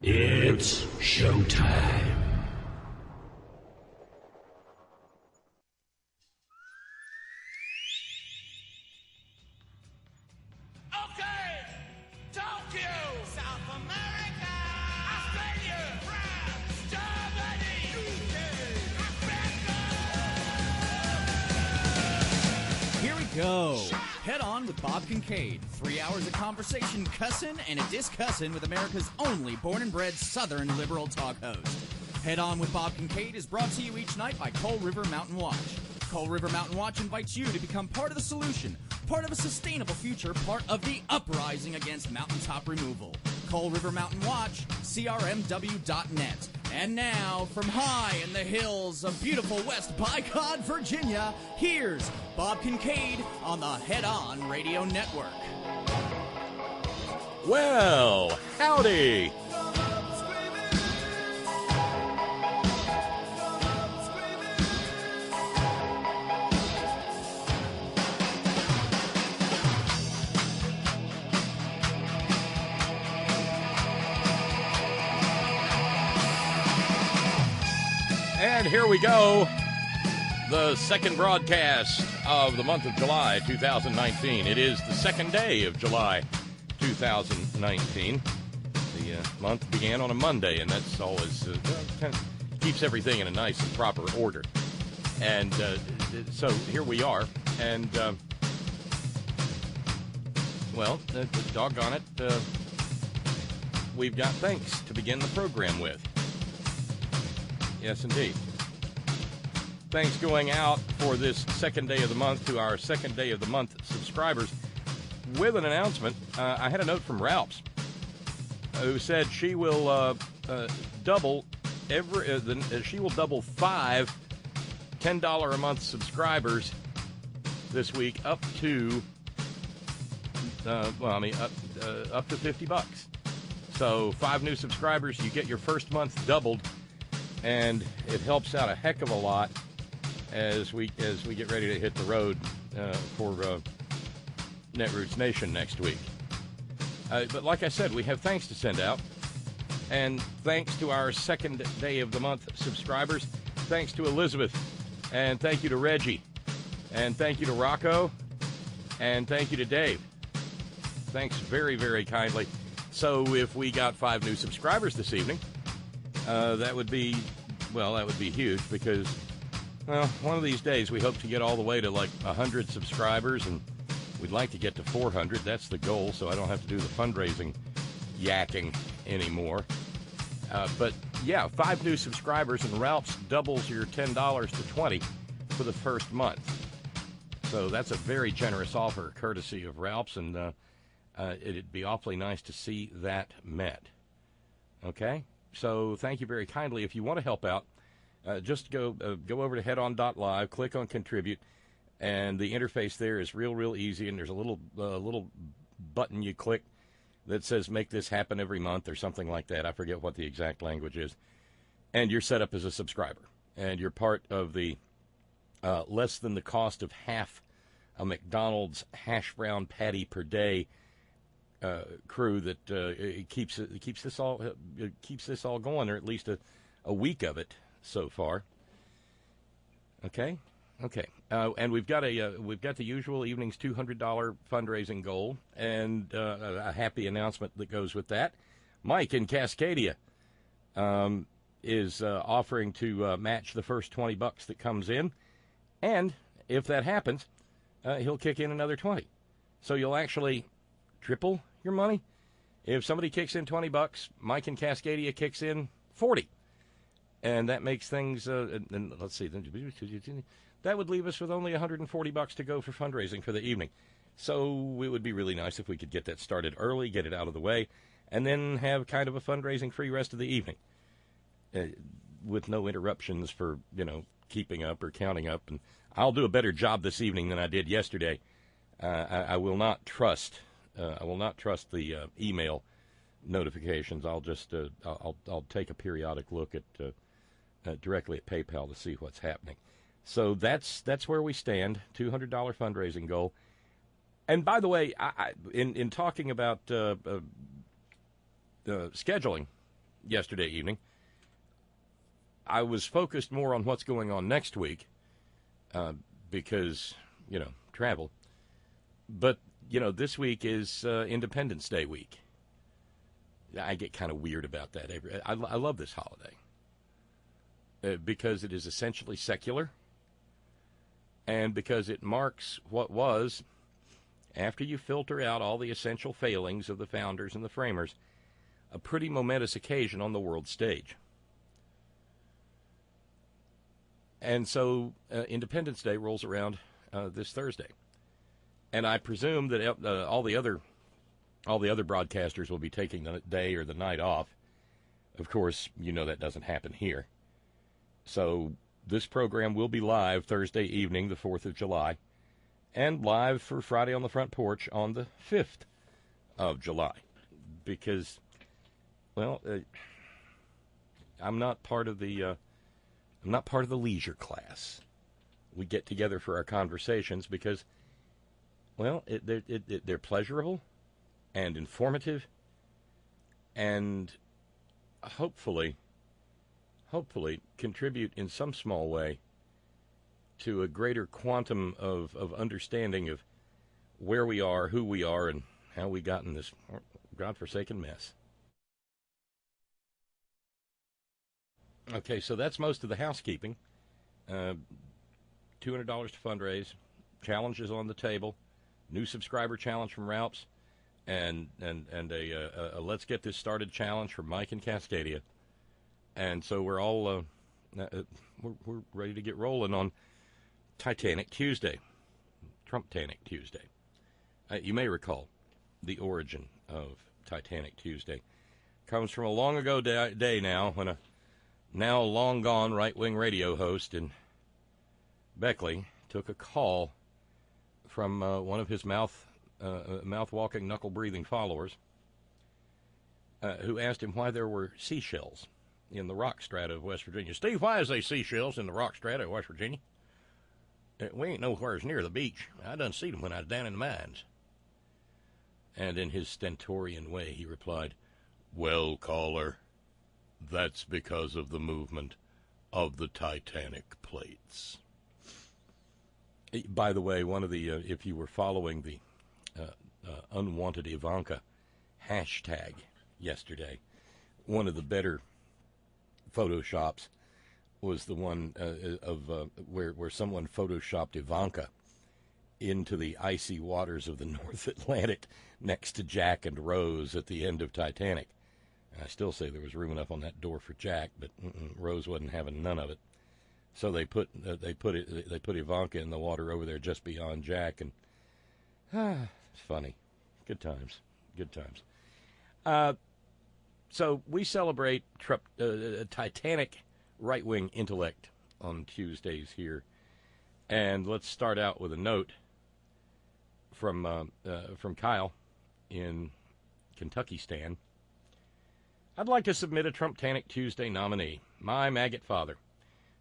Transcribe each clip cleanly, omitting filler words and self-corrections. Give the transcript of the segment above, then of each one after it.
It's showtime. Okay, Tokyo, South America, Australia, France, Germany, UK, Africa. Here we go. Head on with Bob Kincaid. 3 hours of conversation, cussin' and a discussin' with America's only born and bred Southern liberal talk host. Head on with Bob Kincaid is brought to you each night by Coal River Mountain Watch. Coal River Mountain Watch invites you to become part of the solution, part of a sustainable future, part of the uprising against mountaintop removal. Coal River Mountain Watch, crmw.net. And now, from high in the hills of beautiful West Bicod, Virginia, here's Bob Kincaid on the Head On Radio Network. Well, howdy. And here we go, the second broadcast of the month of July 2019. It is the second day of July 2019. The month began on a Monday, and that's always kind of keeps everything in a nice and proper order. And so here we are, and well, doggone it, we've got thanks to begin the program with. Yes, indeed. Thanks going out for this second day of the month to our second day of the month subscribers with an announcement. I had a note from Ralph's who said she will double she will double 5 $10 a month subscribers this week up to up to $50. So 5 new subscribers, you get your first month doubled. And it helps out a heck of a lot as we get ready to hit the road for Netroots Nation next week. But like I said, we have thanks to send out. And thanks to our second day of the month subscribers. Thanks to Elizabeth. And thank you to Reggie. And thank you to Rocco. And thank you to Dave. Thanks very, very kindly. So if we got 5 new subscribers this evening, that would be huge because, well, one of these days we hope to get all the way to like 100 subscribers, and we'd like to get to 400. That's the goal, so I don't have to do the fundraising yakking anymore. But yeah, 5 new subscribers, and Ralph's doubles your $10 to $20 for the first month. So that's a very generous offer, courtesy of Ralph's, and it'd be awfully nice to see that met. Okay? So thank you very kindly. If you want to help out, just go over to headon.live, click on contribute, and the interface there is real easy. And there's a little button you click that says "Make this happen every month" or something like that. I forget what the exact language is. And you're set up as a subscriber, and you're part of the less than the cost of half a McDonald's hash brown patty per day crew that keeps this all going, or at least a week of it so far. Okay, and we've got the usual evening's $200 fundraising goal, and a happy announcement that goes with that. Mike in Cascadia is offering to match the first $20 that comes in, and if that happens, he'll kick in another 20. So you'll actually triple your money. If somebody kicks in $20, Mike in Cascadia kicks in 40, and that makes things. And let's see, that would leave us with only $140 to go for fundraising for the evening. So it would be really nice if we could get that started early, get it out of the way, and then have kind of a fundraising-free rest of the evening, with no interruptions for keeping up or counting up. And I'll do a better job this evening than I did yesterday. I will not trust. I will not trust the email notifications. I'll just I'll take a periodic look at directly at PayPal to see what's happening. So that's where we stand. $200 fundraising goal. And by the way, in talking about scheduling yesterday evening. I was focused more on what's going on next week because, travel. But, this week is Independence Day week. I get kind of weird about that. I love this holiday because it is essentially secular and because it marks what was, after you filter out all the essential failings of the founders and the framers, a pretty momentous occasion on the world stage. And so Independence Day rolls around this Thursday. And I presume that all the other broadcasters will be taking the day or the night off. Of course, that doesn't happen here. So this program will be live Thursday evening, the 4th of July, and live for Friday on the Front Porch on the 5th of July. Because, I'm not part of the leisure class. We get together for our conversations because, they're pleasurable and informative, and hopefully contribute in some small way to a greater quantum of understanding of where we are, who we are, and how we got in this godforsaken mess. Okay, so that's most of the housekeeping. $200 to fundraise. Challenges on the table. New subscriber challenge from Ralph's, and a Let's Get This Started challenge from Mike in Cascadia. And so we're all we're ready to get rolling on Titanic Tuesday, Trump-tanic Tuesday. You may recall the origin of Titanic Tuesday comes from a long ago day now when a now long gone right-wing radio host in Beckley took a call from one of his mouth-walking, knuckle-breathing followers who asked him why there were seashells in the rock strata of West Virginia. Steve, why is there seashells in the rock strata of West Virginia? We ain't nowhere near the beach. I done seen them when I was down in the mines. And in his stentorian way, he replied, "Well, caller, that's because of the movement of the Titanic plates." By the way, one of the, if you were following the unwanted Ivanka hashtag yesterday, one of the better photoshops was the one where someone photoshopped Ivanka into the icy waters of the North Atlantic next to Jack and Rose at the end of Titanic. I still say there was room enough on that door for Jack, but Rose wasn't having none of it. So they put Ivanka in the water over there just beyond Jack, and it's funny. Good times. So we celebrate Titanic right-wing intellect on Tuesdays here, and let's start out with a note from Kyle in Kentucky Stan. I'd like to submit a Trump-tanic Tuesday nominee, my maggot father,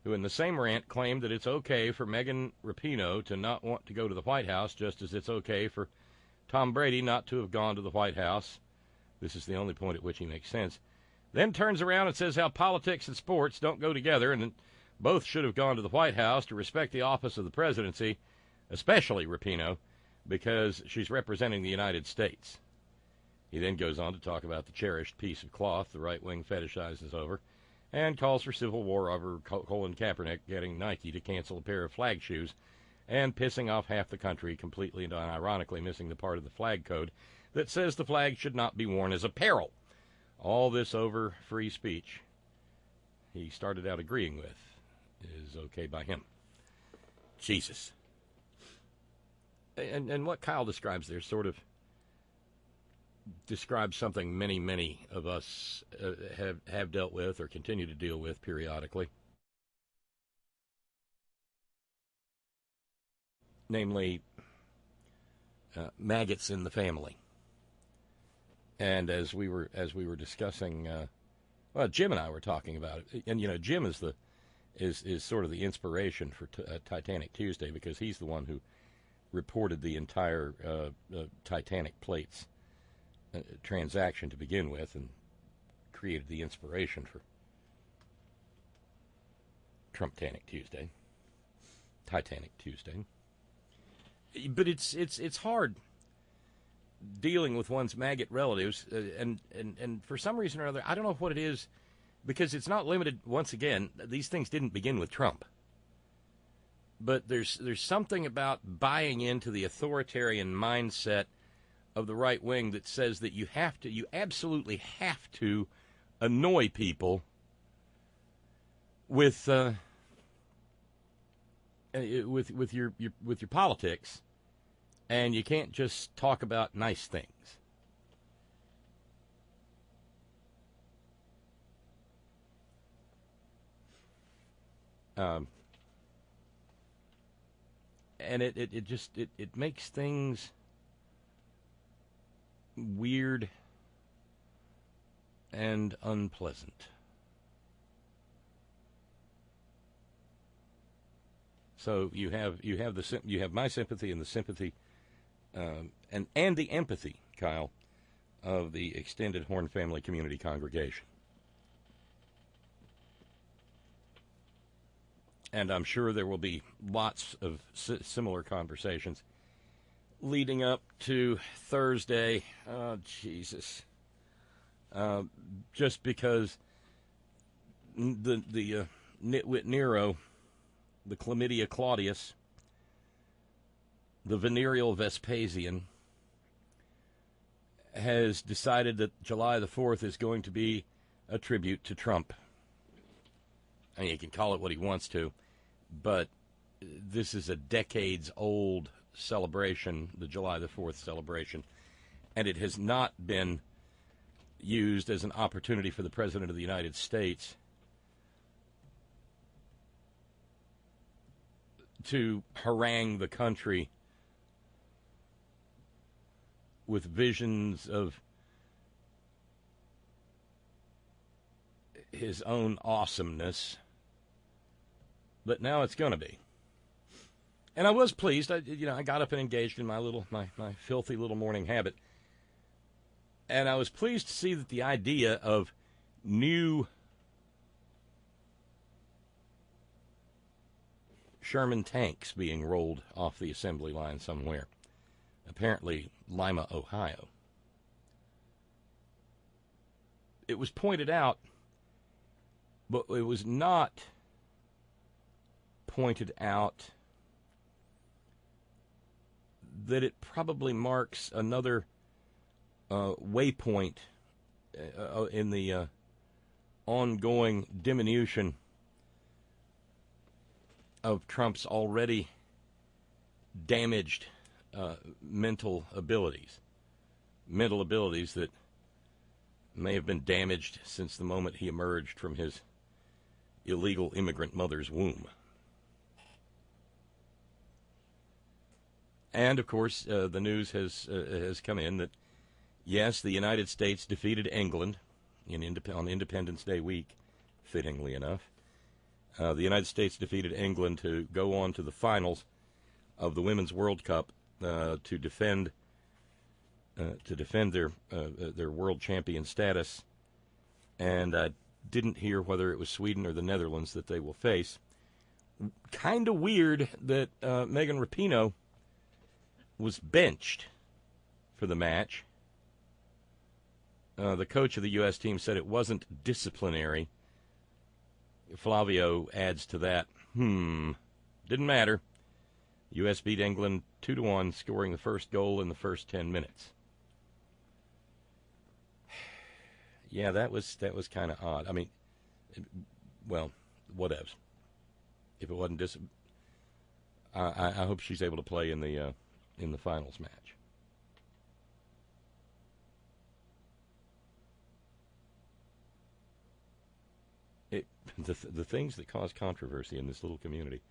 who in the same rant claimed that it's okay for Megan Rapinoe to not want to go to the White House, just as it's okay for Tom Brady not to have gone to the White House. This is the only point at which he makes sense. Then turns around and says how politics and sports don't go together, and that both should have gone to the White House to respect the office of the presidency, especially Rapinoe, because she's representing the United States. He then goes on to talk about the cherished piece of cloth the right wing fetishizes over, and calls for civil war over Colin Kaepernick getting Nike to cancel a pair of flag shoes and pissing off half the country, completely and ironically missing the part of the flag code that says the flag should not be worn as apparel. All this over free speech he started out agreeing with is okay by him. Jesus. And what Kyle describes there sort of describes something many of us have dealt with or continue to deal with periodically. Namely, maggots in the family. And as we were discussing, Jim and I were talking about it, and Jim is sort of the inspiration for Titanic Tuesday, because he's the one who reported the entire Titanic plates transaction to begin with, and created the inspiration for Titanic Tuesday. But it's hard dealing with one's maggot relatives, and for some reason or other, I don't know what it is, because it's not limited. Once again, these things didn't begin with Trump, but there's something about buying into the authoritarian mindset of the right wing that says that you absolutely have to annoy people with your politics, and you can't just talk about nice things. And it makes things weird and unpleasant. So you have my sympathy and the sympathy and the empathy, Kyle, of the extended Horn Family Community Congregation. And I'm sure there will be lots of similar conversations leading up to Thursday. Oh, Jesus. Just because the nitwit Nero, the Chlamydia Claudius, the venereal Vespasian, has decided that July the 4th is going to be a tribute to Trump. I mean, he can call it what he wants to, but this is a decades-old celebration, the July the 4th celebration, and it has not been used as an opportunity for the President of the United States to harangue the country with visions of his own awesomeness. But now it's going to be. And I was pleased. I got up and engaged in my filthy little morning habit. And I was pleased to see that the idea of new Sherman tanks being rolled off the assembly line somewhere, apparently Lima, Ohio. It was pointed out, but it was not pointed out that it probably marks another waypoint in the ongoing diminution of Trump's already damaged mental abilities that may have been damaged since the moment he emerged from his illegal immigrant mother's womb. And, of course, the news has come in that, yes, the United States defeated England on Independence Day week, fittingly enough. The United States defeated England to go on to the finals of the Women's World Cup to defend their world champion status. And I didn't hear whether it was Sweden or the Netherlands that they will face. Kind of weird that Megan Rapinoe was benched for the match. The coach of the U.S. team said it wasn't disciplinary. Flavio adds to that, didn't matter. U.S. beat England 2-1, scoring the first goal in the first 10 minutes. Yeah, that was kind of odd. I mean, well, whatevs. If it wasn't I hope she's able to play in the finals match. The things that cause controversy in this little community.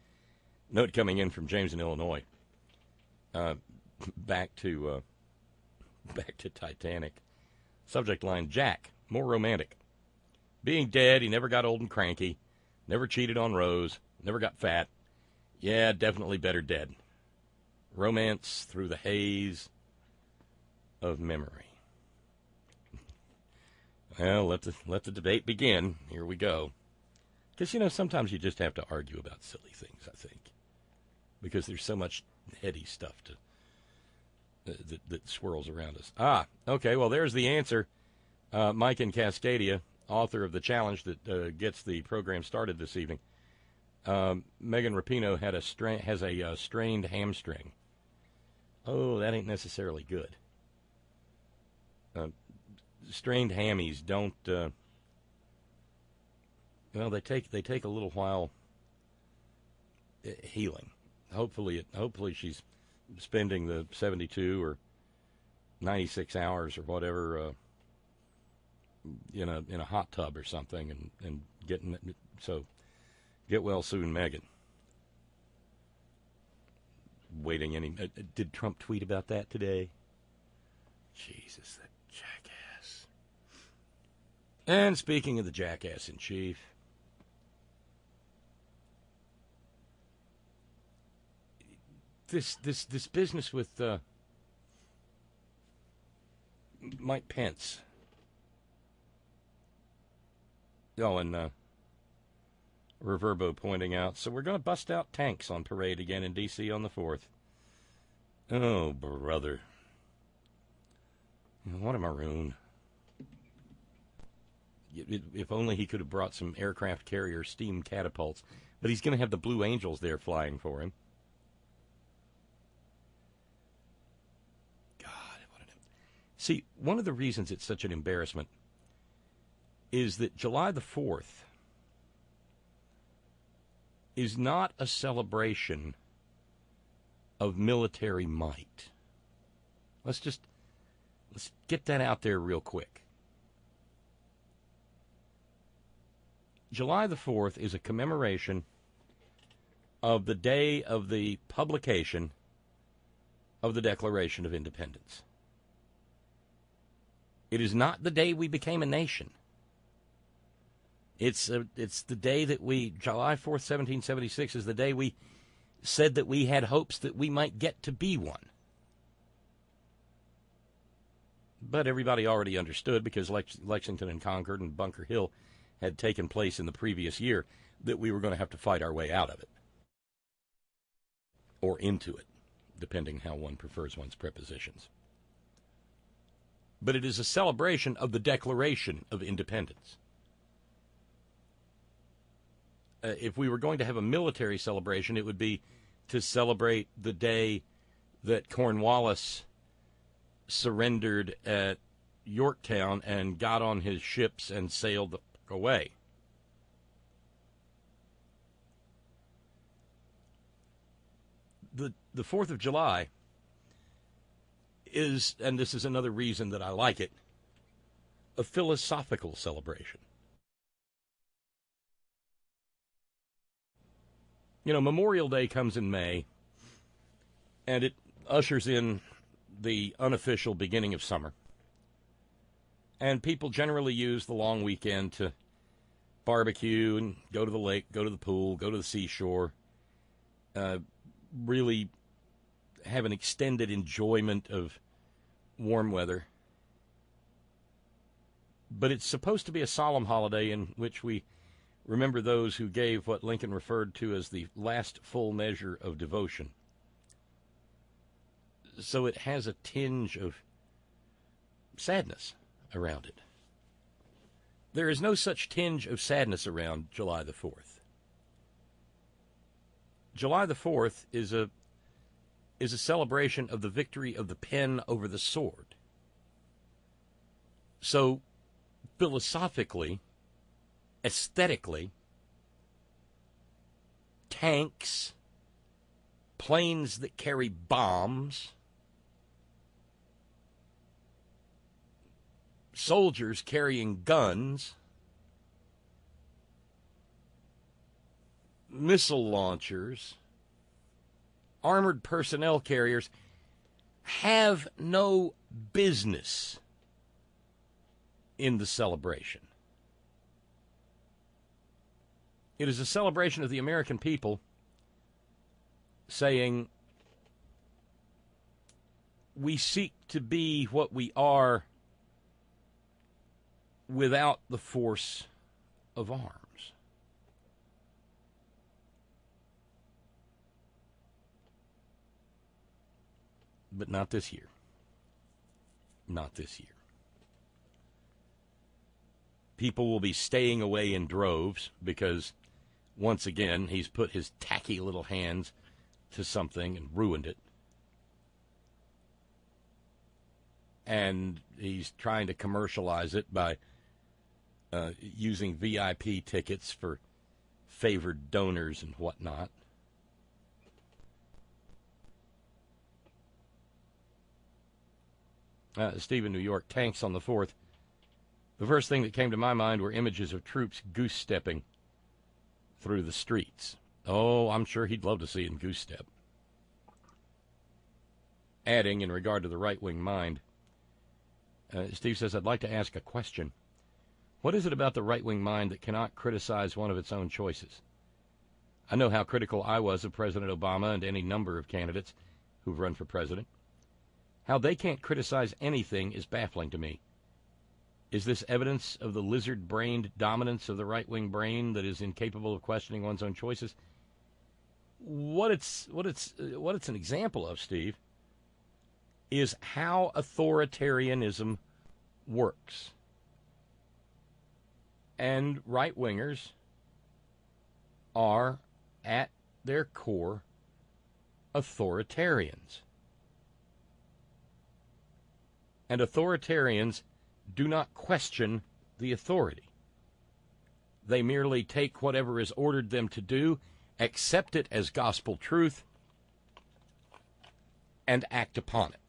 Note coming in from James in Illinois. Back to Titanic. Subject line: Jack, more romantic. Being dead, he never got old and cranky, never cheated on Rose, never got fat. Yeah, definitely better dead. Romance through the haze of memory. Well, let the debate begin. Here we go. Because, sometimes you just have to argue about silly things, I think. Because there's so much heady stuff that swirls around us. Okay, well, there's the answer. Mike in Cascadia, author of the challenge that gets the program started this evening. Megan Rapinoe has a strained hamstring. Oh, that ain't necessarily good. Strained hammies don't. They take a little while healing. Hopefully she's spending the 72 or 96 hours or whatever in a hot tub or something and getting it. So get well soon, Megan. Waiting any. Did Trump tweet about that today? Jesus, that jackass. And speaking of the jackass in chief, this business with Mike Pence. Oh, and Reverbo pointing out, so we're going to bust out tanks on parade again in D.C. on the 4th. Oh, brother. What a maroon. If only he could have brought some aircraft carrier steam catapults. But he's going to have the Blue Angels there flying for him. God, what an... See, one of the reasons it's such an embarrassment is that July the 4th is not a celebration of military might. Let's get that out there real quick. July the 4th is a commemoration of the day of the publication of the Declaration of Independence. It is not the day we became a nation. It's the day that July 4th, 1776, is the day we said that we had hopes that we might get to be one. But everybody already understood, because Lexington and Concord and Bunker Hill had taken place in the previous year, that we were going to have to fight our way out of it. Or into it, depending how one prefers one's prepositions. But it is a celebration of the Declaration of Independence. If we were going to have a military celebration, it would be to celebrate the day that Cornwallis surrendered at Yorktown and got on his ships and sailed away. The 4th of July is, and this is another reason that I like it, a philosophical celebration. Memorial Day comes in May, and it ushers in the unofficial beginning of summer. And people generally use the long weekend to barbecue and go to the lake, go to the pool, go to the seashore, really have an extended enjoyment of warm weather. But it's supposed to be a solemn holiday in which we remember those who gave what Lincoln referred to as the last full measure of devotion. So it has a tinge of sadness around it. There is no such tinge of sadness around July the 4th. July the 4th is a celebration of the victory of the pen over the sword. So, philosophically, aesthetically, tanks, planes that carry bombs, soldiers carrying guns, missile launchers, armored personnel carriers have no business in the celebration. It is a celebration of the American people saying, we seek to be what we are without the force of arms. But not this year. Not this year. People will be staying away in droves because, once again, he's put his tacky little hands to something and ruined it. And he's trying to commercialize it by using VIP tickets for favored donors and whatnot. Steve in New York, tanks on the 4th. The first thing that came to my mind were images of troops goose-stepping through the streets. Oh, I'm sure he'd love to see him goose-step. Adding, in regard to the right-wing mind, Steve says, I'd like to ask a question. What is it about the right-wing mind that cannot criticize one of its own choices? I know how critical I was of President Obama and any number of candidates who've run for president. How they can't criticize anything is baffling to me. Is this evidence of the lizard-brained dominance of the right-wing brain that is incapable of questioning one's own choices? What it's an example of, Steve, is how authoritarianism works. And right-wingers are, at their core, authoritarians. And authoritarians do not question the authority. They merely take whatever is ordered them to do, accept it as gospel truth, and act upon it.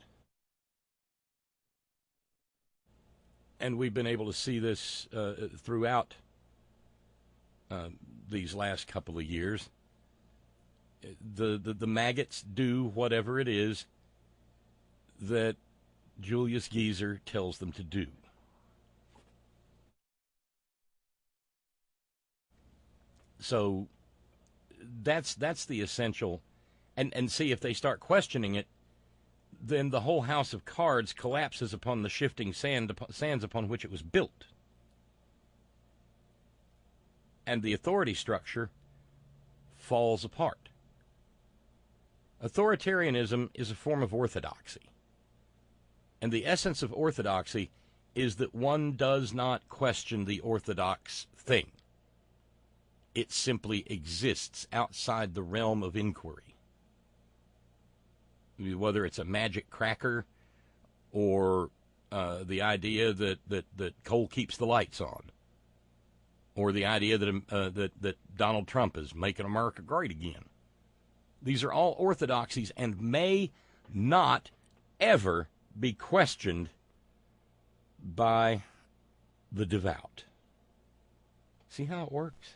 And we've been able to see this throughout these last couple of years. The maggots do whatever it is that Julius Geezer tells them to do. So that's the essential. And see, if they start questioning it, then the whole house of cards collapses upon the shifting sands upon which it was built. And the authority structure falls apart. Authoritarianism is a form of orthodoxy. And the essence of orthodoxy is that one does not question the orthodox thing. It simply exists outside the realm of inquiry. Whether it's a magic cracker or the idea that coal keeps the lights on, or the idea that Donald Trump is making America great again. These are all orthodoxies and may not ever be questioned by the devout. See how it works?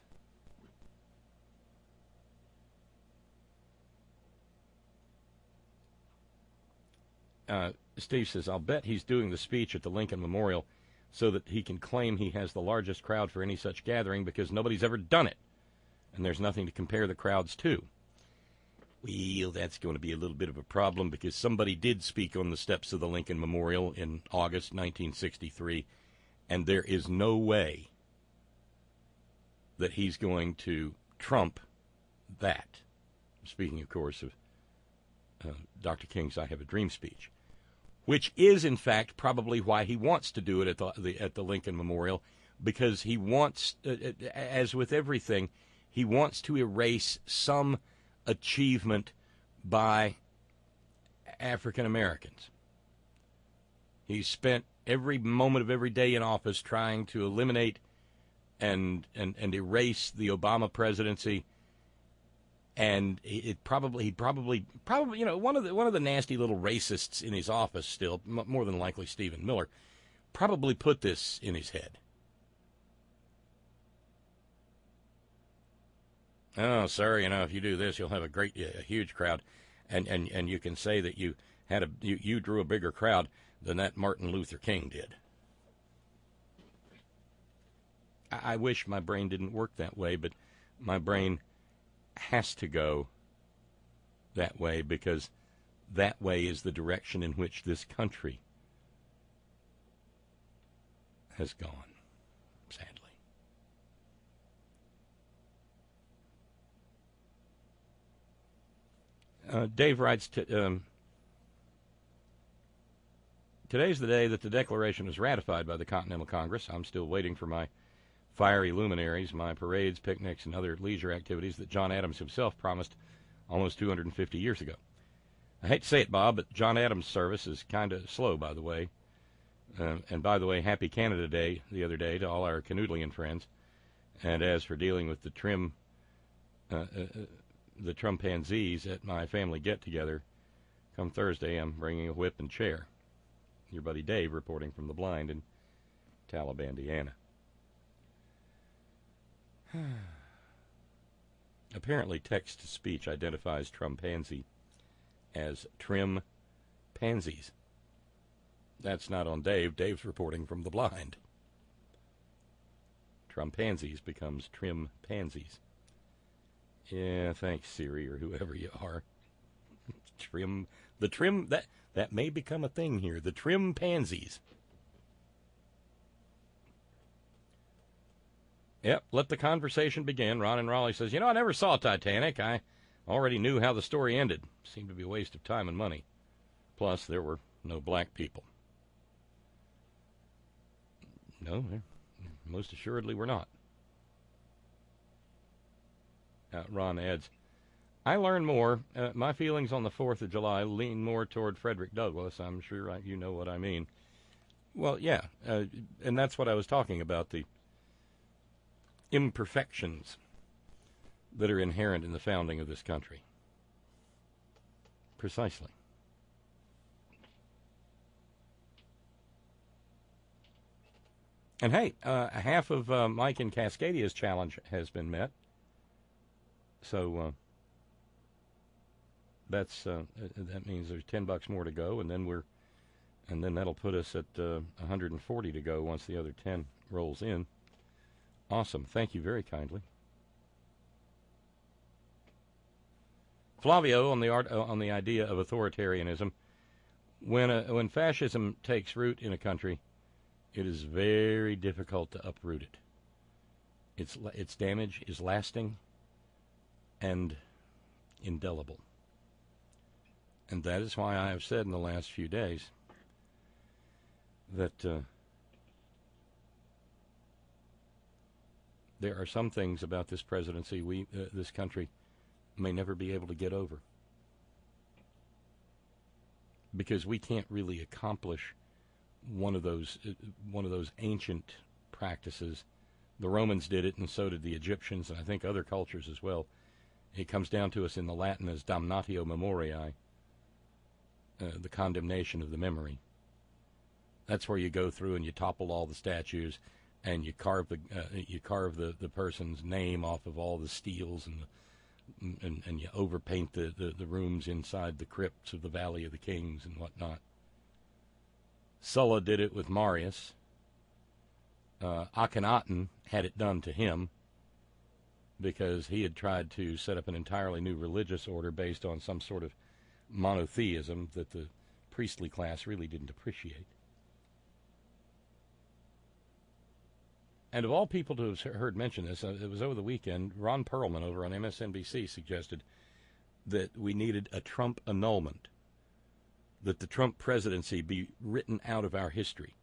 Steve says, I'll bet he's doing the speech at the Lincoln Memorial so that he can claim he has the largest crowd for any such gathering because nobody's ever done it, and there's nothing to compare the crowds to. Well, that's going to be a little bit of a problem because somebody did speak on the steps of the Lincoln Memorial in August 1963, and there is no way that he's going to trump that. Speaking, of course, of Dr. King's I Have a Dream speech, which is, in fact, probably why he wants to do it at the Lincoln Memorial, because he wants, as with everything, he wants to erase some achievement by African Americans. He's spent every moment of every day in office trying to eliminate and erase the Obama presidency, and he'd probably you know, one of the nasty little racists in his office still, more than likely Stephen Miller, probably put this in his head. Oh, sir, you know, if you do this, you'll have a huge crowd, and you can say that you had you drew a bigger crowd than that Martin Luther King did. I wish my brain didn't work that way, but my brain has to go that way because that way is the direction in which this country has gone. Dave writes, today's the day that the Declaration was ratified by the Continental Congress. I'm still waiting for my fiery luminaries, my parades, picnics, and other leisure activities that John Adams himself promised almost 250 years ago. I hate to say it, Bob, but John Adams' service is kind of slow, by the way. And by the way, happy Canada Day the other day to all our Canoodlian friends. And as for dealing with the Trumpanzees at my family get-together, come Thursday, I'm bringing a whip and chair. Your buddy Dave reporting from the blind in Talib, Indiana. Apparently, text-to-speech identifies Trumpanzee as trim pansies. That's not on Dave. Dave's reporting from the blind. Trumpanzees becomes trim pansies. Yeah, thanks, Siri, or whoever you are. That may become a thing here. The trim pansies. Yep, let the conversation begin. Ron in Raleigh says, I never saw Titanic. I already knew how the story ended. Seemed to be a waste of time and money. Plus, there were no black people. No, most assuredly we're not. Ron adds, I learned more. My feelings on the 4th of July lean more toward Frederick Douglass. I'm sure you know what I mean. Well, yeah, and that's what I was talking about, the imperfections that are inherent in the founding of this country. Precisely. And hey, half of Mike in Cascadia's challenge has been met. So that means there's $10 more to go, and then that'll put us at 140 to go once the other 10 rolls in. Awesome. Thank you very kindly. Flavio on the idea of authoritarianism. When fascism takes root in a country, it is very difficult to uproot it. Its damage is lasting and indelible. And that is why I have said in the last few days that there are some things about this presidency this country may never be able to get over, because we can't really accomplish one of those ancient practices. The Romans did it, and so did the Egyptians, and I think other cultures as well. It comes down to us in the Latin as damnatio memoriae, the condemnation of the memory. That's where you go through and you topple all the statues, and you carve the person's name off of all the steels, and you overpaint the rooms inside the crypts of the Valley of the Kings and whatnot. Sulla did it with Marius. Akhenaten had it done to him because he had tried to set up an entirely new religious order based on some sort of monotheism that the priestly class really didn't appreciate. And of all people to have heard mention this, it was over the weekend, Ron Perlman over on MSNBC suggested that we needed a Trump annulment, that the Trump presidency be written out of our history,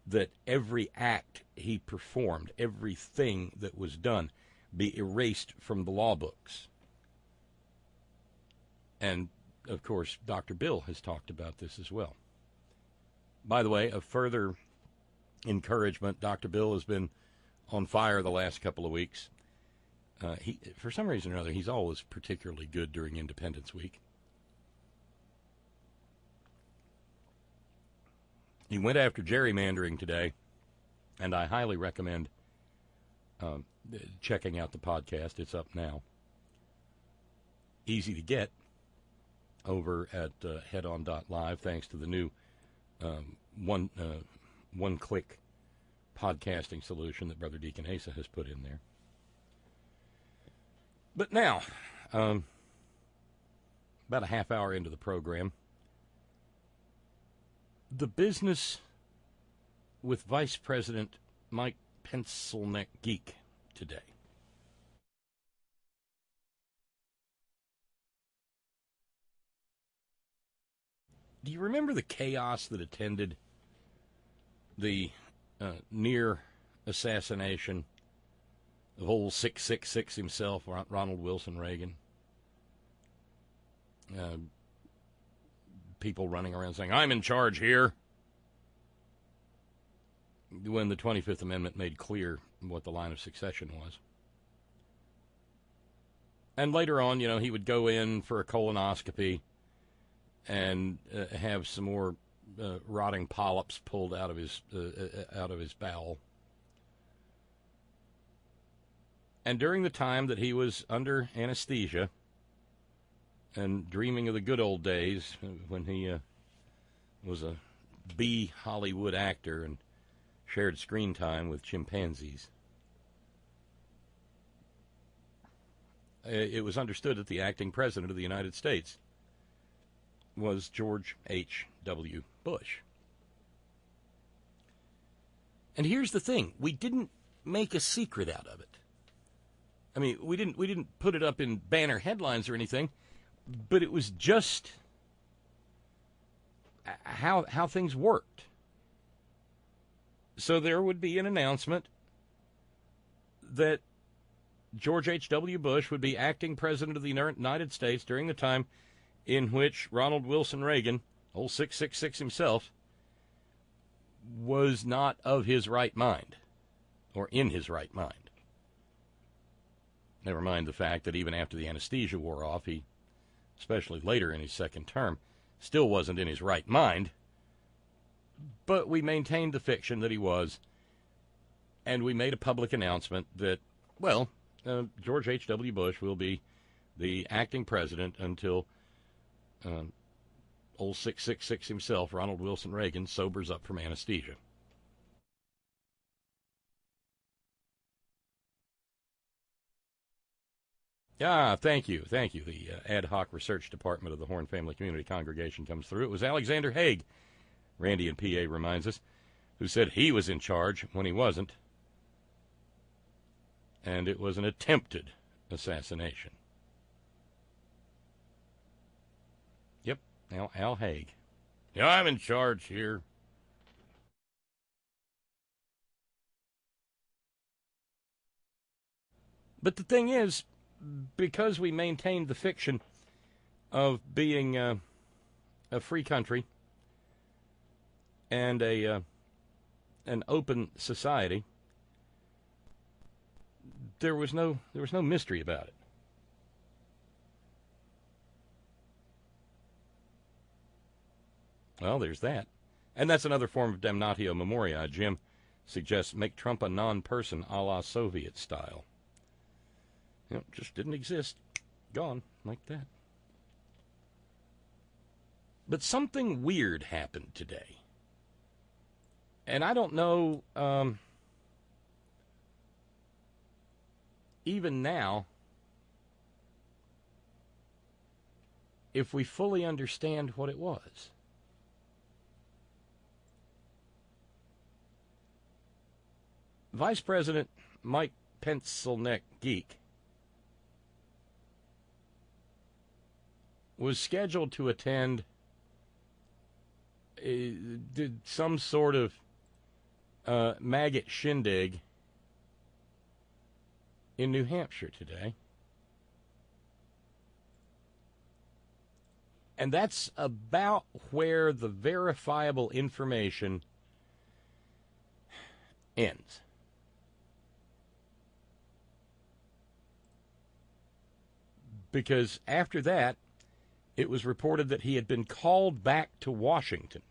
that every act he performed, everything that was done, be erased from the law books. And, of course, Dr. Bill has talked about this as well. By the way, a further encouragement, Dr. Bill has been on fire the last couple of weeks. He, for some reason or another, he's always particularly good during Independence Week. He went after gerrymandering today, and I highly recommend checking out the podcast. It's up now. Easy to get over at headon.live, thanks to the new one-click podcasting solution that Brother Deacon Asa has put in there. But now, about a half hour into the program, the business with Vice President Mike Pence Geek today. Do you remember the chaos that attended the near assassination of old 666 himself, Ronald Wilson Reagan? People running around saying, "I'm in charge here," when the 25th Amendment made clear what the line of succession was. And later on, he would go in for a colonoscopy and have some more rotting polyps pulled out of his bowel. And during the time that he was under anesthesia and dreaming of the good old days when he was a B Hollywood actor and shared screen time with chimpanzees, it was understood that the acting president of the United States was George H.W. Bush. And here's the thing. We didn't make a secret out of it. I mean, we didn't put it up in banner headlines or anything, but it was just how things worked. So there would be an announcement that George H.W. Bush would be acting president of the United States during the time in which Ronald Wilson Reagan, old 666 himself, was not of his right mind, or in his right mind. Never mind the fact that even after the anesthesia wore off, he, especially later in his second term, still wasn't in his right mind. But we maintained the fiction that he was, and we made a public announcement that, well, George H.W. Bush will be the acting president until old 666 himself, Ronald Wilson Reagan, sobers up from anesthesia. Thank you. The ad hoc research department of the Horn Family Community Congregation comes through. It was Alexander Haig, Randy in PA reminds us, who said he was in charge when he wasn't. And it was an attempted assassination. Yep, Al Haig. Yeah, I'm in charge here. But the thing is, because we maintained the fiction of being a free country and an open society, there was no mystery about it. Well, there's that. And that's another form of damnatio memoriae. Jim suggests make Trump a non-person a la Soviet style. Just didn't exist. Gone like that. But something weird happened today. And I don't know, even now, if we fully understand what it was. Vice President Mike Pence, Geek, was scheduled to attend some sort of maggot shindig in New Hampshire today. And that's about where the verifiable information ends. Because after that, it was reported that he had been called back to Washington.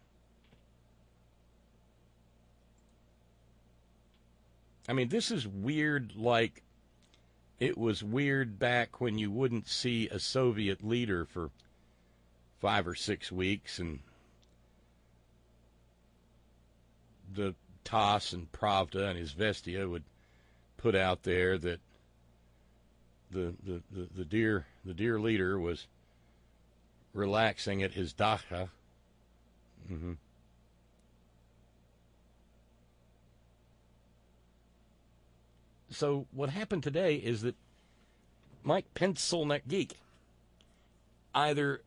I mean, this is weird, like it was weird back when you wouldn't see a Soviet leader for 5 or 6 weeks, and the TASS and Pravda and Izvestia would put out there that the dear leader was relaxing at his dacha. Mm-hmm. So what happened today is that Mike Pence, Geek, either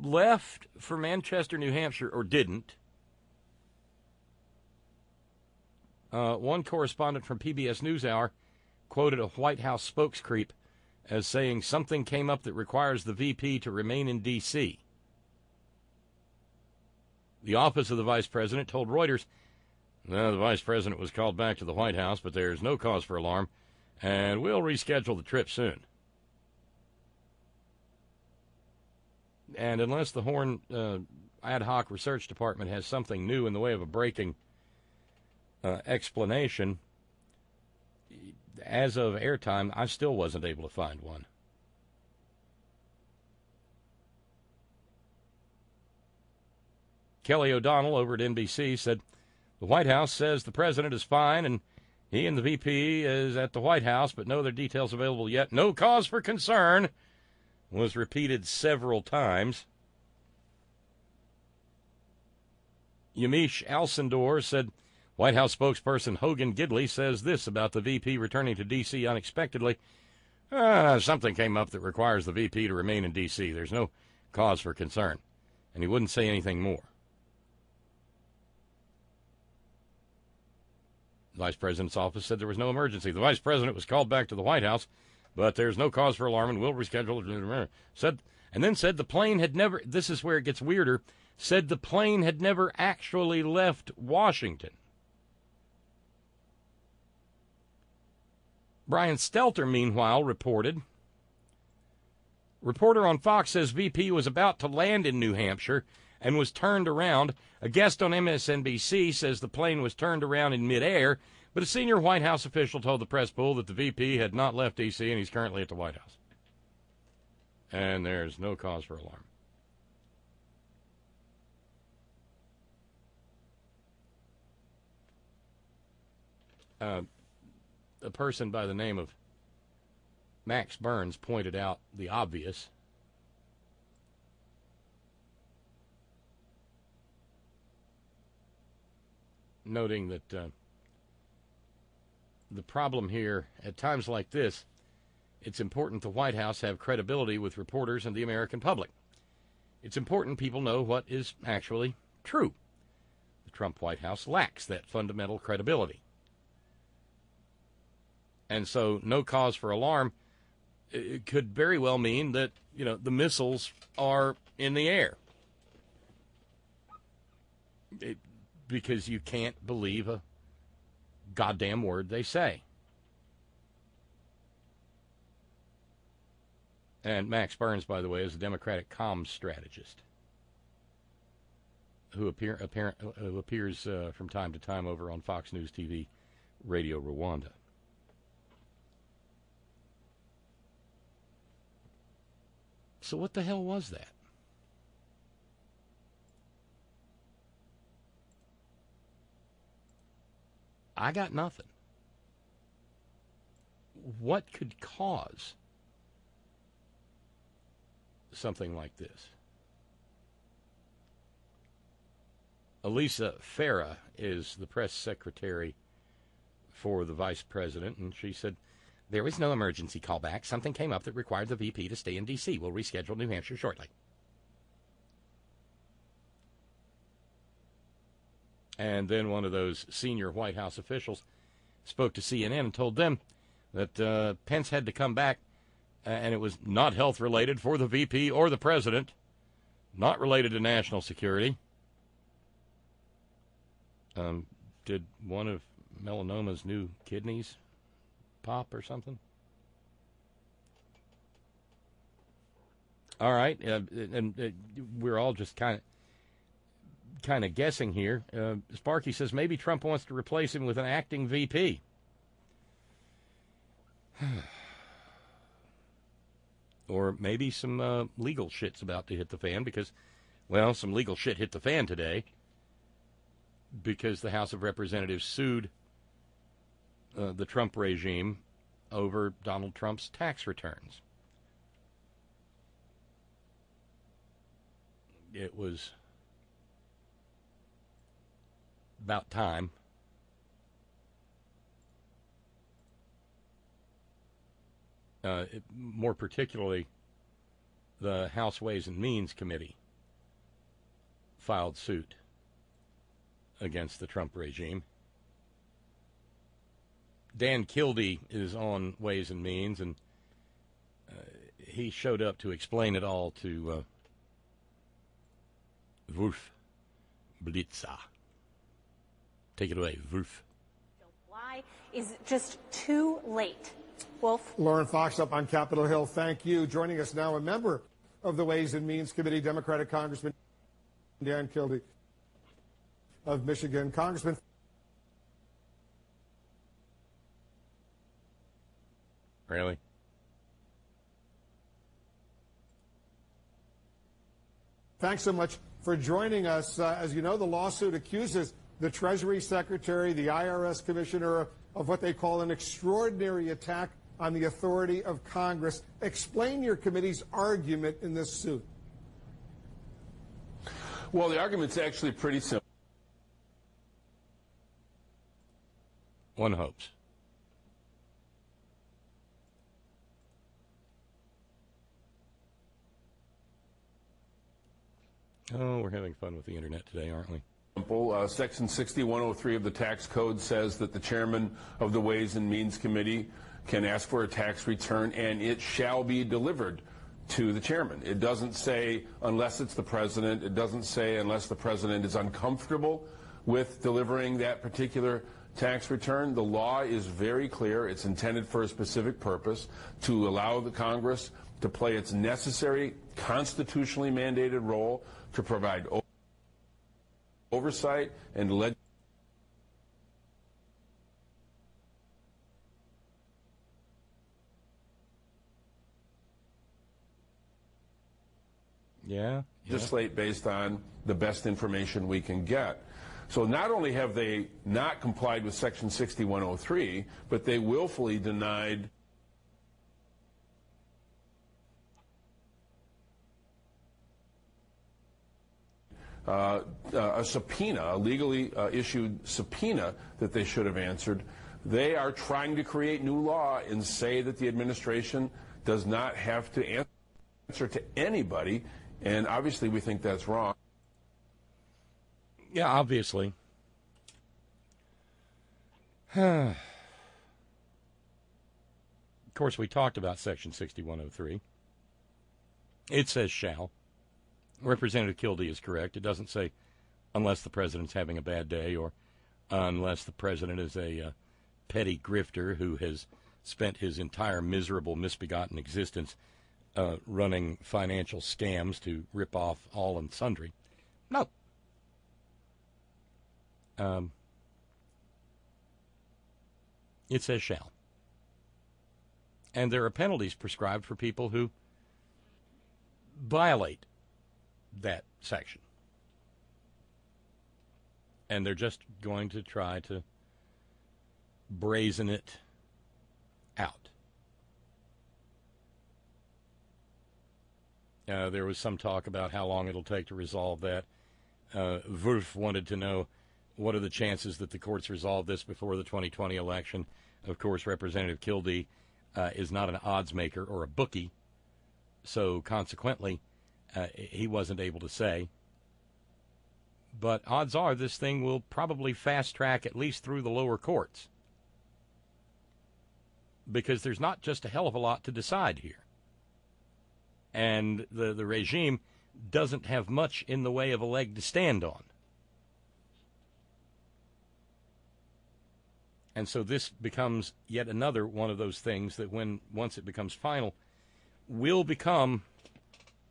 left for Manchester, New Hampshire, or didn't. One correspondent from PBS NewsHour quoted a White House spokescreep as saying something came up that requires the VP to remain in D.C. The office of the vice president told Reuters, the vice president was called back to the White House, but there's no cause for alarm, and we'll reschedule the trip soon. And unless the Horn Ad Hoc Research Department has something new in the way of a breaking explanation, as of airtime, I still wasn't able to find one. Kelly O'Donnell over at NBC said, the White House says the president is fine and he and the VP is at the White House, but no other details available yet. No cause for concern was repeated several times. Yamiche Alcindor said, White House spokesperson Hogan Gidley says this about the VP returning to D.C. unexpectedly. Something came up that requires the VP to remain in D.C. There's no cause for concern. And he wouldn't say anything more. The Vice President's office said there was no emergency. The Vice President was called back to the White House, but there's no cause for alarm and we'll reschedule. Said the plane had never, this is where it gets weirder, said the plane had never actually left Washington. Brian Stelter, meanwhile, reporter on Fox says VP was about to land in New Hampshire and was turned around. A guest on MSNBC says the plane was turned around in midair, but a senior White House official told the press pool that the VP had not left D.C. and he's currently at the White House. And there's no cause for alarm. A person by the name of Max Burns pointed out the obvious. Noting that the problem here, at times like this, it's important the White House have credibility with reporters and the American public. It's important people know what is actually true. The Trump White House lacks that fundamental credibility. And so no cause for alarm, it could very well mean that, the missiles are in the air. Because you can't believe a goddamn word they say. And Max Burns, by the way, is a Democratic comms strategist who appears from time to time over on Fox News TV, Radio Rwanda. So what the hell was that? I got nothing. What could cause something like this? Elisa Farah is the press secretary for the vice president, and she said, there was no emergency callback. Something came up that required the VP to stay in D.C. We'll reschedule New Hampshire shortly. And then one of those senior White House officials spoke to CNN and told them that Pence had to come back, and it was not health-related for the VP or the president, not related to national security. Did one of Melanoma's new kidneys pop or something? All right, and we're all just kind of guessing here. Sparky says maybe Trump wants to replace him with an acting VP. Or maybe some legal shit's about to hit the fan because, well, some legal shit hit the fan today because the House of Representatives sued the Trump regime over Donald Trump's tax returns. It was about time. More particularly, the House Ways and Means Committee filed suit against the Trump regime. Dan Kildee is on Ways and Means, and he showed up to explain it all to Wolf Blitzer. Take it away, Wolf. Why is it just too late? Wolf. Lauren Fox up on Capitol Hill. Thank you. Joining us now, a member of the Ways and Means Committee, Democratic Congressman Dan Kildee of Michigan. Congressman. Really? Thanks so much for joining us. As you know, the lawsuit accuses the Treasury Secretary, the IRS Commissioner, of what they call an extraordinary attack on the authority of Congress. Explain your committee's argument in this suit. Well, the argument's actually pretty simple. One hopes. Oh, we're having fun with the internet today, aren't we? Section 6103 of the tax code says that the chairman of the Ways and Means Committee can ask for a tax return, and it shall be delivered to the chairman. It doesn't say unless it's the president. It doesn't say unless the president is uncomfortable with delivering that particular tax return. The law is very clear. It's intended for a specific purpose, to allow the Congress to play its necessary constitutionally mandated role to provide oversight and legislate based on the best information we can get. So not only have they not complied with Section 6103, but they willfully denied a subpoena, a legally issued subpoena that they should have answered. They are trying to create new law and say that the administration does not have to answer to anybody, and obviously we think that's wrong. Yeah, obviously. Of course, we talked about Section 6103. It says shall. Representative Kildee is correct. It doesn't say unless the president's having a bad day or unless the president is a petty grifter who has spent his entire miserable, misbegotten existence running financial scams to rip off all and sundry. No. It says shall. And there are penalties prescribed for people who violate that section. And they're just going to try to brazen it out. There was some talk about how long it'll take to resolve that. Wolf wanted to know what are the chances that the courts resolve this before the 2020 election. Of course, Representative Kildee is not an odds maker or a bookie, so consequently, he wasn't able to say. But odds are this thing will probably fast track at least through the lower courts, because there's not just a hell of a lot to decide here. And the regime doesn't have much in the way of a leg to stand on. And so this becomes yet another one of those things that once it becomes final, will become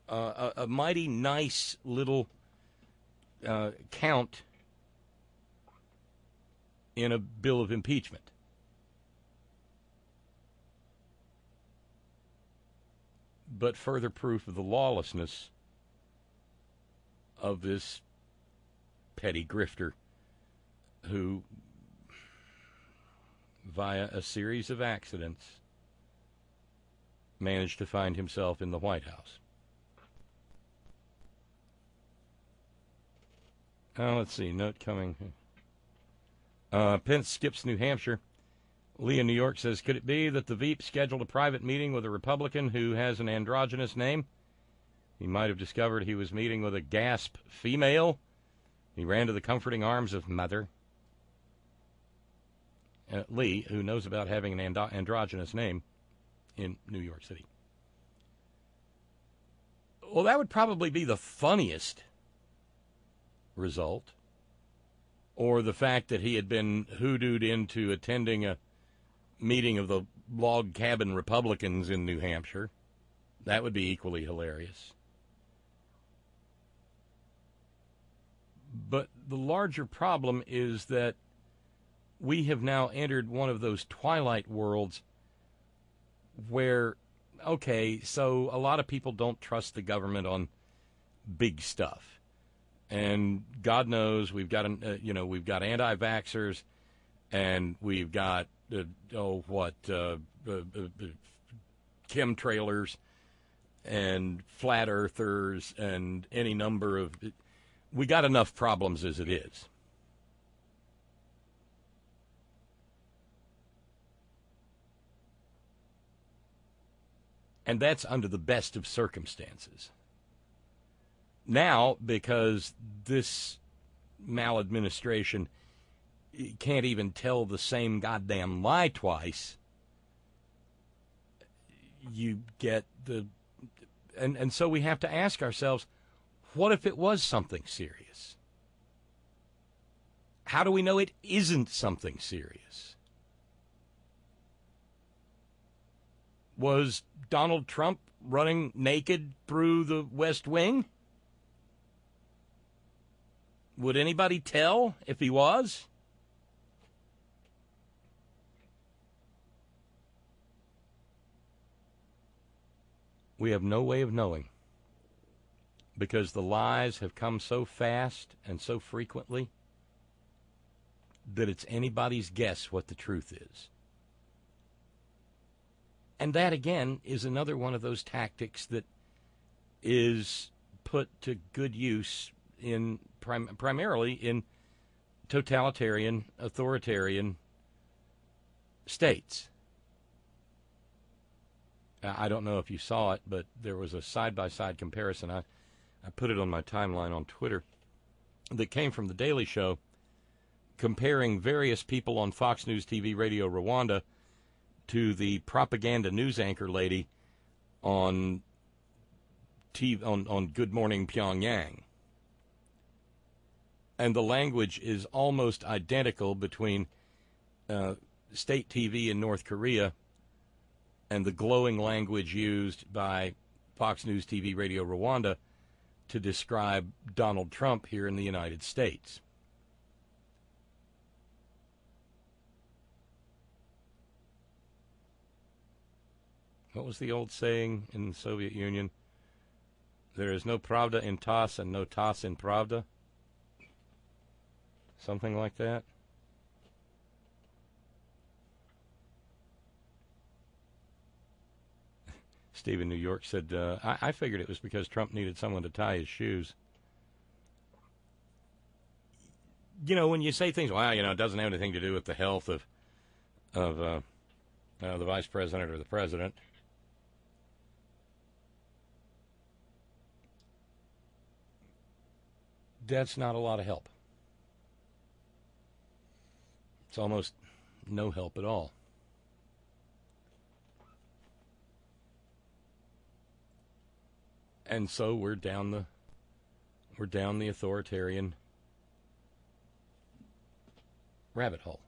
a mighty nice little count in a bill of impeachment. But further proof of the lawlessness of this petty grifter who, via a series of accidents, managed to find himself in the White House. Let's see, note coming. Pence skips New Hampshire. Lee in New York says, could it be that the Veep scheduled a private meeting with a Republican who has an androgynous name? He might have discovered he was meeting with a gasp female. He ran to the comforting arms of Mother Lee, who knows about having an androgynous name in New York City. Well, that would probably be the funniest result. Or the fact that he had been hoodooed into attending a meeting of the log cabin Republicans in New Hampshire. That would be equally hilarious. But the larger problem is that we have now entered one of those twilight worlds where, okay, so a lot of people don't trust the government on big stuff. And God knows we've got we've got anti-vaxxers, and we've got chemtrailers and flat earthers and any number of. We got enough problems as it is. And that's under the best of circumstances. Now, because this maladministration can't even tell the same goddamn lie twice, you get the... And so we have to ask ourselves, what if it was something serious? How do we know it isn't something serious? Was Donald Trump running naked through the West Wing? Would anybody tell if he was? We have no way of knowing, because the lies have come so fast and so frequently that it's anybody's guess what the truth is. And that, again, is another one of those tactics that is put to good use in primarily in totalitarian, authoritarian states. I don't know if you saw it, but there was a side-by-side comparison. I put it on my timeline on Twitter that came from The Daily Show, comparing various people on Fox News TV Radio Rwanda to the propaganda news anchor lady on TV, on Good Morning Pyongyang. And the language is almost identical between state TV in North Korea and the glowing language used by Fox News TV Radio Rwanda to describe Donald Trump here in the United States. What was the old saying in the Soviet Union? There is no pravda in tas and no tas in pravda. Something like that. Steve in New York said, I figured it was because Trump needed someone to tie his shoes. You know, when you say things, well, you know, it doesn't have anything to do with the health of the vice president or the president. That's not a lot of help. It's almost no help at all. And so we're down the authoritarian rabbit hole.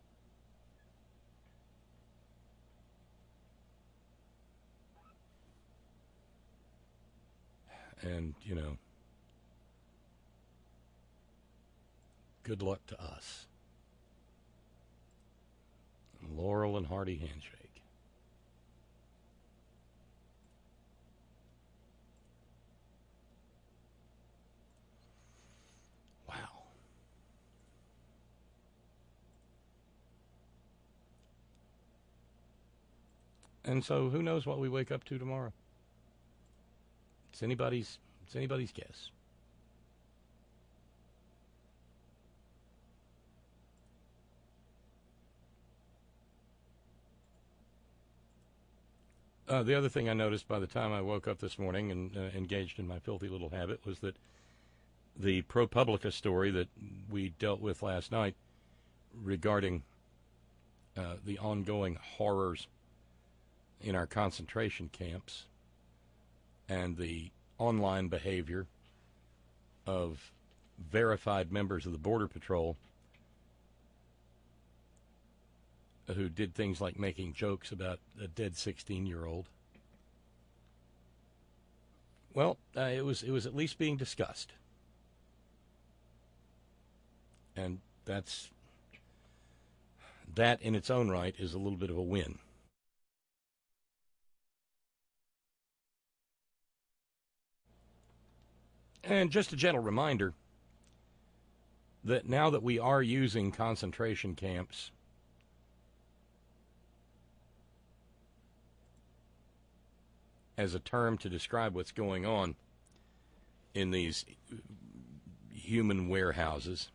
And, you know, good luck to us. Laurel and hearty handshake. Wow. And so who knows what we wake up to tomorrow? It's anybody's guess. The other thing I noticed by the time I woke up this morning and engaged in my filthy little habit was that the ProPublica story that we dealt with last night regarding the ongoing horrors in our concentration camps and the online behavior of verified members of the Border Patrol who did things like making jokes about a dead 16-year-old. Well, it was at least being discussed. And that in its own right is a little bit of a win. And just a gentle reminder that now that we are using concentration camps as a term to describe what's going on in these human warehouses,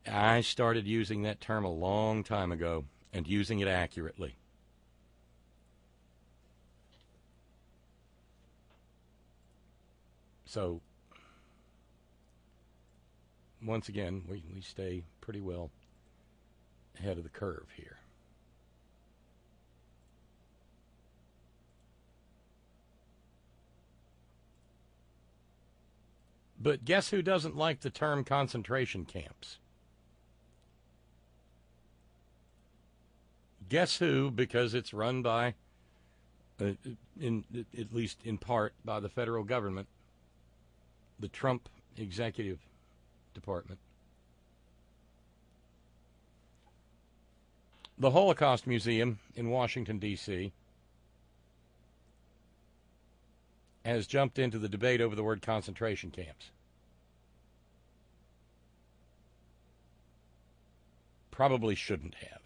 I started using that term a long time ago and using it accurately. So, once again, we stay pretty well ahead of the curve here. But guess who doesn't like the term concentration camps? Guess who, because it's run by, at least in part, by the federal government, the Trump executive department. The Holocaust Museum in Washington, D.C. has jumped into the debate over the word concentration camps. Probably shouldn't have.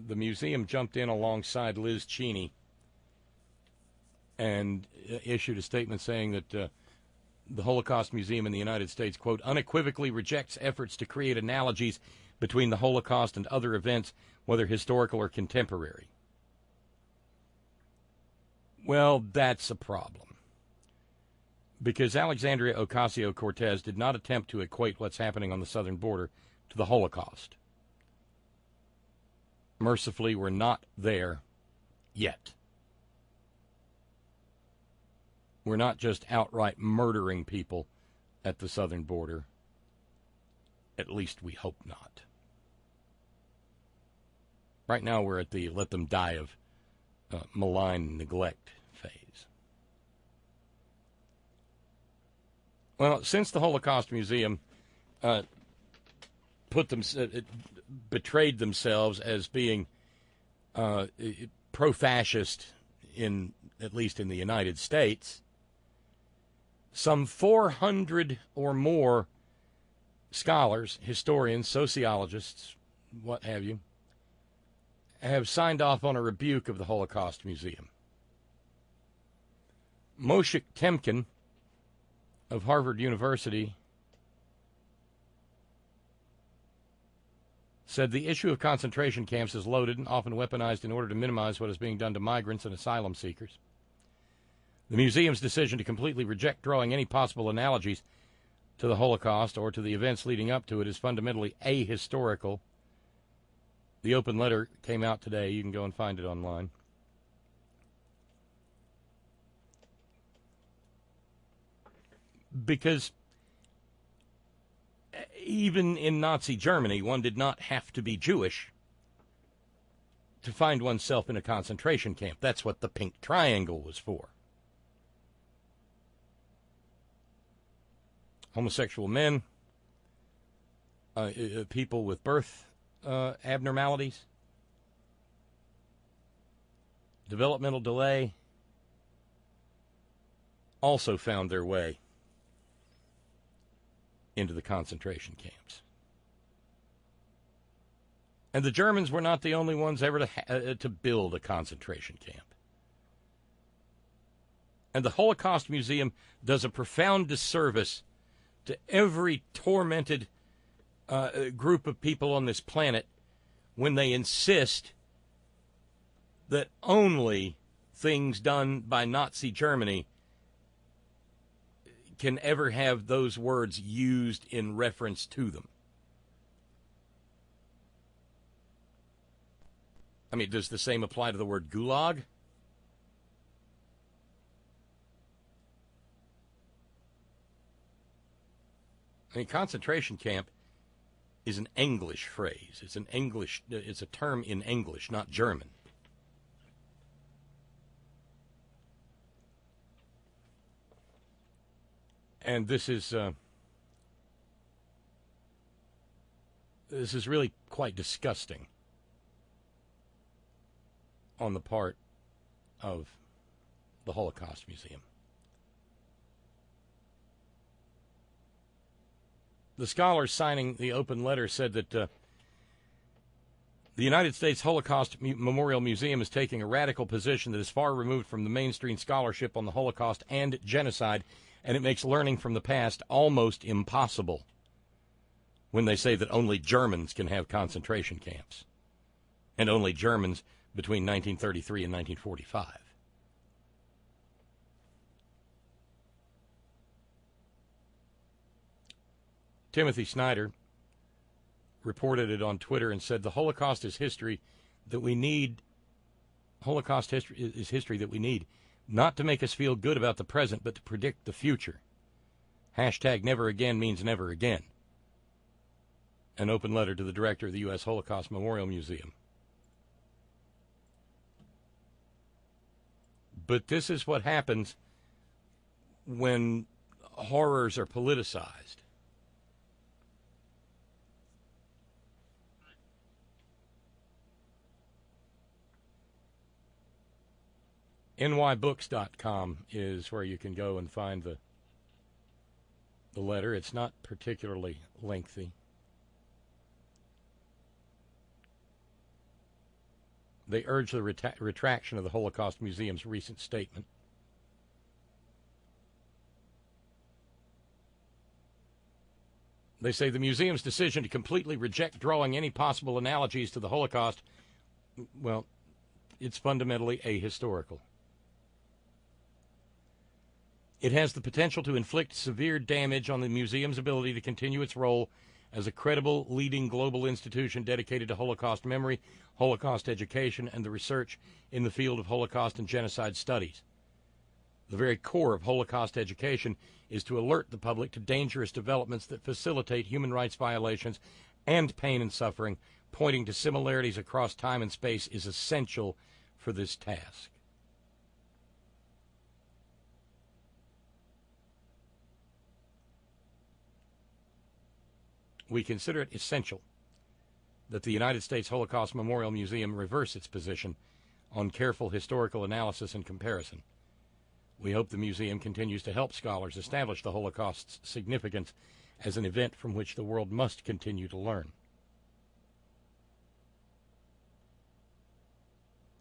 The museum jumped in alongside Liz Cheney and issued a statement saying that the Holocaust Museum in the United States, quote, unequivocally rejects efforts to create analogies between the Holocaust and other events, whether historical or contemporary. Well, that's a problem. Because Alexandria Ocasio-Cortez did not attempt to equate what's happening on the southern border to the Holocaust. Mercifully, we're not there yet. We're not just outright murdering people at the southern border. At least we hope not. Right now we're at the let them die of malign neglect phase. Well, since the Holocaust Museum betrayed themselves as being pro-fascist, at least in the United States, some 400 or more scholars, historians, sociologists, what have you, have signed off on a rebuke of the Holocaust Museum. Moshe Temkin of Harvard University said the issue of concentration camps is loaded and often weaponized in order to minimize what is being done to migrants and asylum seekers. The museum's decision to completely reject drawing any possible analogies to the Holocaust or to the events leading up to it is fundamentally ahistorical. The open letter came out today. You can go and find it online. Because even in Nazi Germany, one did not have to be Jewish to find oneself in a concentration camp. That's what the pink triangle was for. Homosexual men, people with birth abnormalities, developmental delay, also found their way into the concentration camps. And the Germans were not the only ones ever to build a concentration camp. And the Holocaust Museum does a profound disservice to every tormented group of people on this planet when they insist that only things done by Nazi Germany can ever have those words used in reference to them. I mean, does the same apply to the word gulag? I mean, concentration camp is an English phrase. It's a term in English, not German. And this is really quite disgusting on the part of the Holocaust Museum. The scholars signing the open letter said that the United States Holocaust Memorial Museum is taking a radical position that is far removed from the mainstream scholarship on the Holocaust and genocide, and it makes learning from the past almost impossible when they say that only Germans can have concentration camps, and only Germans between 1933 and 1945. Timothy Snyder reported it on Twitter and said, the Holocaust is history that we need. Holocaust history is history that we need, not to make us feel good about the present, but to predict the future. Hashtag never again means never again. An open letter to the director of the U.S. Holocaust Memorial Museum. But this is what happens when horrors are politicized. nybooks.com is where you can go and find the letter. It's not particularly lengthy. They urge the retraction of the Holocaust Museum's recent statement. They say the museum's decision to completely reject drawing any possible analogies to the Holocaust, well, it's fundamentally ahistorical. It has the potential to inflict severe damage on the museum's ability to continue its role as a credible, leading global institution dedicated to Holocaust memory, Holocaust education, and the research in the field of Holocaust and genocide studies. The very core of Holocaust education is to alert the public to dangerous developments that facilitate human rights violations and pain and suffering. Pointing to similarities across time and space is essential for this task. We consider it essential that the United States Holocaust Memorial Museum reverse its position on careful historical analysis and comparison. We hope the museum continues to help scholars establish the Holocaust's significance as an event from which the world must continue to learn.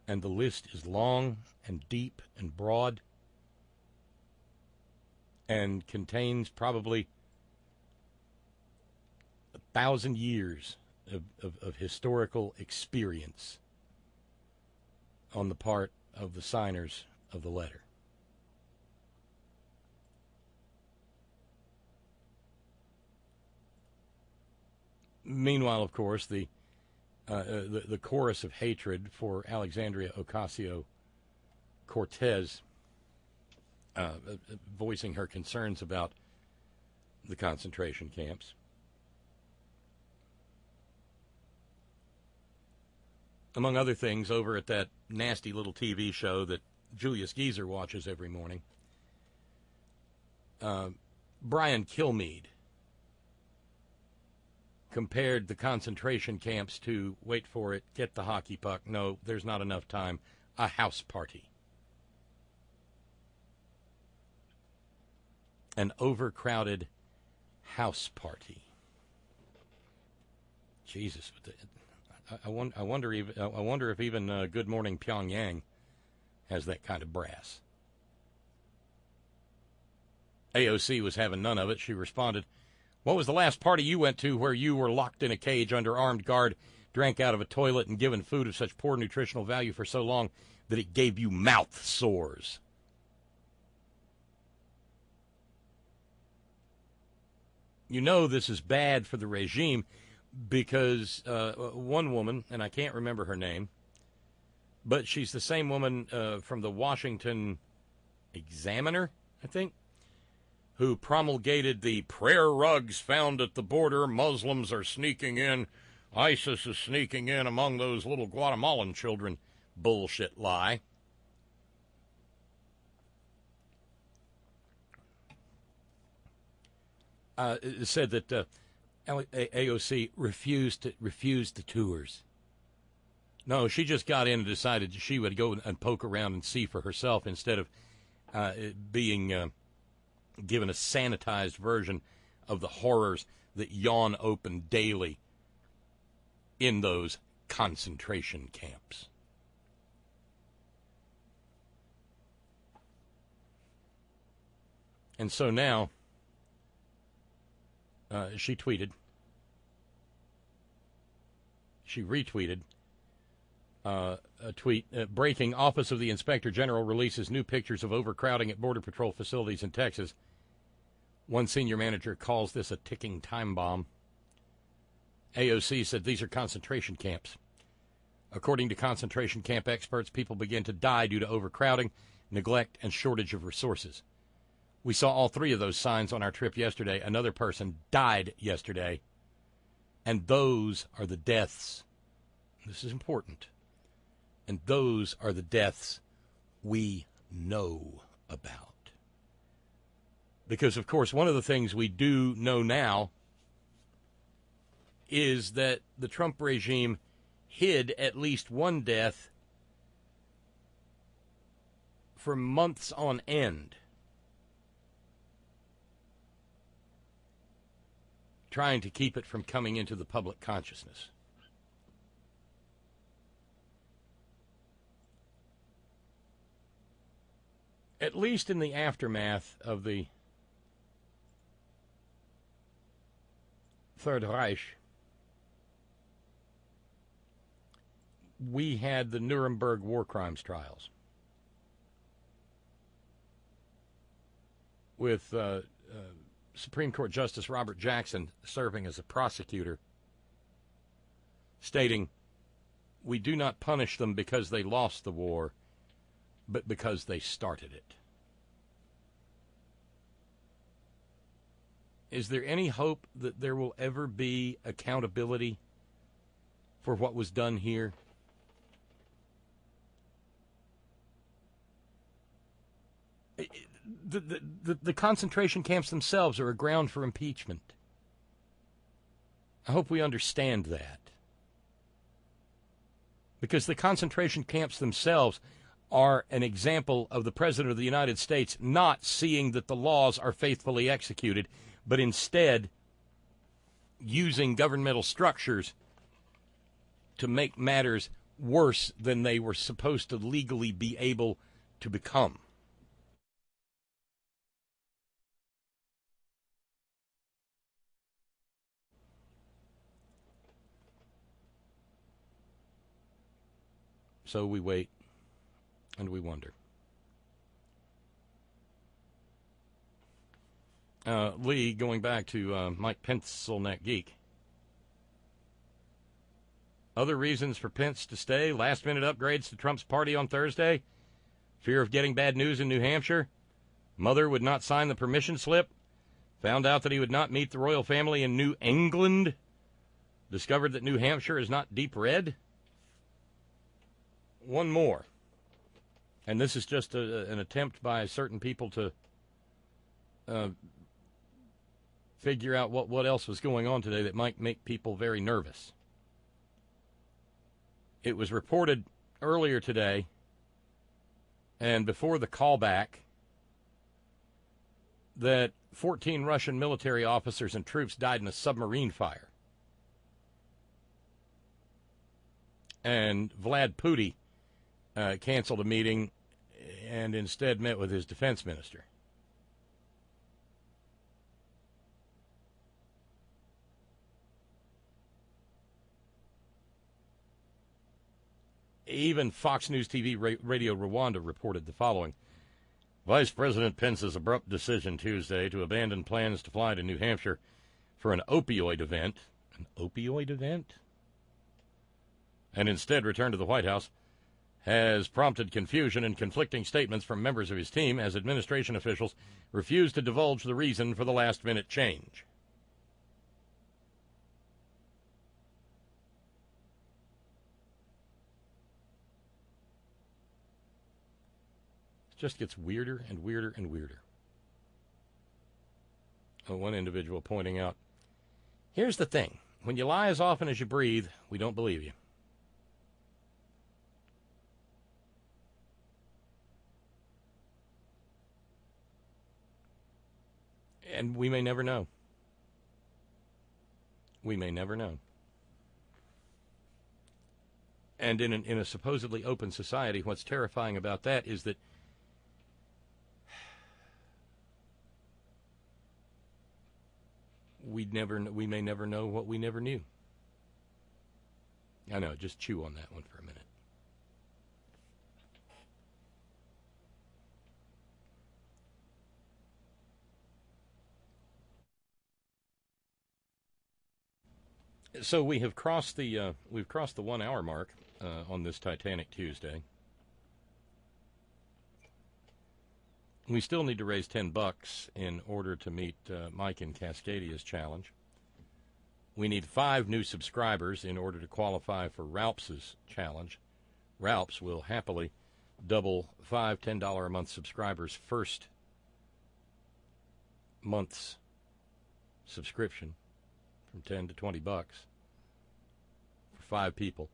And the list is long and deep and broad and contains probably 1,000 years of historical experience on the part of the signers of the letter. Meanwhile, of course, the chorus of hatred for Alexandria Ocasio-Cortez, voicing her concerns about the concentration camps. Among other things, over at that nasty little TV show that Julius Geezer watches every morning, Brian Kilmeade compared the concentration camps to, wait for it, get the hockey puck, no, there's not enough time, a house party. An overcrowded house party. Jesus, I wonder if even Good Morning Pyongyang has that kind of brass. AOC was having none of it. She responded, What was the last party you went to where you were locked in a cage under armed guard, drank out of a toilet, and given food of such poor nutritional value for so long that it gave you mouth sores? You know this is bad for the regime because one woman, and I can't remember her name, but she's the same woman from the Washington Examiner, I think, who promulgated the prayer rugs found at the border. Muslims are sneaking in. ISIS is sneaking in among those little Guatemalan children. Bullshit lie. It said that AOC refused the tours. No, she just got in and decided she would go and poke around and see for herself instead of being given a sanitized version of the horrors that yawn open daily in those concentration camps. And so now, she retweeted a tweet, breaking: Office of the Inspector General releases new pictures of overcrowding at Border Patrol facilities in Texas. One senior manager calls this a ticking time bomb. AOC said these are concentration camps. According to concentration camp experts, people begin to die due to overcrowding, neglect, and shortage of resources. We saw all three of those signs on our trip yesterday. Another person died yesterday. And those are the deaths. This is important. And those are the deaths we know about. Because, of course, one of the things we do know now is that the Trump regime hid at least one death for months on end, trying to keep it from coming into the public consciousness. At least in the aftermath of the Third Reich, we had the Nuremberg war crimes trials with Supreme Court Justice Robert Jackson serving as a prosecutor, stating, "We do not punish them because they lost the war, but because they started it." Is there any hope that there will ever be accountability for what was done here? The concentration camps themselves are a ground for impeachment. I hope we understand that. Because the concentration camps themselves are an example of the President of the United States not seeing that the laws are faithfully executed, but instead using governmental structures to make matters worse than they were supposed to legally be able to become. So we wait and we wonder. Lee, going back to Mike Pence, ilneck Geek. Other reasons for Pence to stay: last-minute upgrades to Trump's party on Thursday, fear of getting bad news in New Hampshire, mother would not sign the permission slip, found out that he would not meet the royal family in New England, discovered that New Hampshire is not deep red. One more, and this is just an attempt by certain people to figure out what else was going on today that might make people very nervous. It was reported earlier today, and before the callback, that 14 Russian military officers and troops died in a submarine fire. And Vlad Putin canceled a meeting and instead met with his defense minister. Even Fox News TV Radio Rwanda reported the following. Vice President Pence's abrupt decision Tuesday to abandon plans to fly to New Hampshire for an opioid event. An opioid event? And instead return to the White House has prompted confusion and conflicting statements from members of his team as administration officials refuse to divulge the reason for the last-minute change. It just gets weirder and weirder and weirder. One individual pointing out, here's the thing. When you lie as often as you breathe, we don't believe you. And we may never know. We may never know. And in a supposedly open society, what's terrifying about that is that we may never know what we never knew. I know, just chew on that one for a minute. So we have crossed the 1 hour mark on this Titanic Tuesday. We still need to raise $10 in order to meet Mike in Cascadia's challenge. We need 5 new subscribers in order to qualify for Ralph's challenge. Ralph's will happily double 5 $10 a month subscribers' first month's subscription from $10 to $20 for 5 people.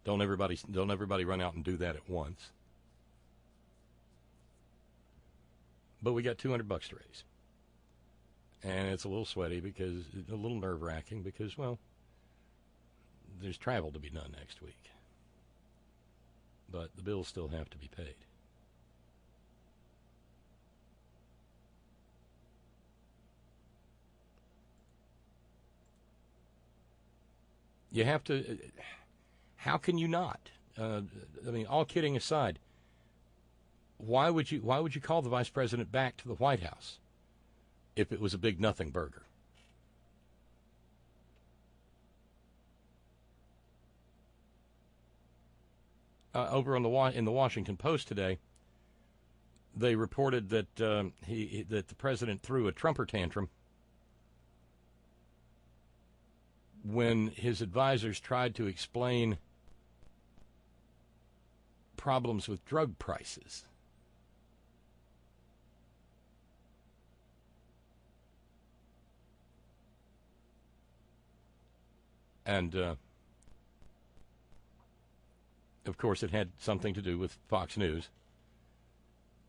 Don't everybody run out and do that at once. But we got $200 to raise. And it's a little sweaty because, a little nerve-wracking because, well, there's travel to be done next week. But the bills still have to be paid. You have to, how can you not? I mean, all kidding aside, why would you call the vice president back to the White House if it was a big nothing burger? Over on in the Washington Post today, they reported that that the president threw a Trumper tantrum when his advisors tried to explain problems with drug prices. And, of course, it had something to do with Fox News.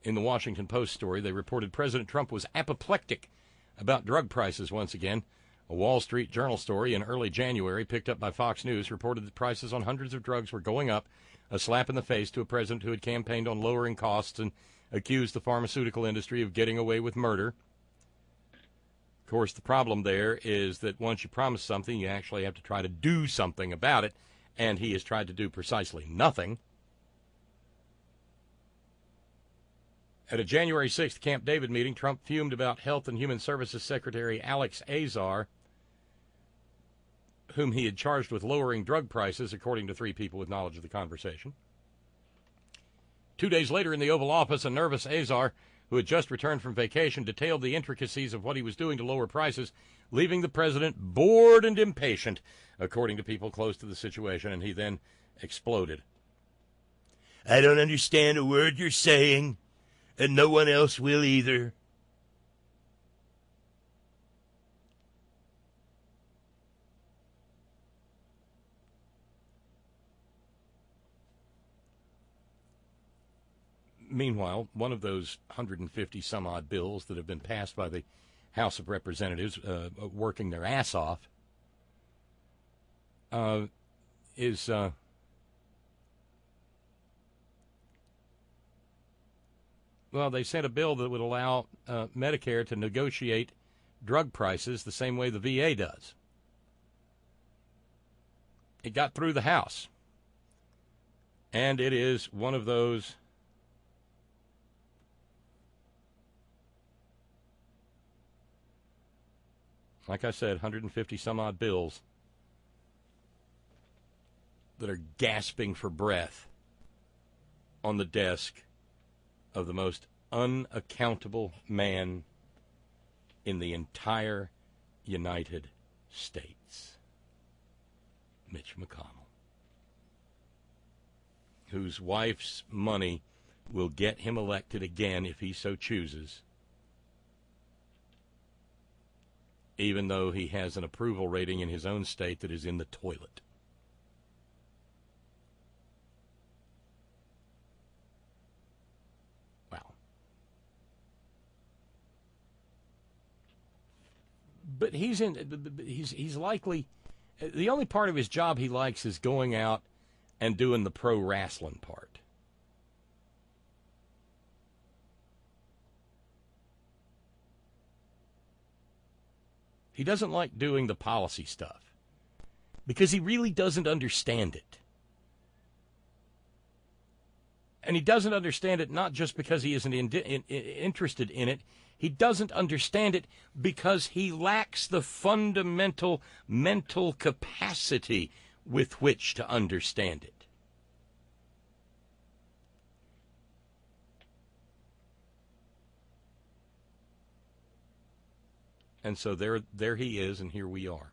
In the Washington Post story, they reported President Trump was apoplectic about drug prices once again. A Wall Street Journal story in early January, picked up by Fox News, reported that prices on hundreds of drugs were going up, a slap in the face to a president who had campaigned on lowering costs and accused the pharmaceutical industry of getting away with murder. Of course, the problem there is that once you promise something, you actually have to try to do something about it, and he has tried to do precisely nothing. At a January 6th Camp David meeting, Trump fumed about Health and Human Services Secretary Alex Azar, whom he had charged with lowering drug prices, according to 3 people with knowledge of the conversation. 2 days later in the Oval Office, a nervous Azar, who had just returned from vacation, detailed the intricacies of what he was doing to lower prices, leaving the president bored and impatient, according to people close to the situation, and he then exploded. I don't understand a word you're saying, and no one else will either. Meanwhile, one of those 150-some-odd bills that have been passed by the House of Representatives, working their ass off, is well, they sent a bill that would allow Medicare to negotiate drug prices the same way the VA does. It got through the House. And it is one of those like I said, 150 some odd bills that are gasping for breath on the desk of the most unaccountable man in the entire United States, Mitch McConnell, whose wife's money will get him elected again if he so chooses, even though he has an approval rating in his own state that is in the toilet. Wow. But he's likely, the only part of his job he likes is going out and doing the pro wrestling part. He doesn't like doing the policy stuff because he really doesn't understand it. And he doesn't understand it not just because he isn't interested in it. He doesn't understand it because he lacks the fundamental mental capacity with which to understand it. And so there he is, and here we are.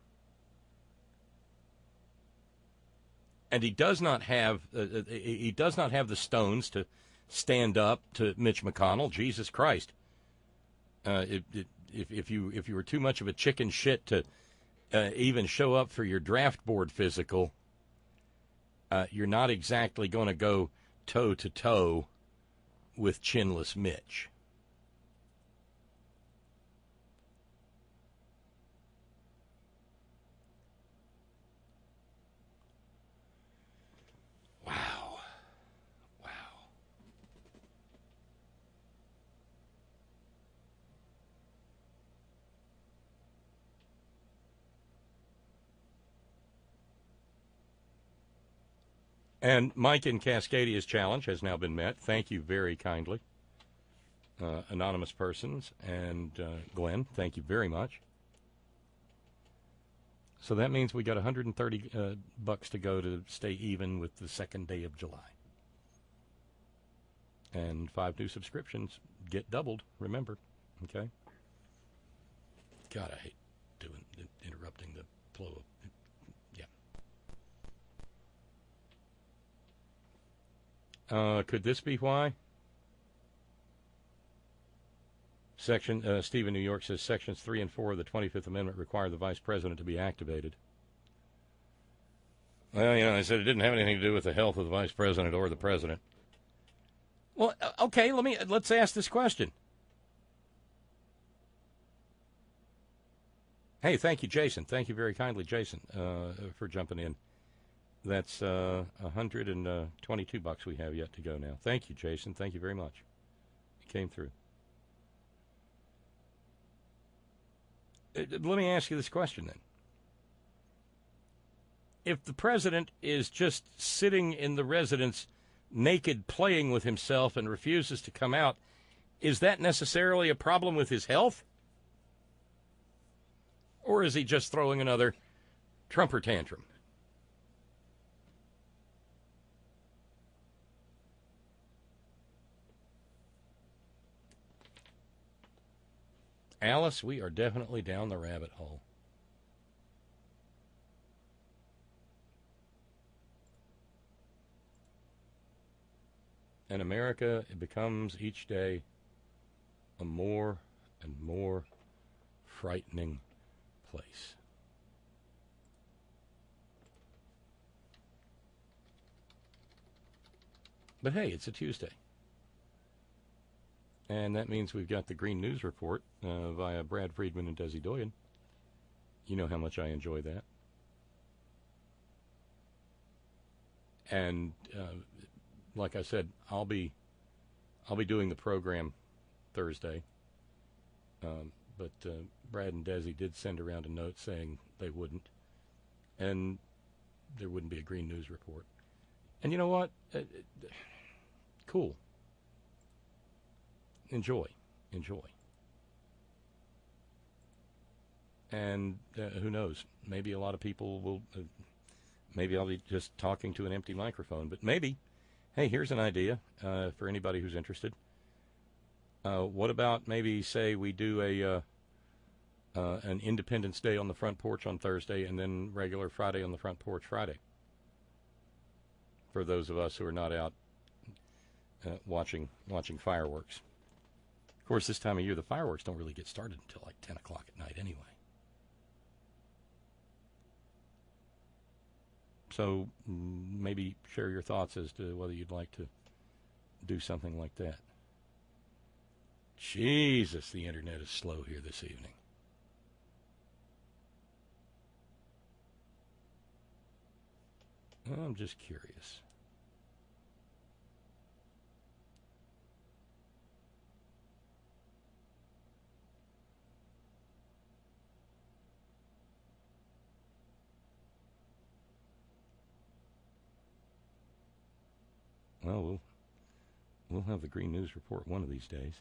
And he does not have the stones to stand up to Mitch McConnell. Jesus Christ! If you were too much of a chicken shit to even show up for your draft board physical, you're not exactly going to go toe to toe with chinless Mitch. And Mike in Cascadia's challenge has now been met. Thank you very kindly. Anonymous persons and Glenn, thank you very much. So that means we got $130 to go to stay even with the second day of July. And 5 new subscriptions get doubled, remember. Okay? God, I hate interrupting the flow of... Could this be why? Steve in New York says Sections 3 and 4 of the 25th Amendment require the Vice President to be activated. Well, they said it didn't have anything to do with the health of the Vice President or the President. Well, okay, let's ask this question. Hey, thank you, Jason. Thank you very kindly, Jason, for jumping in. That's $122 we have yet to go now. Thank you, Jason. Thank you very much. It came through. Let me ask you this question then. If the president is just sitting in the residence naked playing with himself and refuses to come out, is that necessarily a problem with his health? Or is he just throwing another Trumper tantrum? Alice, we are definitely down the rabbit hole. And America, it becomes each day a more and more frightening place. But hey, it's a Tuesday. And that means we've got the Green News Report via Brad Friedman and Desi Doyen. You know how much I enjoy that. And like I said, I'll be doing the program Thursday. But Brad and Desi did send around a note saying they wouldn't. And there wouldn't be a Green News Report. And you know what? Cool. Enjoy. And who knows? Maybe a lot of people will, maybe I'll be just talking to an empty microphone, but maybe, hey, here's an idea for anybody who's interested. What about maybe, say, we do an Independence Day on the front porch on Thursday and then regular Friday on the front porch Friday? For those of us who are not out watching fireworks. Of course, this time of year, the fireworks don't really get started until like 10 o'clock at night anyway. So maybe share your thoughts as to whether you'd like to do something like that. Jesus, the internet is slow here this evening. I'm just curious. Well, we'll have the Green News Report one of these days.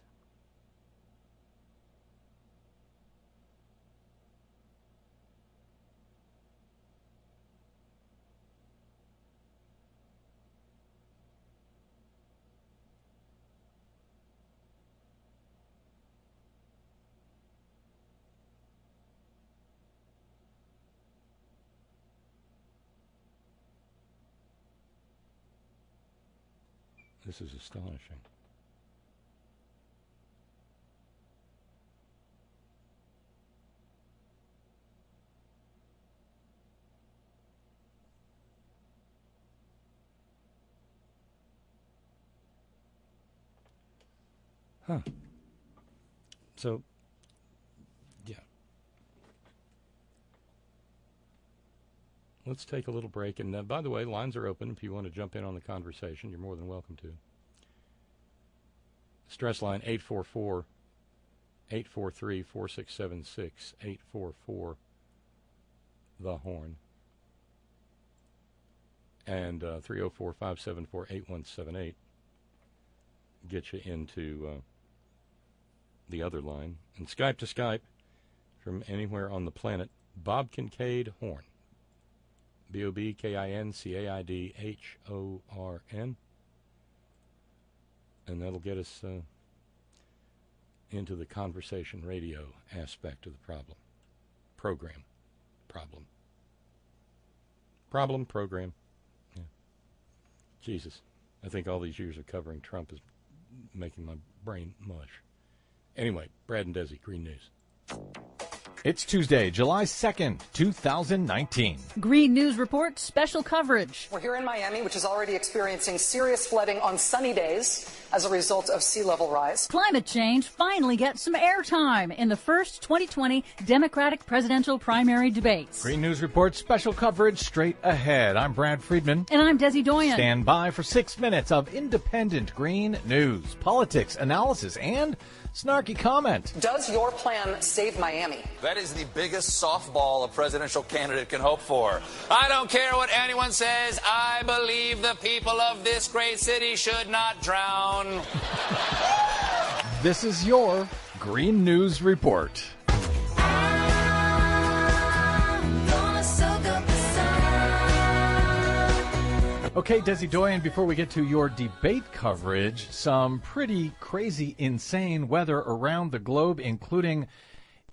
This is astonishing. Huh. So, yeah. Let's take a little break. And by the way, lines are open. If you want to jump in on the conversation, you're more than welcome to. Stress line 844-843-4676, 844 the horn, and 304-574-8178 get you into the other line. And Skype to Skype from anywhere on the planet, Bob Kincaid Horn, BOBKINCAIDHORN. And that'll get us into the conversation radio aspect of the program. Yeah. Jesus. I think all these years of covering Trump is making my brain mush. Anyway, Brad and Desi, Green News. It's Tuesday, July 2nd, 2019. Green News Report special coverage. We're here in Miami, which is already experiencing serious flooding on sunny days as a result of sea level rise. Climate change finally gets some airtime in the first 2020 Democratic presidential primary debates. Green News Report special coverage straight ahead. I'm Brad Friedman. And I'm Desi Doyen. Stand by for 6 minutes of independent green news, politics, analysis, and snarky comment. Does your plan save Miami? That is the biggest softball a presidential candidate can hope for. I don't care what anyone says. I believe the people of this great city should not drown. This is your Green News Report. Okay, Desi Doyen, before we get to your debate coverage, some pretty crazy, insane weather around the globe, including,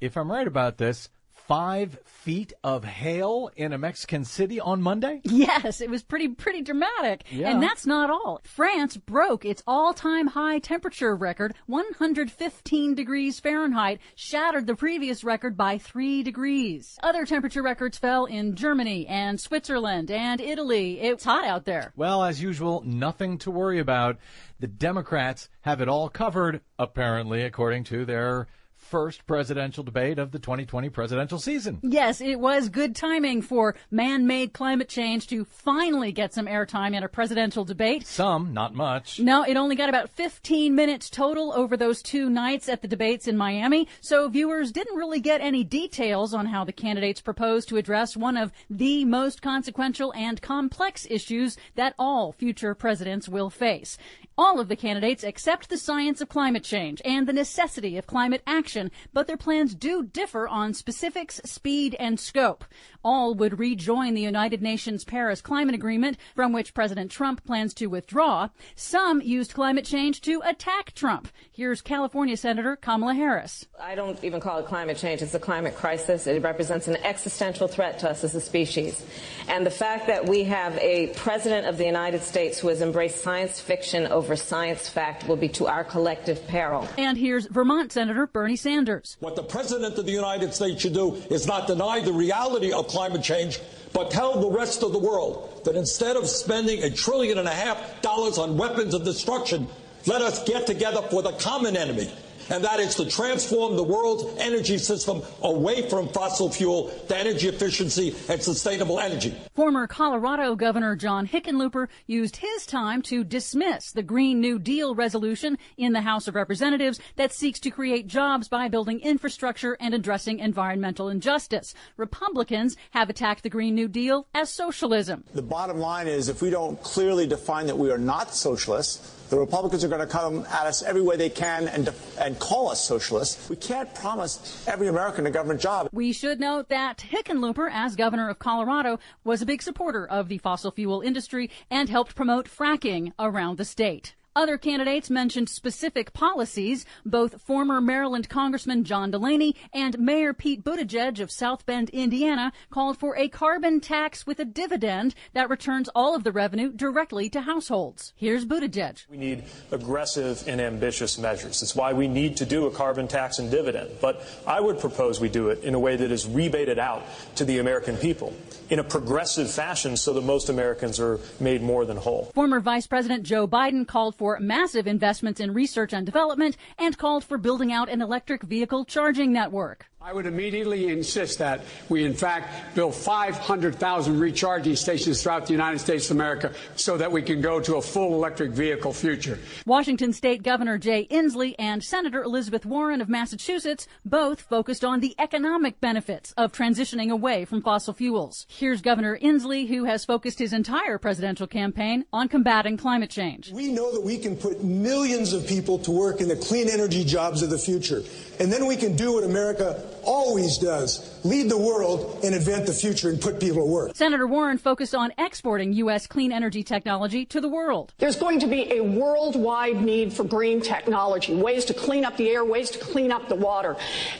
if I'm right about this, 5 feet of hail in a Mexican city on Monday? Yes, it was pretty dramatic. Yeah. And that's not all. France broke its all-time high temperature record, 115 degrees Fahrenheit, shattered the previous record by 3 degrees. Other temperature records fell in Germany and Switzerland and Italy. It's hot out there. Well, as usual, nothing to worry about. The Democrats have it all covered, apparently, according to their first presidential debate of the 2020 presidential season. Yes, it was good timing for man-made climate change to finally get some airtime in a presidential debate. Some, not much. No, it only got about 15 minutes total over those 2 nights at the debates in Miami, so viewers didn't really get any details on how the candidates proposed to address one of the most consequential and complex issues that all future presidents will face. All of the candidates accept the science of climate change and the necessity of climate action, but their plans do differ on specifics, speed, and scope. All would rejoin the United Nations Paris Climate Agreement, from which President Trump plans to withdraw. Some used climate change to attack Trump. Here's California Senator Kamala Harris. I don't even call it climate change. It's a climate crisis. It represents an existential threat to us as a species. And the fact that we have a president of the United States who has embraced science fiction over science fact will be to our collective peril. And here's Vermont Senator Bernie Sanders. What the President of the United States should do is not deny the reality of climate change, but tell the rest of the world that instead of spending $1.5 trillion on weapons of destruction, let us get together for the common enemy. And that is to transform the world's energy system away from fossil fuel to energy efficiency and sustainable energy. Former Colorado Governor John Hickenlooper used his time to dismiss the Green New Deal resolution in the House of Representatives that seeks to create jobs by building infrastructure and addressing environmental injustice. Republicans have attacked the Green New Deal as socialism. The bottom line is, if we don't clearly define that we are not socialists, the Republicans are going to come at us every way they can and call us socialists. We can't promise every American a government job. We should note that Hickenlooper, as governor of Colorado, was a big supporter of the fossil fuel industry and helped promote fracking around the state. Other candidates mentioned specific policies. Both former Maryland Congressman John Delaney and Mayor Pete Buttigieg of South Bend, Indiana, called for a carbon tax with a dividend that returns all of the revenue directly to households. Here's Buttigieg. We need aggressive and ambitious measures. That's why we need to do a carbon tax and dividend. But I would propose we do it in a way that is rebated out to the American people in a progressive fashion so that most Americans are made more than whole. Former Vice President Joe Biden called for massive investments in research and development and called for building out an electric vehicle charging network. I would immediately insist that we, in fact, build 500,000 recharging stations throughout the United States of America so that we can go to a full electric vehicle future. Washington State Governor Jay Inslee and Senator Elizabeth Warren of Massachusetts both focused on the economic benefits of transitioning away from fossil fuels. Here's Governor Inslee, who has focused his entire presidential campaign on combating climate change. We know that we can put millions of people to work in the clean energy jobs of the future. And then we can do what America always does, lead the world and invent the future and put people to work. Senator Warren focused on exporting U.S. clean energy technology to the world. There's going to be a worldwide need for green technology, ways to clean up the air, ways to clean up the water.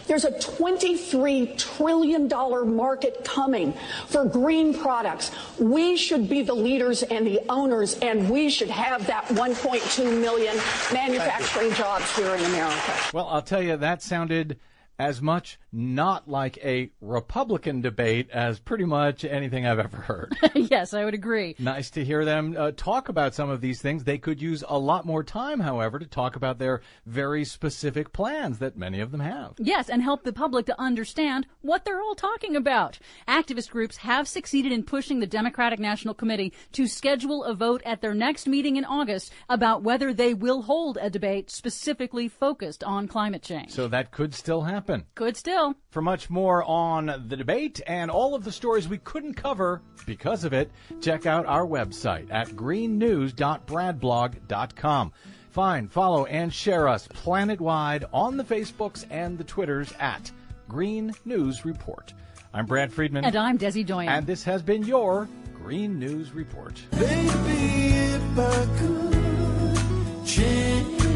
There's a $23 trillion market coming for green products. We should be the leaders and the owners, and we should have that 1.2 million manufacturing jobs here in America. Well, I'll tell you, that sounded as much not like a Republican debate as pretty much anything I've ever heard. Yes, I would agree. Nice to hear them talk about some of these things. They could use a lot more time, however, to talk about their very specific plans that many of them have. Yes, and help the public to understand what they're all talking about. Activist groups have succeeded in pushing the Democratic National Committee to schedule a vote at their next meeting in August about whether they will hold a debate specifically focused on climate change. So that could still happen. Could still. For much more on the debate and all of the stories we couldn't cover because of it, check out our website at greennews.bradblog.com. Find, follow, and share us planet-wide on the Facebooks and the Twitters at Green News Report. I'm Brad Friedman. And I'm Desi Doyen. And this has been your Green News Report. Baby, if I could change the world.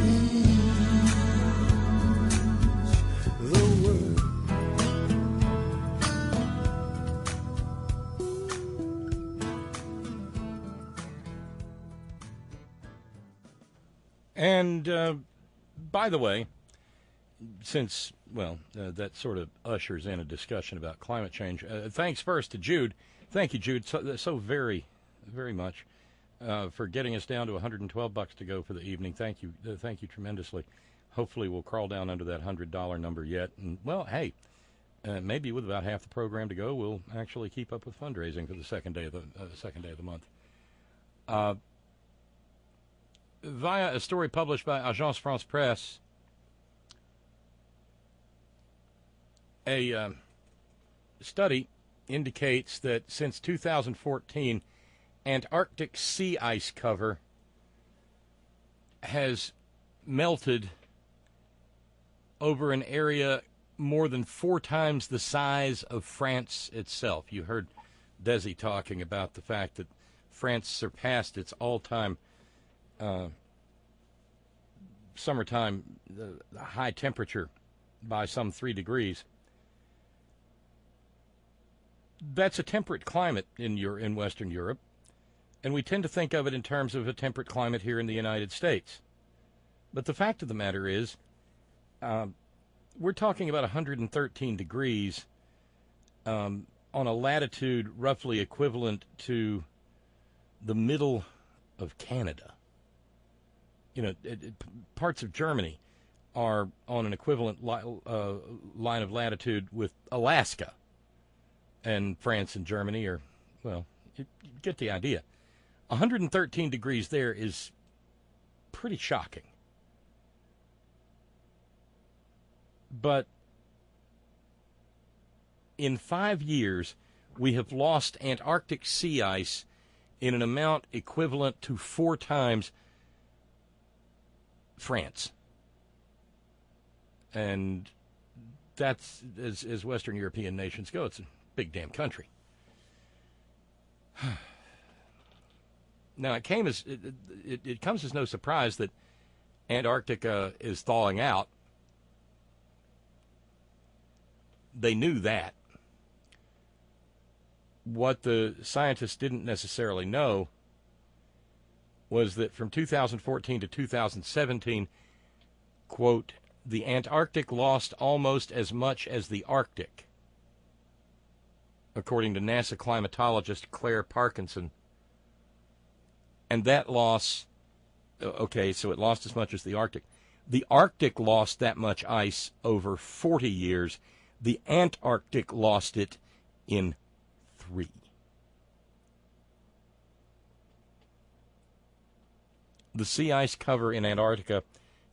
And by the way, since, that sort of ushers in a discussion about climate change, thanks first to Jude. Thank you, Jude, so very, very much for getting us down to $112 to go for the evening. Thank you tremendously. hopefully we'll crawl down under that $100 number yet. And, well, hey, maybe with about half the program to go, we'll actually keep up with fundraising for the second day of the month. Via a story published by Agence France Presse, a study indicates that since 2014, Antarctic sea ice cover has melted over an area more than 4 times the size of France itself. You heard Desi talking about the fact that France surpassed its all-time summertime high temperature by some 3 degrees. That's a temperate climate in Western Europe, and we tend to think of it in terms of a temperate climate here in the United States. But the fact of the matter is, we're talking about 113 degrees on a latitude roughly equivalent to the middle of Canada. You know, parts of Germany are on an equivalent line of latitude with Alaska. And France and Germany are, well, you get the idea. 113 degrees there is pretty shocking. But in 5 years, we have lost Antarctic sea ice in an amount equivalent to 4 times France. And that's, as Western European nations go, it's a big damn country. Now, it comes as no surprise that Antarctica is thawing out. They knew that. What the scientists didn't necessarily know was that from 2014 to 2017, quote, the Antarctic lost almost as much as the Arctic, according to NASA climatologist Claire Parkinson. And that loss, okay, so it lost as much as the Arctic. The Arctic lost that much ice over 40 years. The Antarctic lost it in 3. The sea ice cover in Antarctica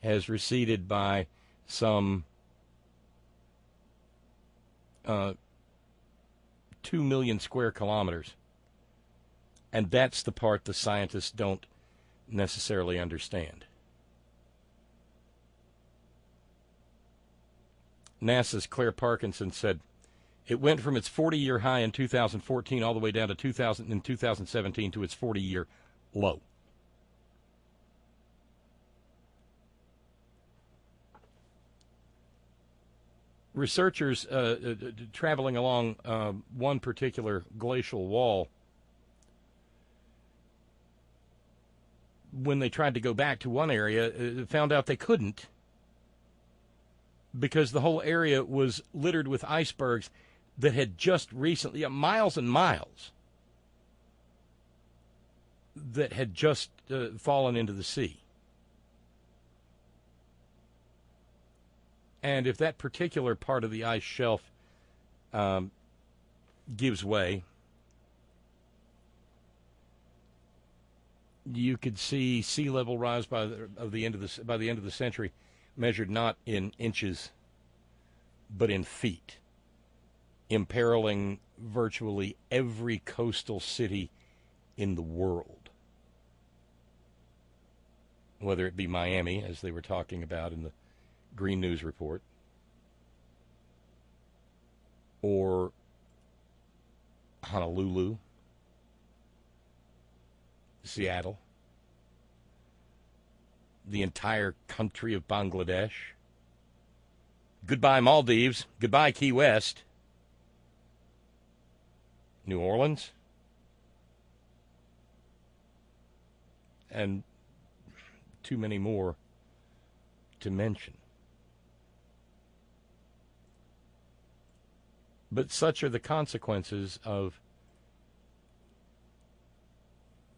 has receded by some 2 million square kilometers. And that's the part the scientists don't necessarily understand. NASA's Claire Parkinson said it went from its 40-year high in 2014 all the way down to 2017 to its 40-year low. Researchers traveling along one particular glacial wall, when they tried to go back to one area, found out they couldn't, because the whole area was littered with icebergs that had just recently, miles and miles, that had just fallen into the sea. And if that particular part of the ice shelf gives way, you could see sea level rise by the end of the century, measured not in inches, but in feet, imperiling virtually every coastal city in the world. Whether it be Miami, as they were talking about in the Green News report, or Honolulu, Seattle, the entire country of Bangladesh. Goodbye, Maldives. Goodbye, Key West. New Orleans. And too many more to mention. But such are the consequences of,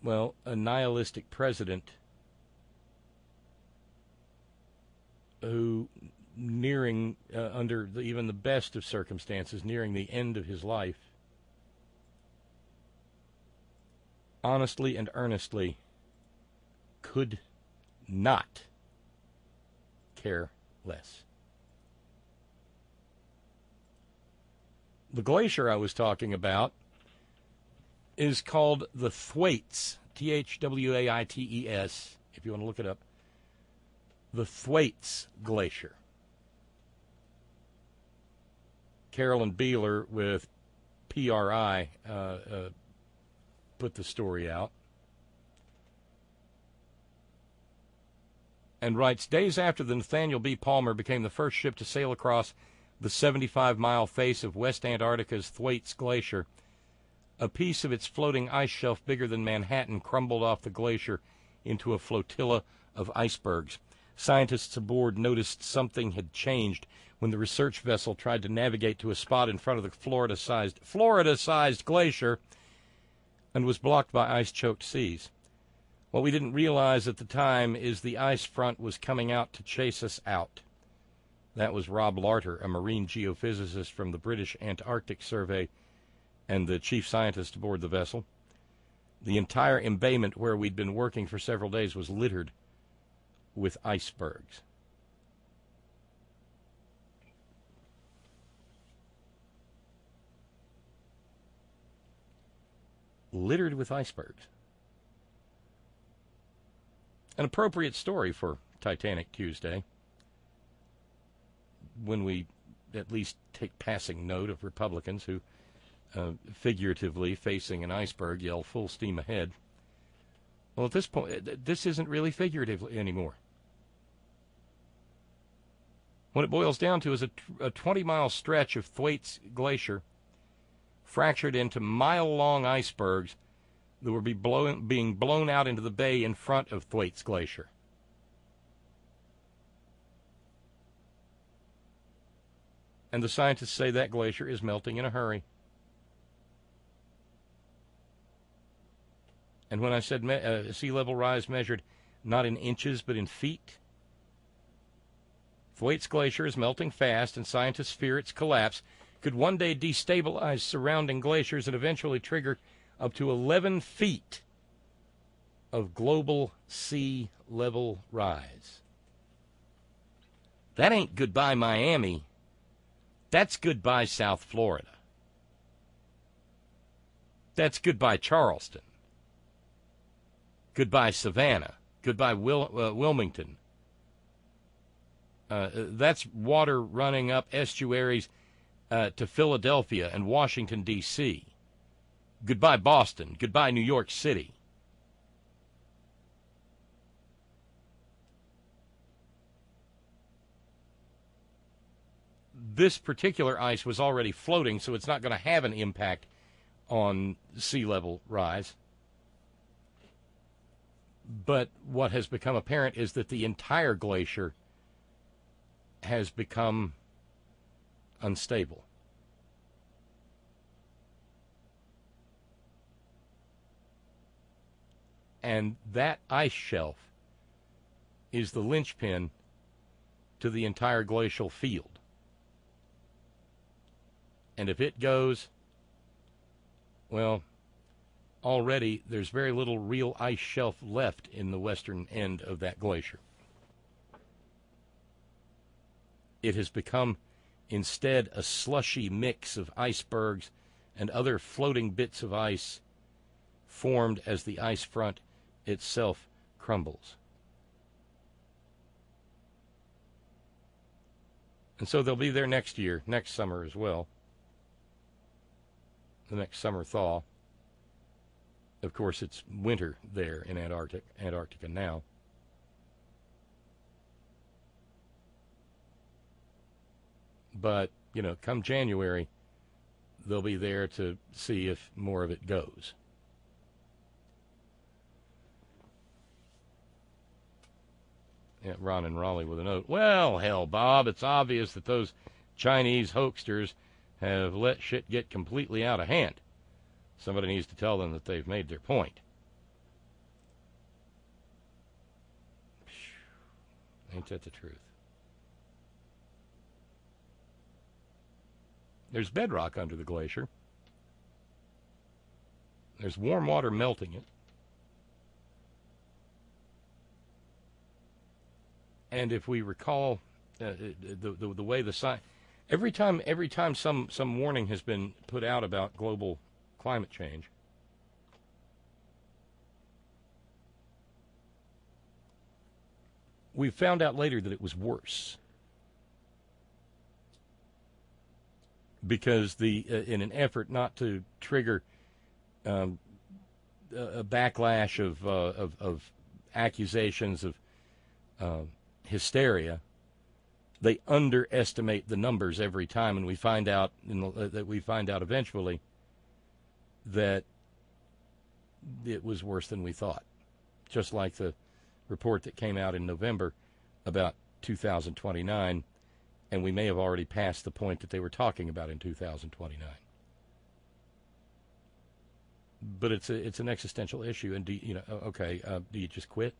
well, a nihilistic president who, nearing, under even the best of circumstances, nearing the end of his life, honestly and earnestly could not care less. The glacier I was talking about is called the Thwaites, Thwaites, if you want to look it up. The Thwaites Glacier. Carolyn Beeler with PRI put the story out. And writes, days after the Nathaniel B. Palmer became the first ship to sail across the 75-mile face of West Antarctica's Thwaites Glacier, a piece of its floating ice shelf bigger than Manhattan crumbled off the glacier into a flotilla of icebergs. Scientists aboard noticed something had changed when the research vessel tried to navigate to a spot in front of the Florida-sized glacier and was blocked by ice-choked seas. What we didn't realize at the time is the ice front was coming out to chase us out. That was Rob Larter, a marine geophysicist from the British Antarctic Survey and the chief scientist aboard the vessel. The entire embayment where we'd been working for several days was littered with icebergs. Littered with icebergs. An appropriate story for Titanic Tuesday, when we at least take passing note of Republicans who, figuratively facing an iceberg, yell full steam ahead. Well, at this point, this isn't really figurative anymore. What it boils down to is a 20-mile stretch of Thwaites Glacier fractured into mile-long icebergs that were being blown out into the bay in front of Thwaites Glacier. And the scientists say that glacier is melting in a hurry. And when I said sea level rise measured not in inches but in feet, Thwaites Glacier is melting fast, and scientists fear its collapse could one day destabilize surrounding glaciers and eventually trigger up to 11 feet of global sea level rise. That ain't goodbye Miami. That's goodbye South Florida. That's goodbye Charleston. Goodbye Savannah. Goodbye Wilmington. That's water running up estuaries to Philadelphia and Washington, D.C. Goodbye Boston. Goodbye New York City. This particular ice was already floating, so it's not going to have an impact on sea level rise. But what has become apparent is that the entire glacier has become unstable. And that ice shelf is the linchpin to the entire glacial field. And if it goes, well, already there's very little real ice shelf left in the western end of that glacier. It has become instead a slushy mix of icebergs and other floating bits of ice formed as the ice front itself crumbles. And so they'll be there next year, next summer as well. The next summer thaw. Of course, it's winter there in Antarctica now. But, you know, come January, they'll be there to see if more of it goes. Yeah, Ron and Raleigh with a note. Well, hell, Bob, it's obvious that those Chinese hoaxsters have let shit get completely out of hand. Somebody needs to tell them that they've made their point. Ain't that the truth? There's bedrock under the glacier. There's warm water melting it. And if we recall the way the science, every time some warning has been put out about global climate change, we found out later that it was worse. Because in an effort not to trigger a backlash of accusations of hysteria, they underestimate the numbers every time, and we find out eventually that it was worse than we thought. Just like the report that came out in November about 2029, and we may have already passed the point that they were talking about in 2029. But it's an existential issue, and do you just quit,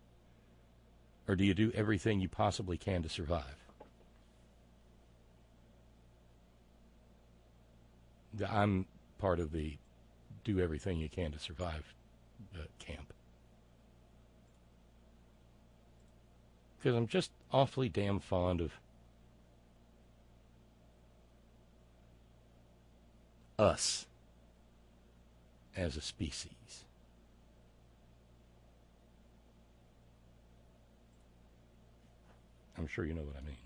or do you do everything you possibly can to survive? I'm part of the do everything you can to survive camp. Because I'm just awfully damn fond of us as a species. I'm sure you know what I mean.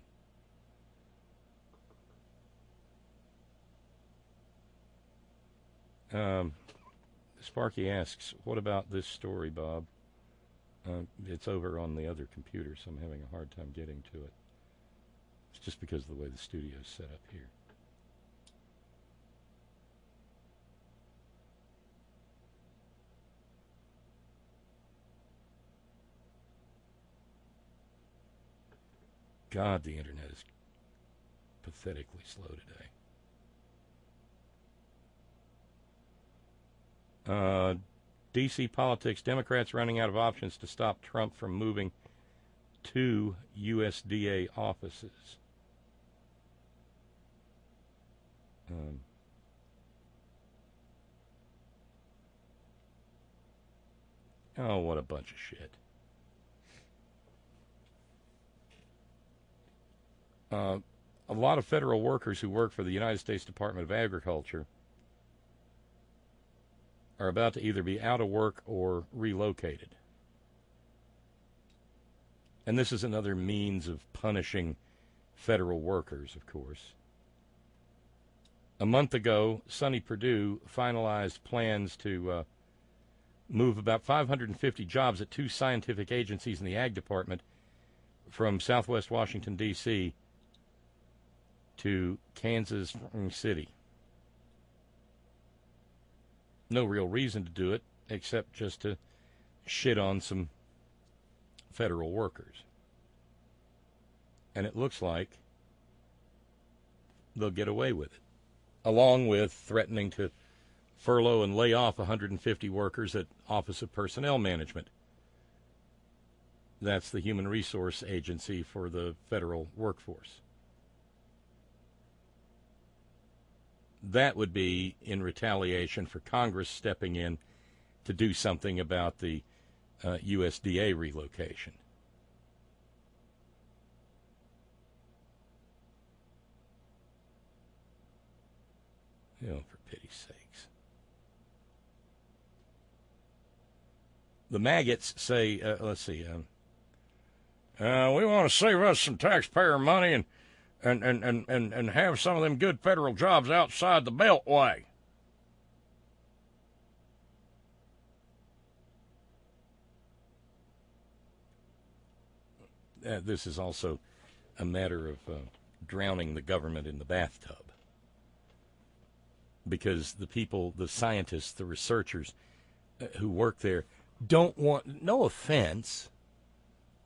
Sparky asks, what about this story, Bob? It's over on the other computer, so I'm having a hard time getting to it. It's just because of the way the studio's set up here. God, the internet is pathetically slow today. D.C. politics, Democrats running out of options to stop Trump from moving to USDA offices. Oh, what a bunch of shit. A lot of federal workers who work for the United States Department of Agriculture are about to either be out of work or relocated. And this is another means of punishing federal workers, of course. A month ago, Sonny Perdue finalized plans to move about 550 jobs at 2 scientific agencies in the Ag Department from Southwest Washington, D.C. to Kansas City. No real reason to do it, except just to shit on some federal workers. And it looks like they'll get away with it, along with threatening to furlough and lay off 150 workers at Office of Personnel Management. That's the human resource agency for the federal workforce. That would be in retaliation for Congress stepping in to do something about the USDA relocation. Oh, for pity's sakes. The maggots say, we want to save us some taxpayer money and have some of them good federal jobs outside the Beltway. This is also a matter of drowning the government in the bathtub. Because the people, the scientists, the researchers who work there don't want, no offense,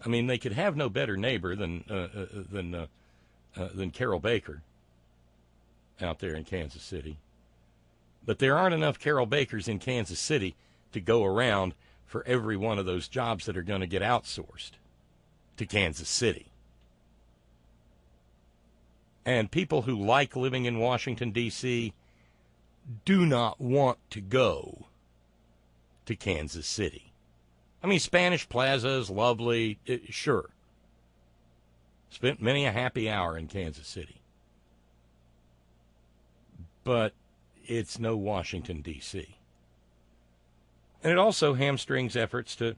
I mean, they could have no better neighbor than Carol Baker out there in Kansas City. But there aren't enough Carol Bakers in Kansas City to go around for every one of those jobs that are going to get outsourced to Kansas City. And people who like living in Washington, D.C. do not want to go to Kansas City. I mean, Spanish Plaza is lovely, sure. Spent many a happy hour in Kansas City. But it's no Washington, D.C. And it also hamstrings efforts to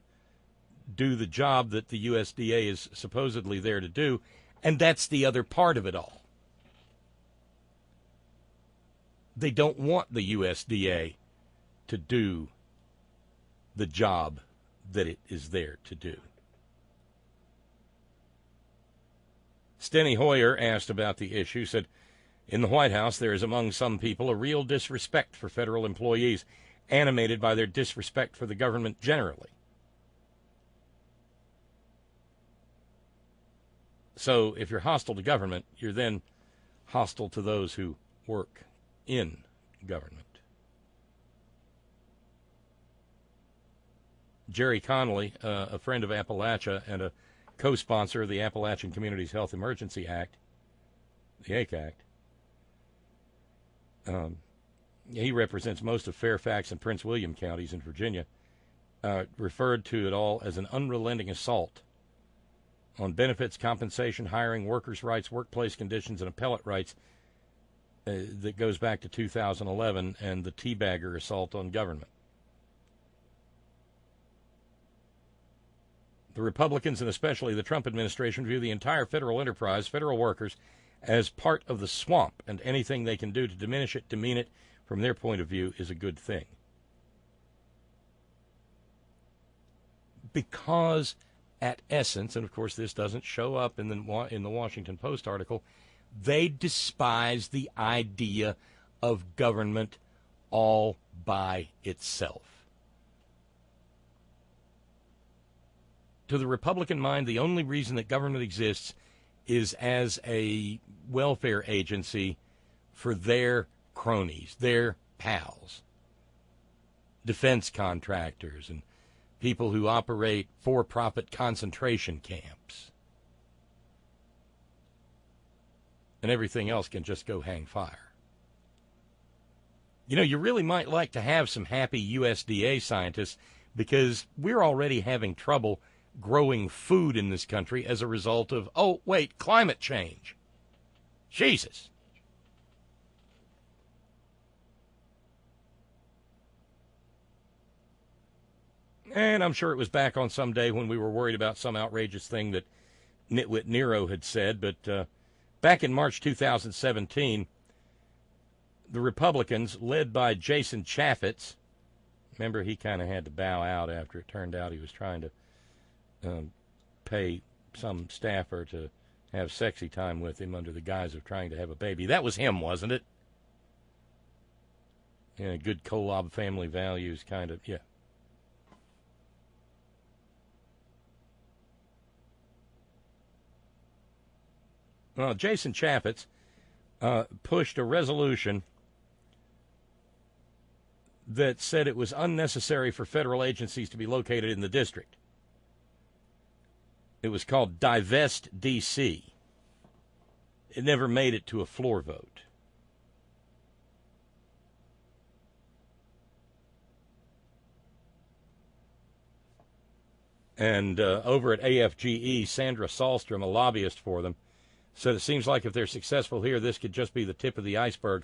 do the job that the USDA is supposedly there to do, and that's the other part of it all. They don't want the USDA to do the job that it is there to do. Steny Hoyer asked about the issue, said, in the White House, there is among some people a real disrespect for federal employees, animated by their disrespect for the government generally. So if you're hostile to government, you're then hostile to those who work in government. Jerry Connolly, a friend of Appalachia and a co-sponsor of the Appalachian Communities Health Emergency Act, the ACE Act, he represents most of Fairfax and Prince William counties in Virginia, referred to it all as an unrelenting assault on benefits, compensation, hiring, workers' rights, workplace conditions, and appellate rights that goes back to 2011 and the teabagger assault on government. The Republicans, and especially the Trump administration, view the entire federal enterprise, federal workers, as part of the swamp, and anything they can do to diminish it, demean it, from their point of view, is a good thing. Because, at essence, and of course this doesn't show up in the Washington Post article, they despise the idea of government all by itself. To the Republican mind, the only reason that government exists is as a welfare agency for their cronies, their pals, defense contractors, and people who operate for-profit concentration camps. And everything else can just go hang fire. You know, you really might like to have some happy USDA scientists, because we're already having trouble growing food in this country as a result of, climate change. Jesus. And I'm sure it was back on some day when we were worried about some outrageous thing that Nitwit Nero had said, but back in March 2017, the Republicans, led by Jason Chaffetz, remember he kind of had to bow out after it turned out he was trying to pay some staffer to have sexy time with him under the guise of trying to have a baby. That was him, wasn't it? Yeah, good Kolob family values kind of, yeah. Well, Jason Chaffetz pushed a resolution that said it was unnecessary for federal agencies to be located in the district. It was called Divest D.C. It never made it to a floor vote. And over at AFGE, Sandra Sahlstrom, a lobbyist for them, said it seems like if they're successful here, this could just be the tip of the iceberg.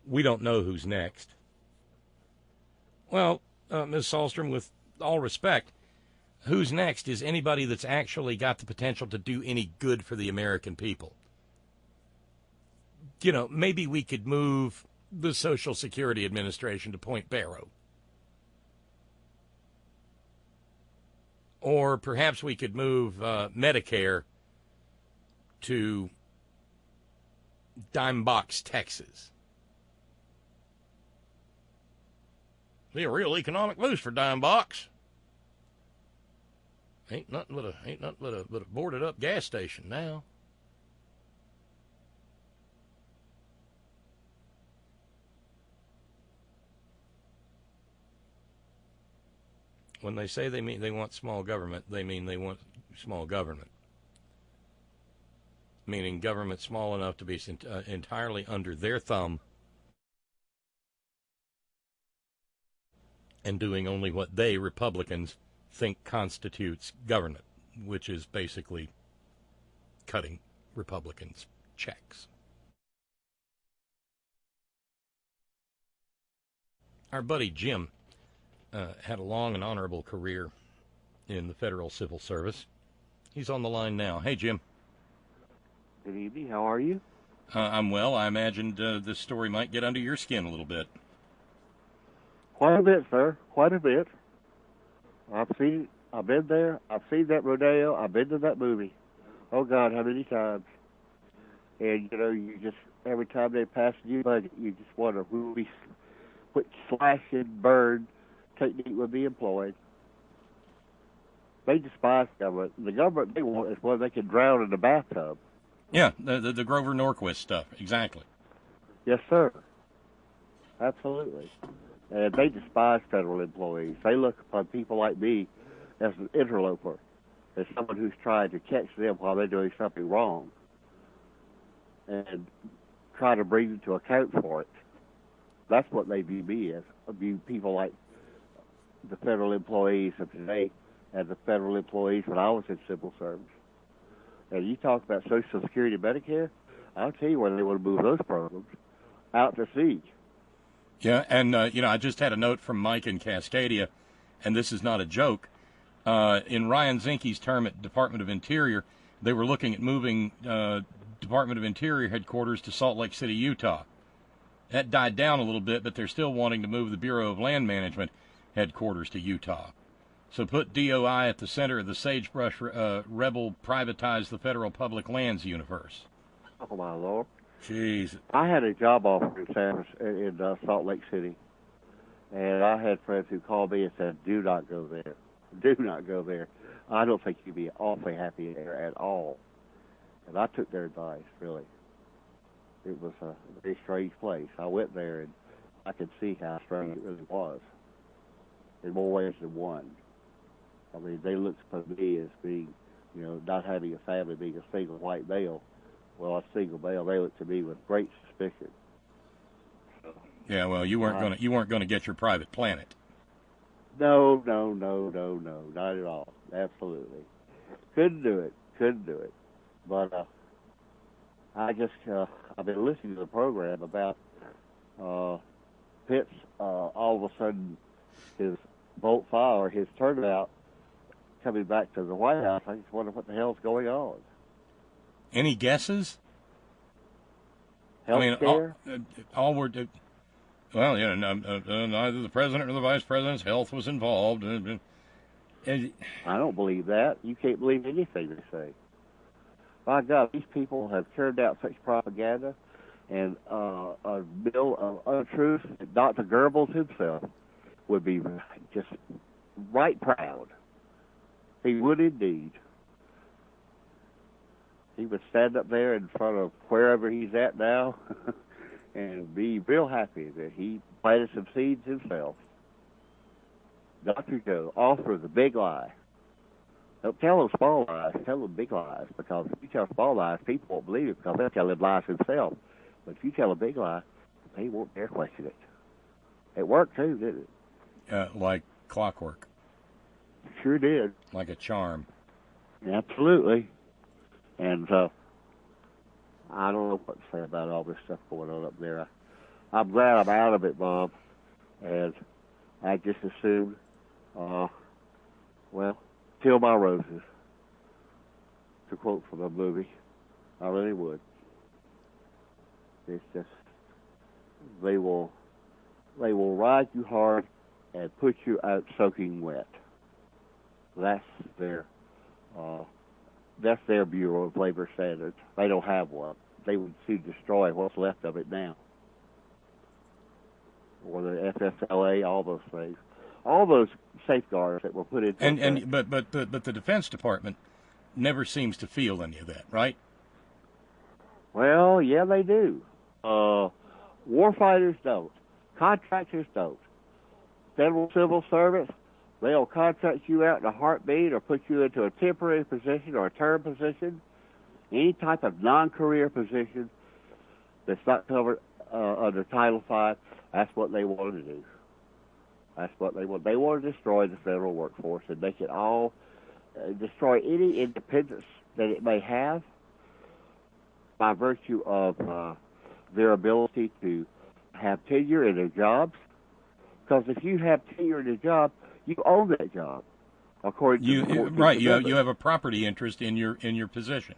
We don't know who's next. Well, Ms. Sahlstrom, with all respect, who's next is anybody that's actually got the potential to do any good for the American people. You know, maybe we could move the Social Security Administration to Point Barrow. Or perhaps we could move Medicare to Dime Box, Texas. Be a real economic boost for Dime Box. Ain't nothing but a boarded up gas station now. When they say they want small government, they mean they want small government. meaning government small enough to be entirely under their thumb and doing only what they, Republicans, think constitutes government, which is basically cutting Republicans' checks. Our buddy Jim had a long and honorable career in the federal civil service. He's on the line now. Hey, Jim. Good evening. How are you? I'm well. I imagined this story might get under your skin a little bit. Quite a bit, sir. Quite a bit. I've seen it. I've been there. I've seen that rodeo. I've been to that movie. Oh, God, how many times? And, you know, you just, every time they pass a new budget, you just wonder which slash and burn technique would be employed. They despise government. The government they want is one they can drown in the bathtub. Yeah, the Grover Norquist stuff, exactly. Yes, sir. Absolutely. And they despise federal employees. They look upon people like me as an interloper, as someone who's trying to catch them while they're doing something wrong and try to bring them to account for it. That's what they view me as, view people like the federal employees of today and the federal employees when I was in civil service. And you talk about Social Security and Medicare, I'll tell you where they want to move those programs out to sea. Yeah, and, you know, I just had a note from Mike in Cascadia, and this is not a joke. In Ryan Zinke's term at Department of Interior, they were looking at moving Department of Interior headquarters to Salt Lake City, Utah. That died down a little bit, but they're still wanting to move the Bureau of Land Management headquarters to Utah. So put DOI at the center of the sagebrush rebel privatize the federal public lands universe. Oh, my Lord. Jeez. I had a job offer in Salt Lake City, and I had friends who called me and said, do not go there. Do not go there. I don't think you'd be awfully happy there at all. And I took their advice, really. It was a very strange place. I went there, and I could see how strange it really was in more ways than one. I mean, they looked upon me as being, you know, not having a family, being a single white male. Well, a single male, they looked to me with great suspicion. Yeah, well, you weren't gonna get your private planet. No, not at all. Absolutely, couldn't do it. But I've been listening to the program about Pence. All of a sudden, his vote file or his turnout coming back to the White House. I just wonder what the hell's going on. Any guesses? Health care? All were. Well, yeah, neither the president or the vice president's health was involved. I don't believe that. You can't believe anything they say. My God, these people have turned out such propaganda and a bill of untruth. Dr. Goebbels himself would be just right proud. He would indeed. He would stand up there in front of wherever he's at now and be real happy that he planted some seeds himself. Dr. Joe, offer the big lie. Don't tell them small lies, tell them big lies, because if you tell small lies, people won't believe it because they'll tell them lies themselves. But if you tell a big lie, they won't dare question it. It worked too, didn't it? Like clockwork. Sure did. Like a charm. Absolutely. And I don't know what to say about all this stuff going on up there. I'm glad I'm out of it, Bob. And I just assumed, till my roses, to quote from a movie. I really would. It's just, they will ride you hard and put you out soaking wet. That's their Bureau of Labor Standards. They don't have one. They would soon destroy what's left of it now. Or the FSLA, all those things. All those safeguards that were put in. But the Defense Department never seems to feel any of that, right? Well, yeah, they do. Warfighters don't. Contractors don't. Federal civil service, they'll contract you out in a heartbeat or put you into a temporary position or a term position Any type of non-career position that's not covered under Title V, that's what they want to do. That's what they want. They want to destroy the federal workforce and make it all, destroy any independence that it may have by virtue of their ability to have tenure in their jobs. Because if you have tenure in a job, you own that job. According to the 14th right, you Amendment. have a property interest in your position.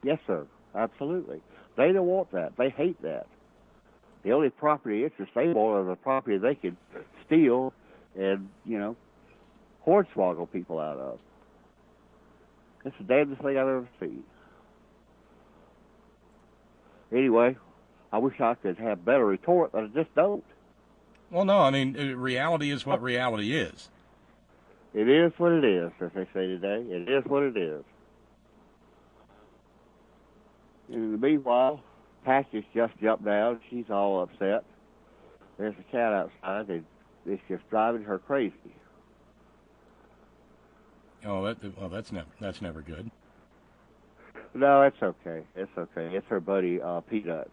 Yes, sir. Absolutely. They don't want that. They hate that. The only property interest they want is the property they can steal and, hornswoggle people out of. It's the damnedest thing I've ever seen. Anyway, I wish I could have better retort, but I just don't. Well, no, I mean, reality is what reality is. It is what it is, as they say today. It is what it is. In the meanwhile, Patches just jumped down. She's all upset. There's a cat outside, and it's just driving her crazy. Oh, that's never good. No, it's okay. It's okay. It's her buddy Peanut,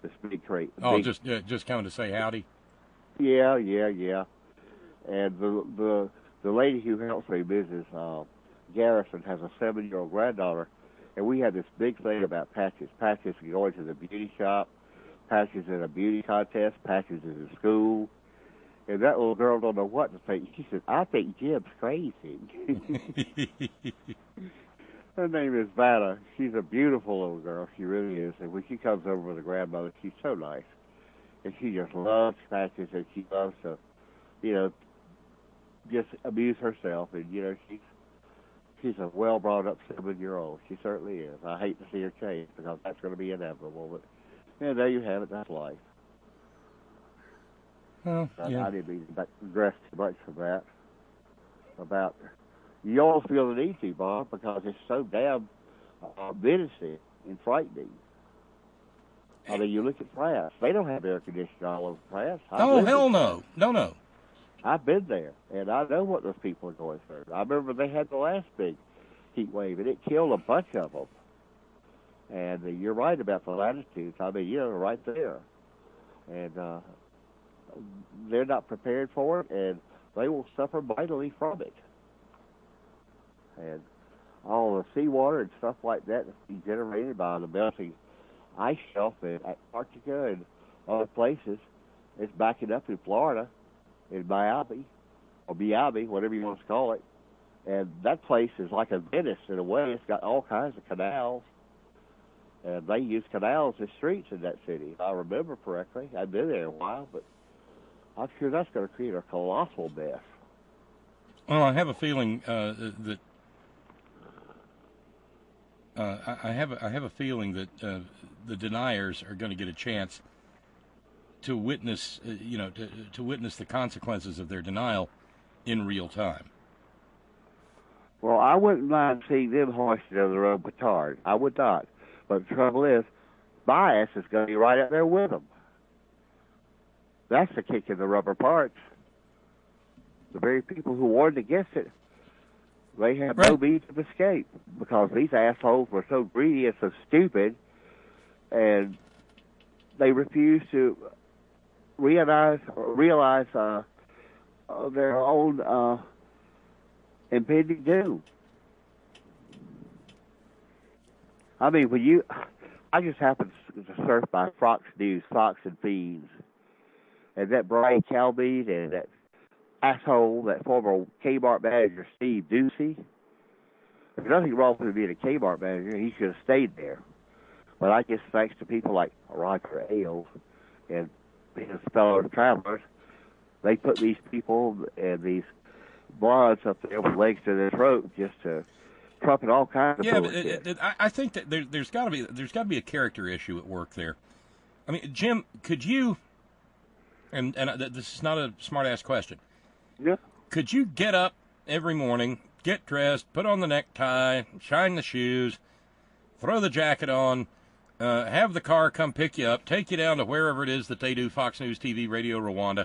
this big crate. Oh, just coming to say howdy. Yeah. And the lady who helps me, Mrs. Garrison, has a 7-year-old granddaughter, and we had this big thing about Patches. Patches going to the beauty shop, Patches in a beauty contest, Patches in school, and that little girl don't know what to think. She said, "I think Jim's crazy." Her name is Vanna. She's a beautiful little girl. She really is. And when she comes over with her grandmother, she's so nice. And she just loves Patches, and she loves to, just amuse herself. And, she's a well-brought up 7-year-old. She certainly is. I hate to see her change because that's going to be inevitable. But, there you have it. That's life. Well, yeah. I didn't mean to digress too much from that. You almost feel the need to, Bob, because it's so damn menacing and frightening. I mean, you look at France. They don't have air conditioning all over France. Oh, hell no. No. I've been there, and I know what those people are going through. I remember they had the last big heat wave, and it killed a bunch of them. And you're right about the latitudes. I mean, right there. And they're not prepared for it, and they will suffer mightily from it. And all the seawater and stuff like that is generated by the melting ice shelf in Antarctica and other places. It's backing up in Florida, in Miami, whatever you want to call it. And that place is like a Venice in a way. It's got all kinds of canals. And they use canals as streets in that city, if I remember correctly. I've been there a while, but I'm sure that's going to create a colossal mess. Well, I have a feeling that I have a feeling that the deniers are going to get a chance to witness, to witness the consequences of their denial in real time. Well, I wouldn't mind seeing them hoisted on their own petard. I would not. But the trouble is, my ass is going to be right up there with them. That's the kick in the rubber parts. The very people who warned against it, they have no means of escape because these assholes were so greedy and so stupid, and they refuse to realize their own impending doom. I mean, I just happened to surf by Fox News, Fox and Fiends, and that Brian Calbeat and that asshole, that former Kmart manager, Steve Ducey. There's nothing wrong with him being a Kmart manager. He should have stayed there. But I guess thanks to people like Roger Ailes and his fellow travelers, they put these people and these blondes up there with legs to their throat just to trumpet all kinds of bullshit. But I think that there's got to be a character issue at work there. I mean, Jim, could you? And this is not a smart-ass question. Yeah. Could you get up every morning, get dressed, put on the necktie, shine the shoes, throw the jacket on, have the car come pick you up, take you down to wherever it is that they do Fox News TV, Radio Rwanda,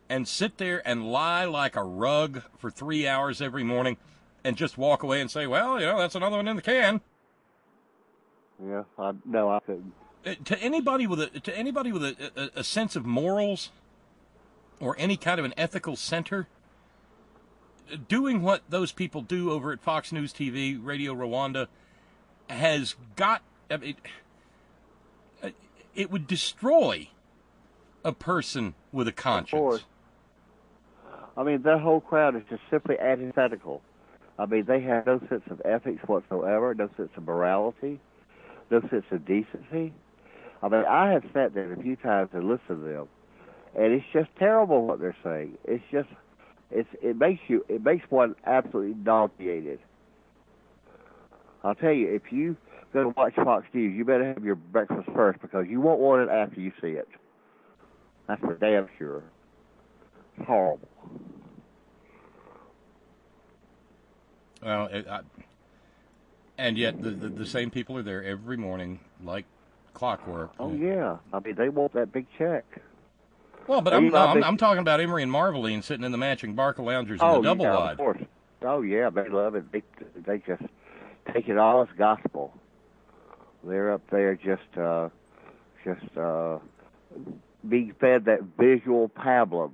and sit there and lie like a rug for 3 hours every morning and just walk away and say, well, that's another one in the can? Yeah, no, I couldn't. To anybody with a sense of morals or any kind of an ethical center, doing what those people do over at Fox News TV, Radio Rwanda, has got. I mean, it would destroy a person with a conscience. Of course. I mean, that whole crowd is just simply antithetical. I mean, they have no sense of ethics whatsoever, no sense of morality, no sense of decency. I mean, I have sat there a few times and listened to them, and it's just terrible what they're saying. It's just, it makes one absolutely nauseated. I'll tell you, if you go to watch Fox News, you better have your breakfast first because you won't want it after you see it. That's for damn sure. It's horrible. Well, and yet the same people are there every morning like clockwork. Oh, yeah. I mean, they want that big check. Well, but I'm talking about Emery and Marveline sitting in the matching Barca loungers in the double wide. Of course. Oh, yeah, they love it. They just take it all as gospel. They're up there just being fed that visual pablum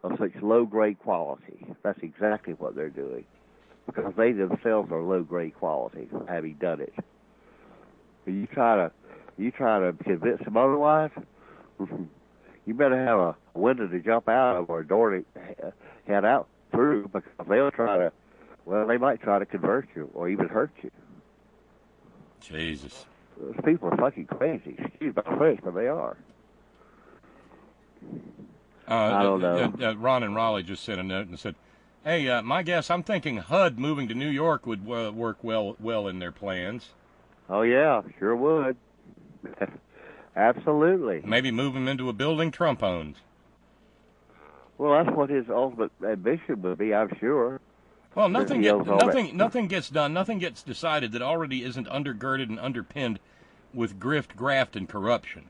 of such low-grade quality. That's exactly what they're doing, because they themselves are low-grade quality, having done it. You try to convince them otherwise, you better have a window to jump out of or a door to head out through, because they might try to convert you or even hurt you. Jesus. Those people are fucking crazy. Excuse my French, but they are. I don't know. Ron and Raleigh just sent a note and said, "Hey, my guess, I'm thinking HUD moving to New York would work well in their plans." Oh yeah, sure would. Absolutely. Maybe move him into a building Trump owns. Well, that's what his ultimate ambition would be, I'm sure. Well, nothing gets done, nothing gets decided that already isn't undergirded and underpinned with grift, graft, and corruption.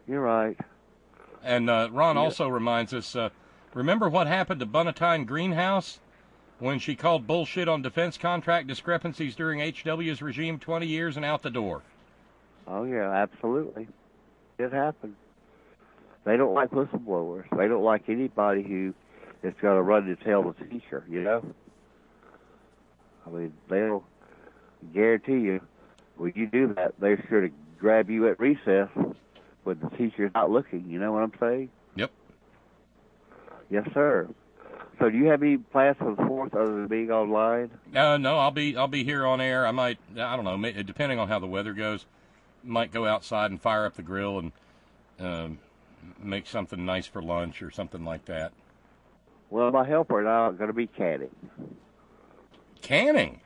You're right. And Ron also reminds us, remember what happened to Bunatine Greenhouse when she called bullshit on defense contract discrepancies during HW's regime, 20 years and out the door? Oh, yeah, absolutely. It happened. They don't like whistleblowers. They don't like anybody who is going to run to tell the teacher, you know? I mean, they'll guarantee you, when you do that, they're sure to grab you at recess when the teacher's not looking, you know what I'm saying? Yep. Yes, sir. So do you have any plans for the 4th other than being online? No, I'll be here on air. I don't know, depending on how the weather goes, might go outside and fire up the grill and make something nice for lunch or something like that. Well, my helper and I are going to be canning. Canning?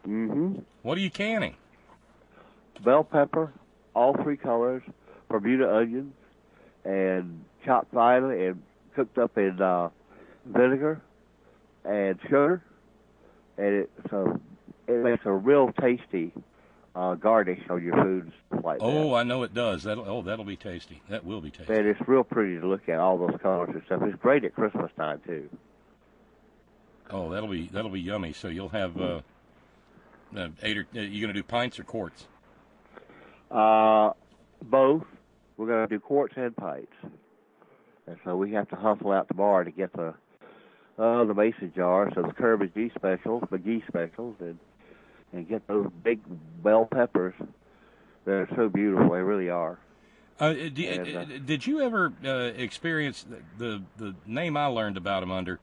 Mm-hmm. What are you canning? Bell pepper, all 3 colors, Bermuda onions, and chopped finely and cooked up in vinegar and sugar, and it makes a real tasty garnish on your food and stuff like that. Oh, I know it does. That'll be tasty. That will be tasty. And it's real pretty to look at, all those colors and stuff. It's great at Christmas time too. Oh, that'll be yummy. So you'll have 8 or you gonna do pints or quarts? Both. We're gonna do quarts and pints, and so we have to hustle out tomorrow to get the mason jars, so the Curb and McGee specials, and get those big bell peppers. They're so beautiful. They really are. Did you ever experience the name I learned about them under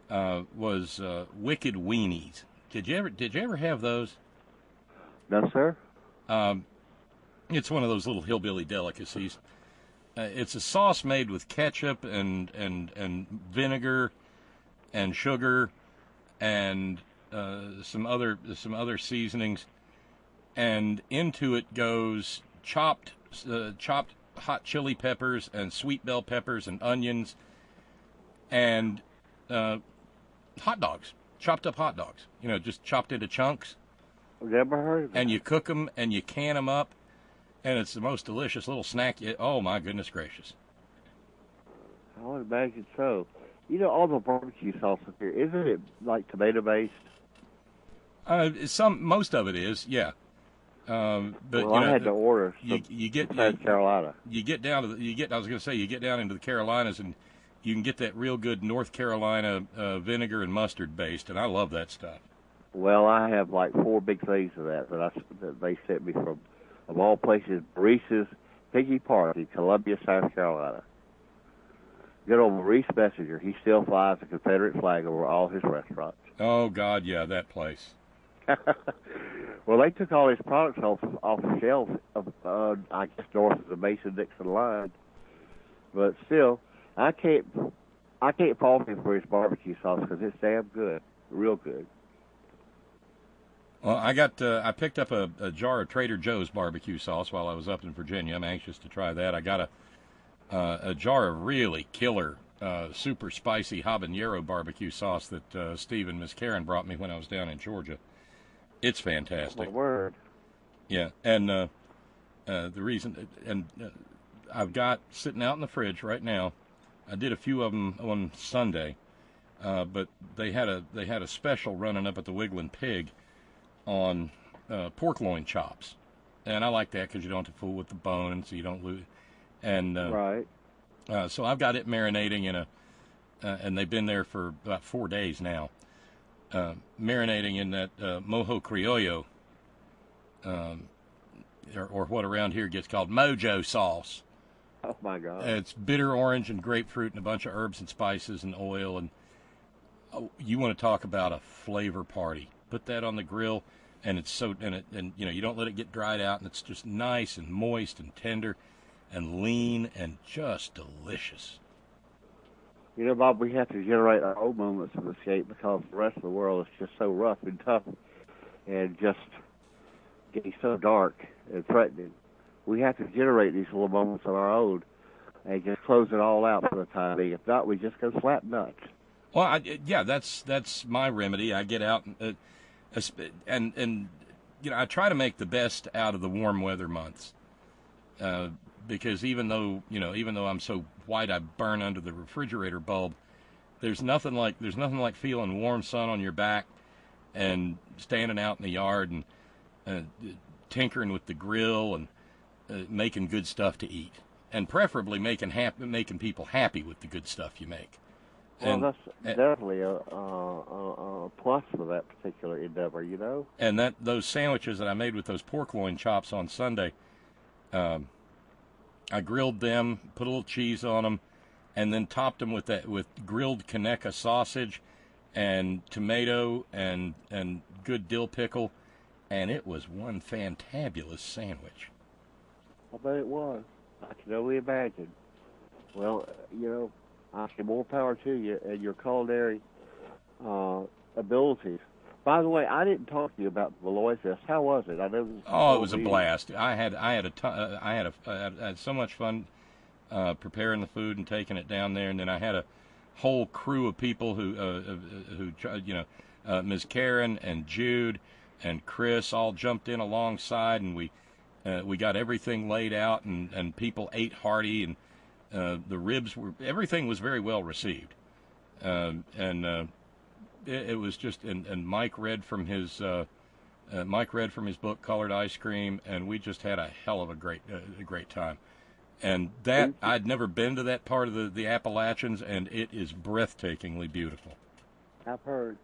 was Wicked Weenies? Did you ever have those? No, sir. It's one of those little hillbilly delicacies. It's a sauce made with ketchup and vinegar and sugar and some other seasonings, and into it goes chopped hot chili peppers and sweet bell peppers and onions and hot dogs, chopped up hot dogs. You know, just chopped into chunks. Never heard of that. And you cook them and you can them up, and it's the most delicious little snack. Oh my goodness gracious! I would imagine so. You know, all the barbecue sauce up here, isn't it like tomato based? Most of it is, yeah. But well, I had to order you get South Carolina. You get down to I was going to say you get down into the Carolinas and you can get that real good North Carolina vinegar and mustard based, and I love that stuff. Well, I have like 4 big things of that that they sent me from, of all places, Maurice's Piggy Park in Columbia, South Carolina. Good old Maurice Messenger. He still flies the Confederate flag over all his restaurants. Oh, God, yeah, that place. Well, they took all his products off the shelves, I guess, north of the Mason-Dixon line. But still, I can't fault him for his barbecue sauce because it's damn good, real good. Well, I picked up a jar of Trader Joe's barbecue sauce while I was up in Virginia. I'm anxious to try that. I got a jar of really killer, super spicy habanero barbecue sauce that Steve and Miss Karen brought me when I was down in Georgia. It's fantastic. My word. Yeah, and the reason, and I've got sitting out in the fridge right now. I did a few of them on Sunday, but they had a special running up at the Wiggling Pig on pork loin chops, and I like that because you don't have to fool with the bone, and so you don't lose. And right. So I've got it marinating in and they've been there for about 4 days now. Marinating in that mojo criollo, or what around here gets called mojo sauce. Oh my God! It's bitter orange and grapefruit and a bunch of herbs and spices and oil, and you want to talk about a flavor party. Put that on the grill, and it's so and you don't let it get dried out, and it's just nice and moist and tender, and lean and just delicious. You know, Bob, we have to generate our own moments of escape because the rest of the world is just so rough and tough and just getting so dark and threatening. We have to generate these little moments of our own and just close it all out for the time being. If not, we just go slap nuts. Well, that's my remedy. I get out and I try to make the best out of the warm weather months. Because even though I'm so white I burn under the refrigerator bulb, there's nothing like feeling warm sun on your back and standing out in the yard and tinkering with the grill and making good stuff to eat, and preferably making people happy with the good stuff you make. Well, that's definitely a plus for that particular endeavor, And those sandwiches that I made with those pork loin chops on Sunday, I grilled them, put a little cheese on them, and then topped them with grilled Conecuh sausage and tomato and good dill pickle, and it was one fantabulous sandwich. I bet it was. I can only imagine. Well, I say more power to you and your culinary abilities. By the way, I didn't talk to you about the Malloy Fest. How was it? I know. Oh, it was a blast. I had so much fun preparing the food and taking it down there, and then I had a whole crew of people who Ms. Karen and Jude and Chris all jumped in alongside, and we got everything laid out, and people ate hearty, and the ribs everything was very well received, It was just, and Mike read from his book Colored Ice Cream, and we just had a hell of a great time. And that I'd never been to that part of the Appalachians, and it is breathtakingly beautiful. I've heard.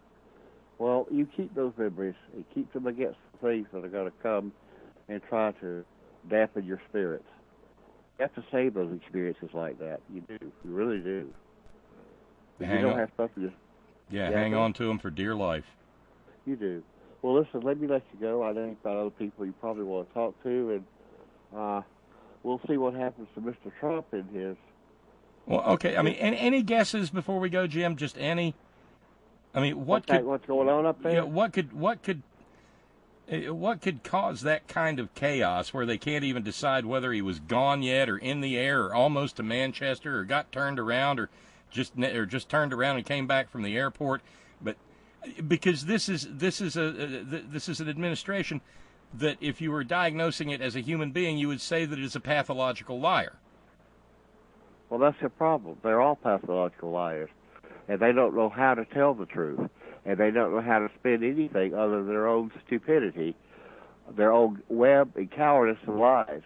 Well, you keep those memories and keep them against the things that are going to come and try to dampen your spirits. You have to save those experiences like that. You do. You really do. If you don't have stuff to just... Yeah, hang on to them for dear life. You do. Well, listen, let me let you go. I know you've got other people you probably want to talk to, and we'll see what happens to Mr. Trump and his... Well, okay. I mean, any guesses before we go, Jim? Just any? I mean, what's going on up there? Yeah, what could cause that kind of chaos where they can't even decide whether he was gone yet, or in the air, or almost to Manchester, or got turned around, or just turned around and came back from the airport? But because this is an administration that, if you were diagnosing it as a human being, you would say that it is a pathological liar. Well, that's the problem. They're all pathological liars, and they don't know how to tell the truth, and they don't know how to spin anything other than their own stupidity their own web and cowardice and lies.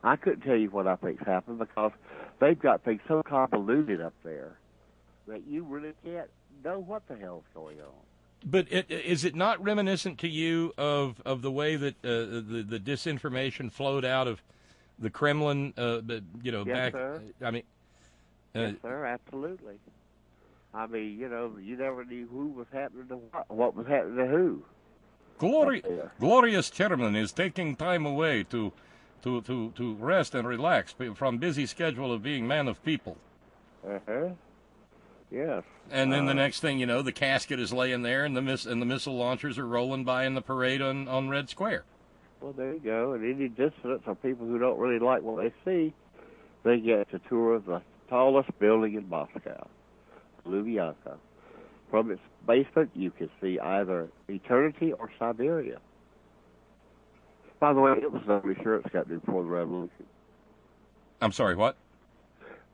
I couldn't tell you what I think's happened because they've got things so convoluted up there that you really can't know what the hell's going on. But is it not reminiscent to you of the way that the disinformation flowed out of the Kremlin? Yes, back. Sir. I mean, Yes, sir, absolutely. I mean, you never knew who was happening to what was happening to who. Glorious chairman is taking time away to rest and relax from busy schedule of being man of people. Uh-huh. Yes. And then the next thing you know, the casket is laying there, and the missile launchers are rolling by in the parade on Red Square. Well, there you go. And any dissidents or people who don't really like what they see, they get to tour the tallest building in Moscow, Lubyanka. From its basement, you can see either eternity or Siberia. By the way, it was an insurance company before the revolution. I'm sorry, what?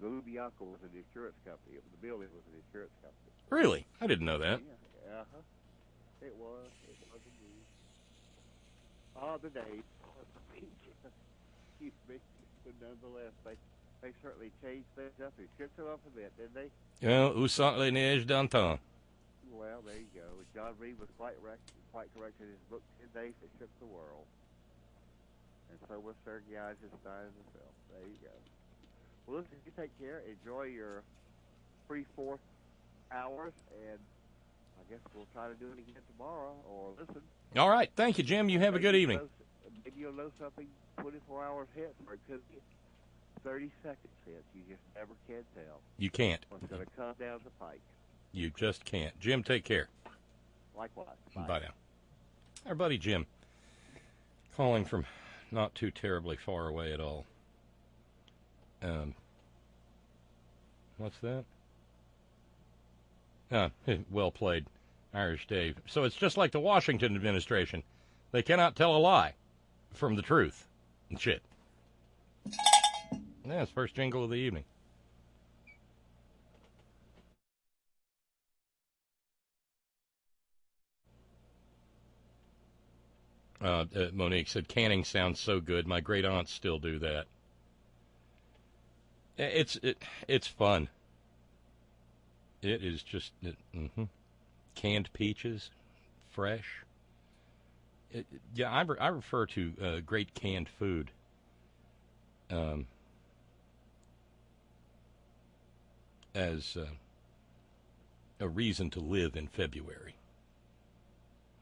The Lubyanka was an insurance company. The building was an insurance company. Really? I didn't know that. Yeah, uh-huh. It was indeed. The days. Excuse me. But nonetheless, they certainly changed things up. They shook them up a bit, didn't they? Yeah, où sont les neiges d'antan? Well, there you go. John Reed was quite correct in his book, 10 Days That Shook the World. And so was Sergei Eisenstein himself. There you go. Well, listen, you take care. Enjoy your free 4 hours, and I guess we'll try to do it again tomorrow, or listen. All right. Thank you, Jim. You have a good evening. Maybe you'll know something 24 hours hence, or it could be 30 seconds hence. You just never can tell. You can't. What's going to come down the pike. You just can't. Jim, take care. Likewise. Bye now. Our buddy Jim, calling from not too terribly far away at all. What's that? Well played, Irish Dave. So it's just like the Washington administration. They cannot tell a lie from the truth and shit. That's first jingle of the evening. Monique said, canning sounds so good. My great aunts still do that. It's fun. It is just canned peaches, fresh. I refer to great canned food as a reason to live in February.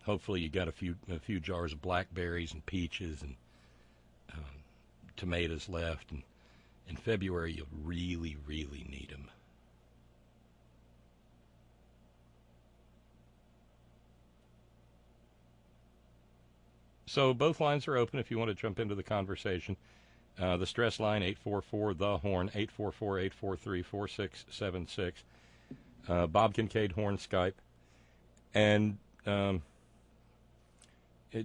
Hopefully you got a few jars of blackberries and peaches and tomatoes left, and in February you really, really need them. So both lines are open if you want to jump into the conversation. The stress line, 844-THE-HORN, 844-843-4676. Bob Kincaid, Horn Skype. And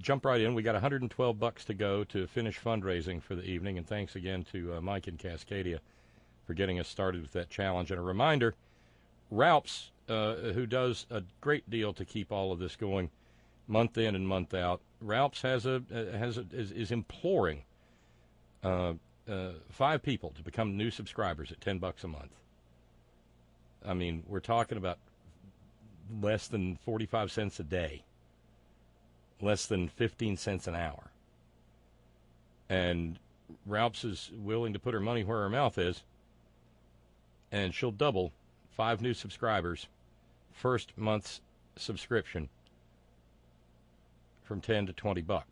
jump right in. We got $112 to go to finish fundraising for the evening. And thanks again to Mike in Cascadia for getting us started with that challenge. And a reminder, Ralphs, who does a great deal to keep all of this going month in and month out, Ralphs is imploring 5 people to become new subscribers at $10 a month. I mean, we're talking about less than 45 cents a day, less than 15 cents an hour. And Ralphs is willing to put her money where her mouth is, and she'll double 5 new subscribers, first month's subscription, from $10 to $20,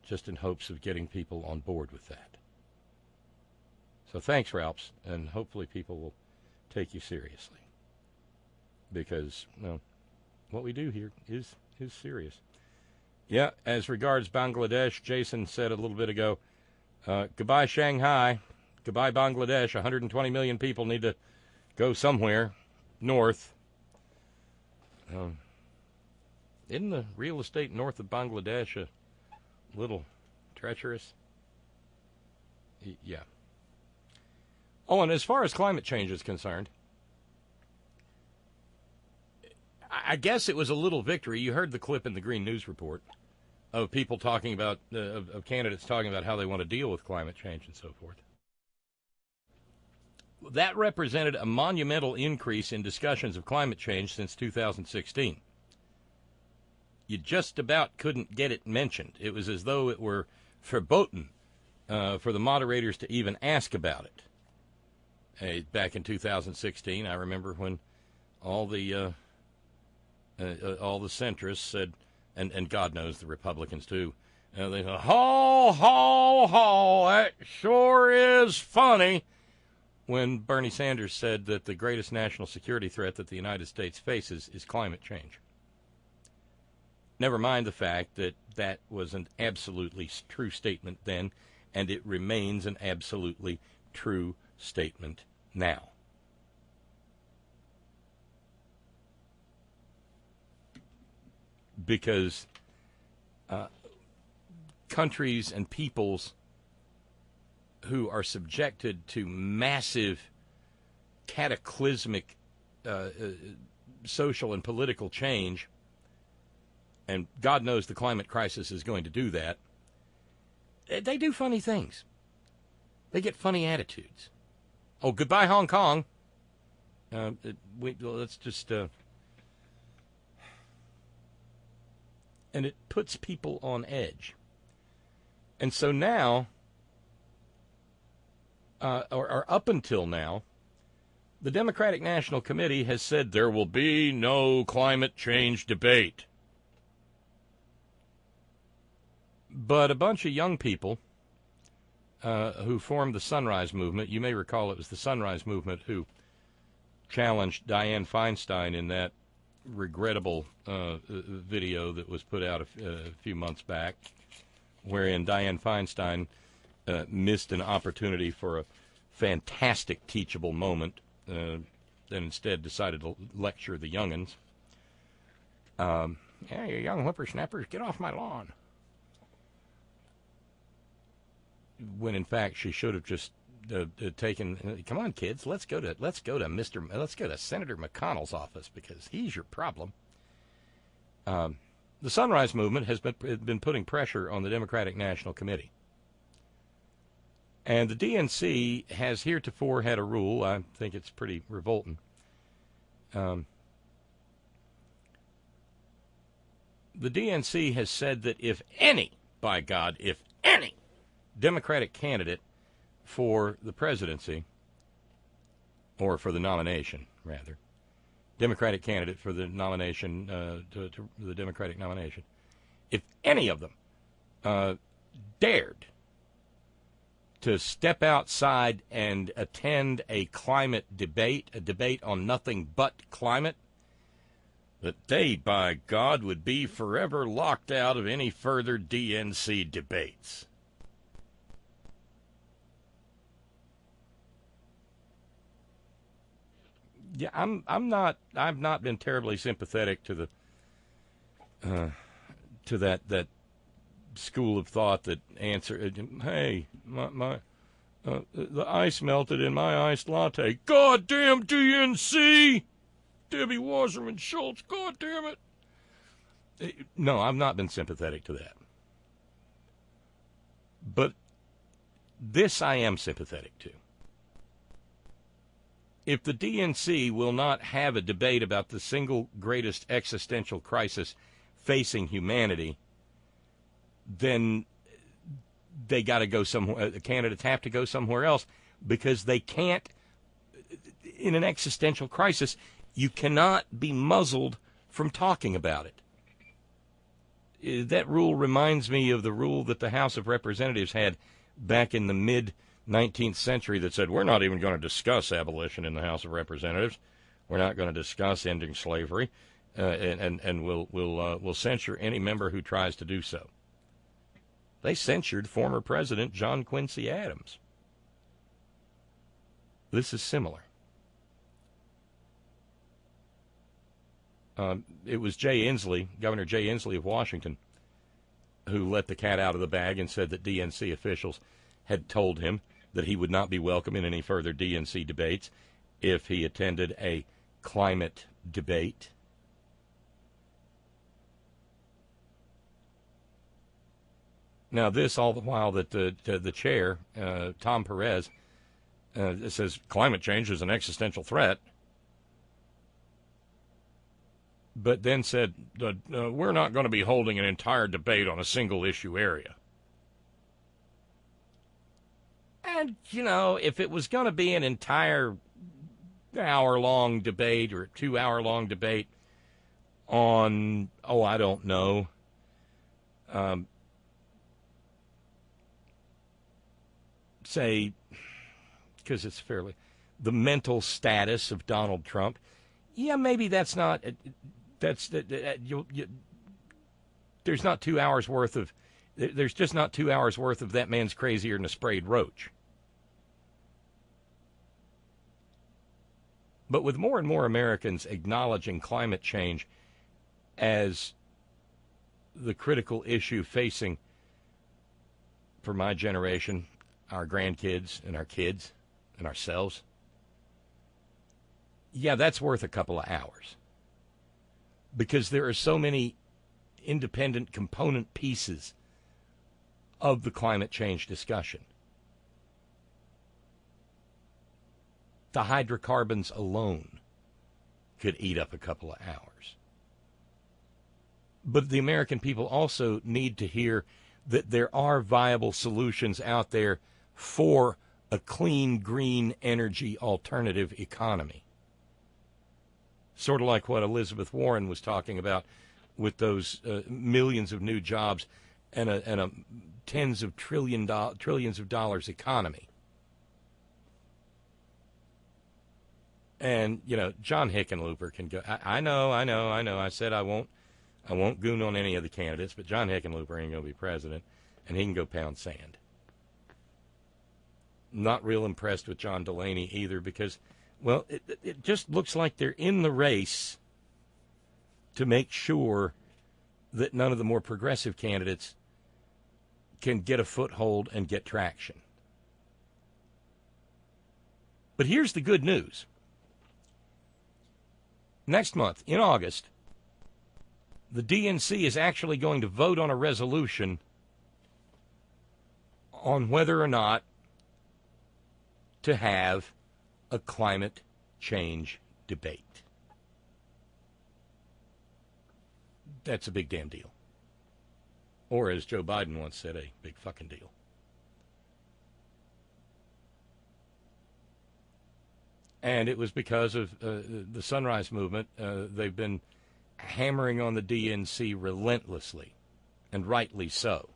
just in hopes of getting people on board with that. So thanks, Ralphs, and hopefully people will take you seriously, because what we do here is serious. Yeah, as regards Bangladesh, Jason said a little bit ago, goodbye Shanghai, goodbye Bangladesh. 120 million people need to go somewhere north. Isn't the real estate north of Bangladesh a little treacherous? Yeah. Oh, and as far as climate change is concerned, I guess it was a little victory. You heard the clip in the Green News Report of people talking about, of candidates talking about how they want to deal with climate change and so forth. That represented a monumental increase in discussions of climate change since 2016. You just about couldn't get it mentioned. It was as though it were verboten for the moderators to even ask about it. Back in 2016, I remember when all the centrists said, and God knows the Republicans too, they said, "Ho, ho, ho, that sure is funny," when Bernie Sanders said that the greatest national security threat that the United States faces is climate change. Never mind the fact that that was an absolutely true statement then, and it remains an absolutely true statement now. Because countries and peoples who are subjected to massive, cataclysmic social and political change, and God knows the climate crisis is going to do that, they do funny things. They get funny attitudes. Oh, goodbye, Hong Kong. Let's just... and it puts people on edge. And so now, or up until now, the Democratic National Committee has said there will be no climate change debate. But a bunch of young people who formed the Sunrise Movement, you may recall it was the Sunrise Movement who challenged Dianne Feinstein in that regrettable video that was put out a few months back, wherein Dianne Feinstein missed an opportunity for a fantastic teachable moment, and instead decided to lecture the young'uns. Yeah, you young whippersnappers, get off my lawn. When in fact she should have just taken. Come on, kids, let's go to Senator McConnell's office because he's your problem. The Sunrise Movement has been putting pressure on the Democratic National Committee, and the DNC has heretofore had a rule. I think it's pretty revolting. The DNC has said that if any Democratic candidate for the presidency, or for the nomination, rather, Democratic candidate for the nomination, to the Democratic nomination, if any of them dared to step outside and attend a climate debate, a debate on nothing but climate, that they, by God, would be forever locked out of any further DNC debates. Yeah, I've not been terribly sympathetic to that school of thought that answered, "Hey, the ice melted in my iced latte. Goddamn DNC, Debbie Wasserman Schultz. God damn it." No, I've not been sympathetic to that. But this I am sympathetic to. If the DNC will not have a debate about the single greatest existential crisis facing humanity, then they got to go somewhere. The candidates have to go somewhere else because they can't. In an existential crisis, you cannot be muzzled from talking about it. That rule reminds me of the rule that the House of Representatives had back in the mid-19th century that said, we're not even going to discuss abolition in the House of Representatives. We're not going to discuss ending slavery, and we'll censure any member who tries to do so. They censured former President John Quincy Adams. This is similar. It was Governor Jay Inslee of Washington, who let the cat out of the bag and said that DNC officials had told him that he would not be welcome in any further DNC debates if he attended a climate debate. Now, this all the while that the chair, Tom Perez, says climate change is an existential threat, but then said we're not going to be holding an entire debate on a single issue area. And, if it was going to be an entire hour-long debate or 2-hour-long debate on, I don't know, say, because it's the mental status of Donald Trump, maybe there's not 2 hours worth of, there's just not 2 hours worth of that man's crazier than a sprayed roach. But with more and more Americans acknowledging climate change as the critical issue facing, for my generation, our grandkids and our kids and ourselves, that's worth a couple of hours. Because there are so many independent component pieces of the climate change discussion. The hydrocarbons alone could eat up a couple of hours. But the American people also need to hear that there are viable solutions out there for a clean, green energy alternative economy. Sort of like what Elizabeth Warren was talking about with those millions of new jobs and a tens of trillions of dollars economy. And, John Hickenlooper can go. I know. I said I won't goon on any of the candidates, but John Hickenlooper ain't going to be president, and he can go pound sand. Not real impressed with John Delaney either because, it just looks like they're in the race to make sure that none of the more progressive candidates can get a foothold and get traction. But here's the good news. Next month, in August, the DNC is actually going to vote on a resolution on whether or not to have a climate change debate. That's a big damn deal. Or, as Joe Biden once said, a big fucking deal. And it was because of the Sunrise Movement. They've been hammering on the DNC relentlessly, and rightly so.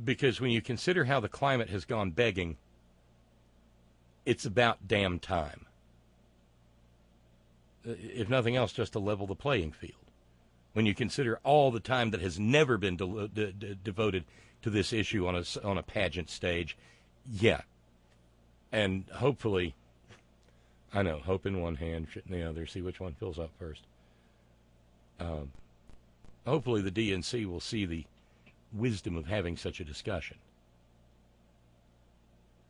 Because when you consider how the climate has gone begging, it's about damn time. If nothing else, just to level the playing field. When you consider all the time that has never been devoted to this issue on a pageant stage, and hopefully, I know, hope in one hand, shit in the other, see which one fills up first. Hopefully the DNC will see the wisdom of having such a discussion.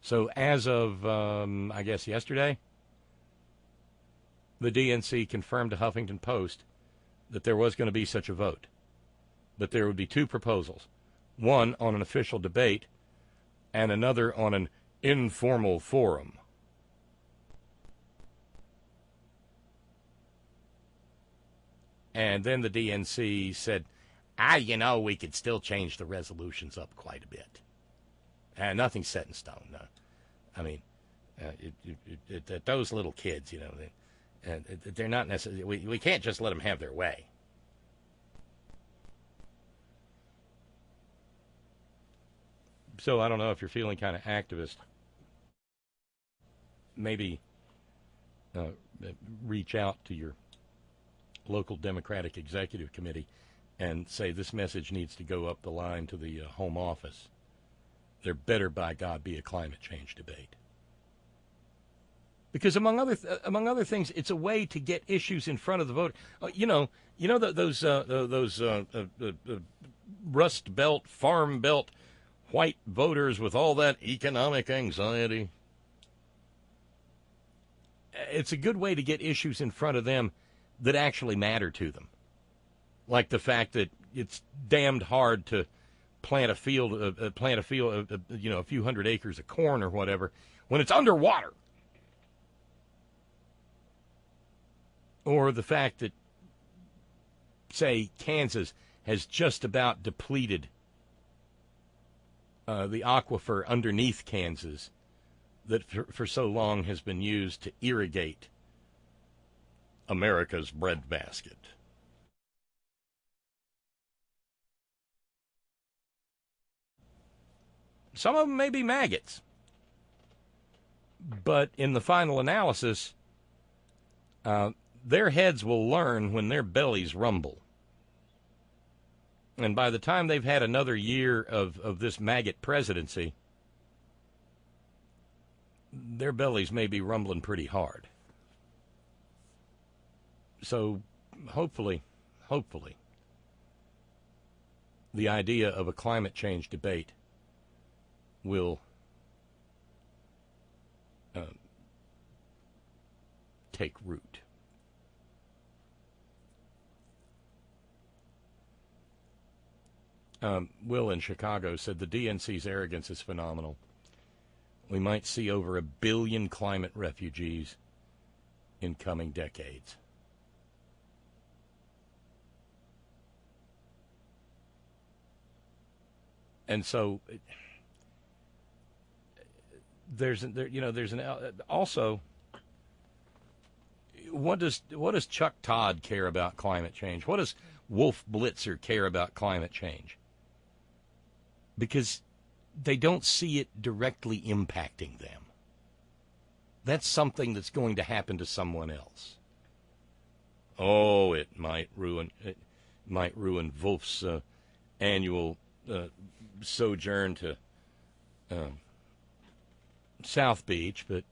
So as of, I guess, yesterday, the DNC confirmed to Huffington Post that there was going to be such a vote. But there would be two proposals. One on an official debate and another on an informal forum. And then the DNC said, we could still change the resolutions up quite a bit. Nothing's set in stone. No. I mean, those little kids, they're not necessarily, we can't just let them have their way. So I don't know if you're feeling kind of activist. Maybe reach out to your local Democratic Executive Committee and say this message needs to go up the line to the Home Office. There better, by God, be a climate change debate. Because among other things, it's a way to get issues in front of the voter. Those Rust Belt, Farm Belt, white voters with all that economic anxiety. It's a good way to get issues in front of them that actually matter to them. Like the fact that it's damned hard to plant a field, a few hundred acres of corn or whatever when it's underwater. Or the fact that, say, Kansas has just about depleted the aquifer underneath Kansas that for so long has been used to irrigate America's breadbasket. Some of them may be maggots, but in the final analysis, their heads will learn when their bellies rumble. And by the time they've had another year of this maggot presidency, their bellies may be rumbling pretty hard. So hopefully, the idea of a climate change debate will take root. Will in Chicago said the DNC's arrogance is phenomenal. We might see over 1 billion climate refugees in coming decades. And so also, what does Chuck Todd care about climate change? What does Wolf Blitzer care about climate change? Because they don't see it directly impacting them. That's something that's going to happen to someone else. Oh, it might ruin Wolf's annual sojourn to South Beach, but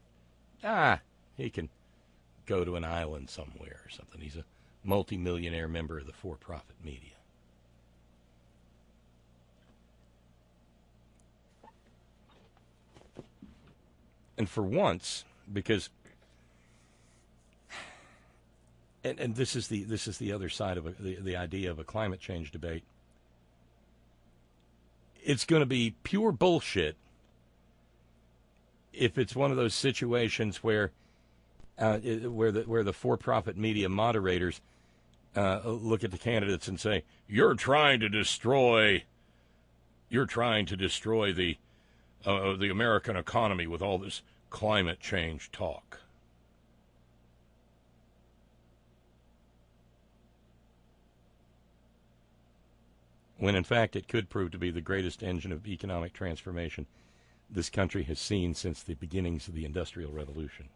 he can go to an island somewhere or something. He's a multimillionaire member of the for-profit media. And for once, because and this is the other side of the idea of a climate change debate. It's going to be pure bullshit if it's one of those situations where the for-profit media moderators look at the candidates and say, "You're trying to destroy the American economy with all this climate change talk." When in fact it could prove to be the greatest engine of economic transformation this country has seen since the beginnings of the Industrial Revolution.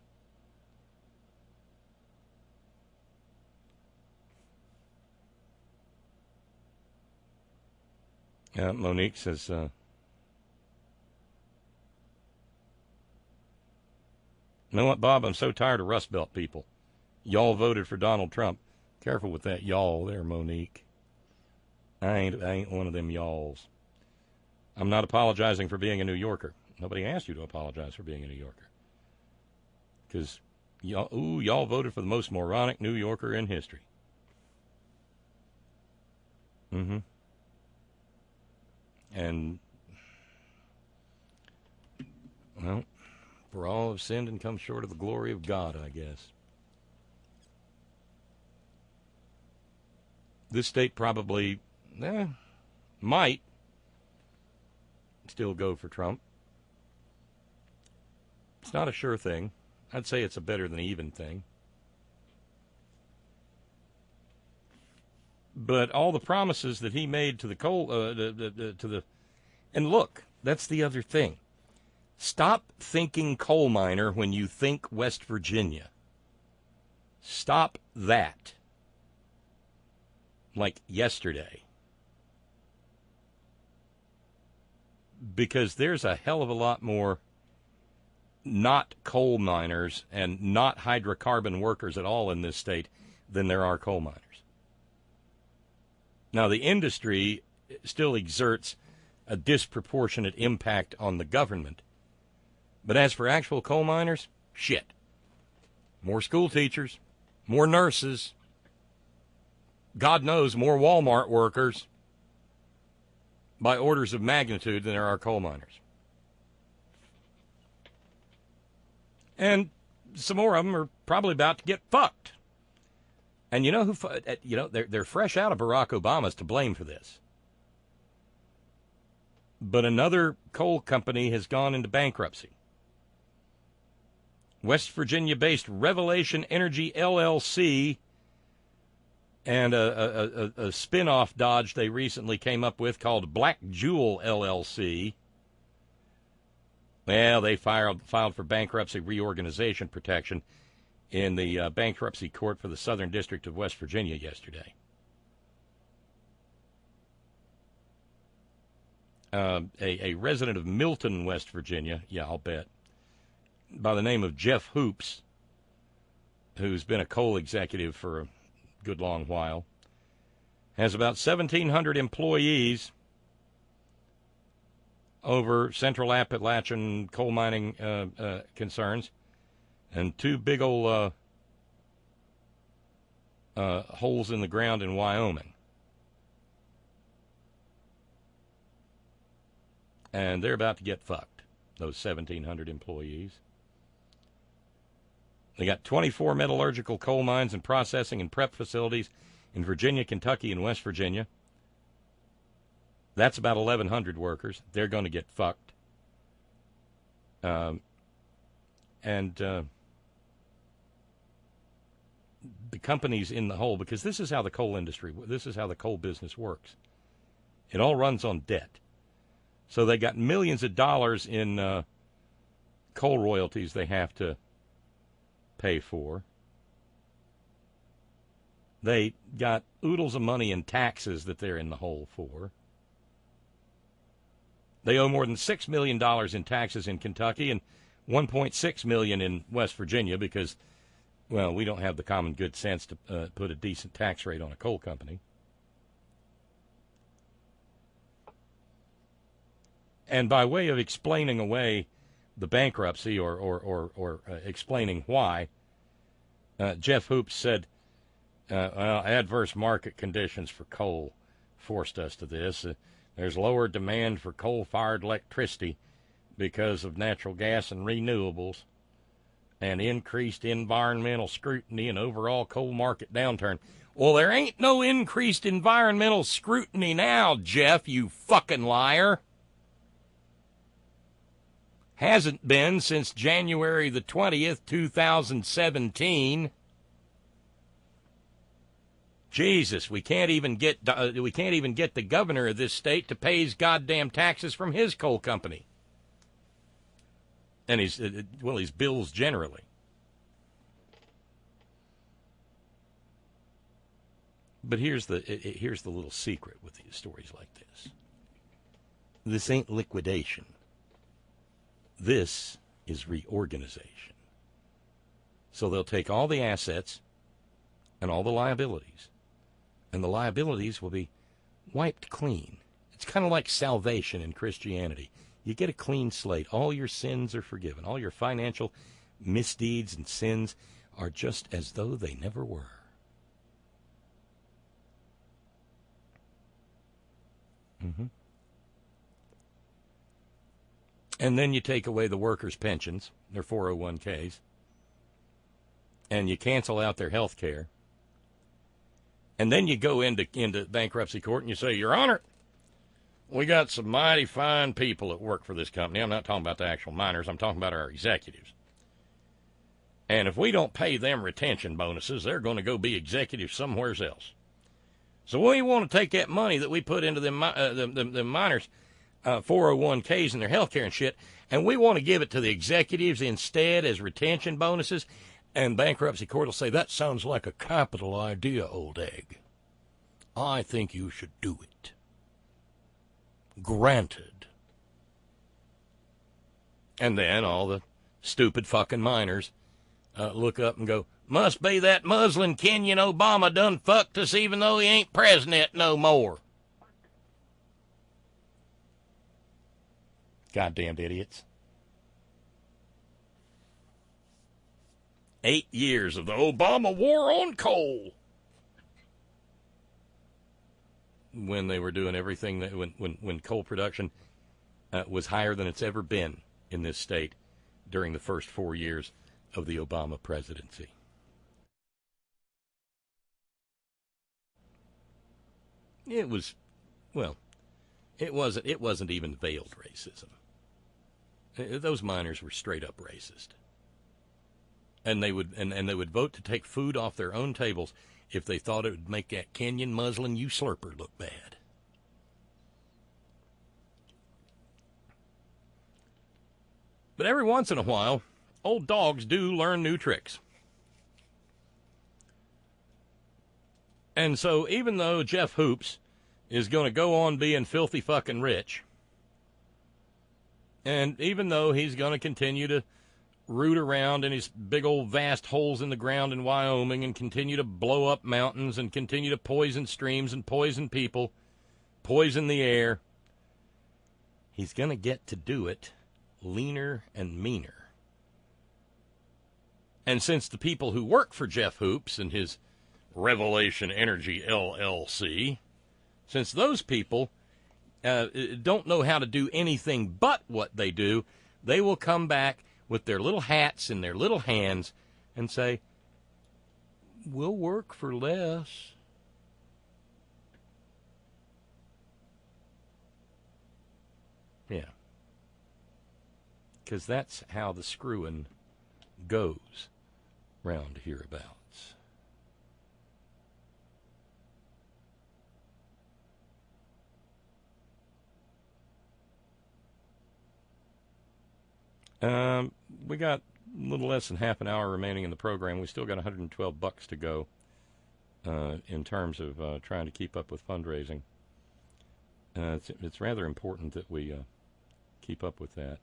Monique says, "You know what, Bob? I'm so tired of Rust Belt people. Y'all voted for Donald Trump." Careful with that y'all there, Monique. I ain't one of them y'alls. I'm not apologizing for being a New Yorker. Nobody asked you to apologize for being a New Yorker. Because y'all voted for the most moronic New Yorker in history. Mm-hmm. And, well, for all have sinned and come short of the glory of God, I guess. This state probably might still go for Trump. It's not a sure thing. I'd say it's a better than even thing. But all the promises that he made to the and look, that's the other thing. Stop thinking coal miner when you think West Virginia. Stop that. Like yesterday. Because there's a hell of a lot more not coal miners and not hydrocarbon workers at all in this state than there are coal miners. Now, the industry still exerts a disproportionate impact on the government. But as for actual coal miners, shit. More school teachers, more nurses, God knows, more Walmart workers. by orders of magnitude than there are coal miners. And some more of them are probably about to get fucked. And you know who? They're fresh out of Barack Obama's to blame for this. But another coal company has gone into bankruptcy. West Virginia-based Revelation Energy LLC and a spin-off Dodge they recently came up with called Black Jewel LLC. Well, they filed for bankruptcy reorganization protection in the bankruptcy court for the Southern District of West Virginia yesterday. A resident of Milton, West Virginia, yeah, I'll bet, by the name of Jeff Hoops, who's been a coal executive for a good long while, has about 1,700 employees over Central Appalachian coal mining concerns, and two big old holes in the ground in Wyoming. And they're about to get fucked, those 1,700 employees. They got 24 metallurgical coal mines and processing and prep facilities in Virginia, Kentucky, and West Virginia. That's about 1,100 workers. They're going to get fucked. The company's in the hole because this is how the coal business works. It all runs on debt. So they got millions of dollars in coal royalties they have to pay for. They got oodles of money in taxes that they're in the hole for. They owe more than $6 million in taxes in Kentucky and $1.6 million in West Virginia because, well, we don't have the common good sense to put a decent tax rate on a coal company. And by way of explaining away the bankruptcy or explaining why, Jeff Hoops said, adverse market conditions for coal forced us to this. There's lower demand for coal-fired electricity because of natural gas and renewables, and increased environmental scrutiny and overall coal market downturn. Well, there ain't no increased environmental scrutiny now, Jeff, you fucking liar. Hasn't been since January the 20th, 2017. Jesus, we can't even get the governor of this state to pay his goddamn taxes from his coal company, and his bills generally. But here's the little secret with these stories like this. This ain't liquidation. This is reorganization. So they'll take all the assets and all the liabilities, and the liabilities will be wiped clean. It's kind of like salvation in Christianity. You get a clean slate. All your sins are forgiven. All your financial misdeeds and sins are just as though they never were. Mm-hmm. And then you take away the workers' pensions, their 401ks, and you cancel out their health care. And then you go into bankruptcy court and you say, Your Honor, we got some mighty fine people that work for this company. I'm not talking about the actual miners. I'm talking about our executives. And if we don't pay them retention bonuses, they're going to go be executives somewhere else. So we want to take that money that we put into them miners' 401ks and their health care and shit, and we want to give it to the executives instead as retention bonuses. And bankruptcy court will say, that sounds like a capital idea, old egg. I think you should do it. Granted. And then all the stupid fucking miners look up and go, must be that muslin Kenyan Obama done fucked us even though he ain't president no more. Goddamned idiots. 8 years of the Obama war on coal. when they were doing everything that when coal production was higher than it's ever been in this state during the first 4 years of the Obama presidency. It was, well, it wasn't even veiled racism. Those miners were straight up racist. And they would vote to take food off their own tables if they thought it would make that Kenyan muslin you slurper look bad. But every once in a while, old dogs do learn new tricks. And so even though Jeff Hoops is going to go on being filthy fucking rich, and even though he's going to continue to root around in his big old vast holes in the ground in Wyoming and continue to blow up mountains and continue to poison streams and poison people, poison the air, he's going to get to do it leaner and meaner. And since the people who work for Jeff Hoops and his Revelation Energy LLC, since those people don't know how to do anything but what they do, they will come back with their little hats in their little hands and say, we'll work for less. Yeah. Because that's how the screwing goes round hereabouts. We got a little less than half an hour remaining in the program. We still got $112 to go in terms of trying to keep up with fundraising. It's rather important that we keep up with that.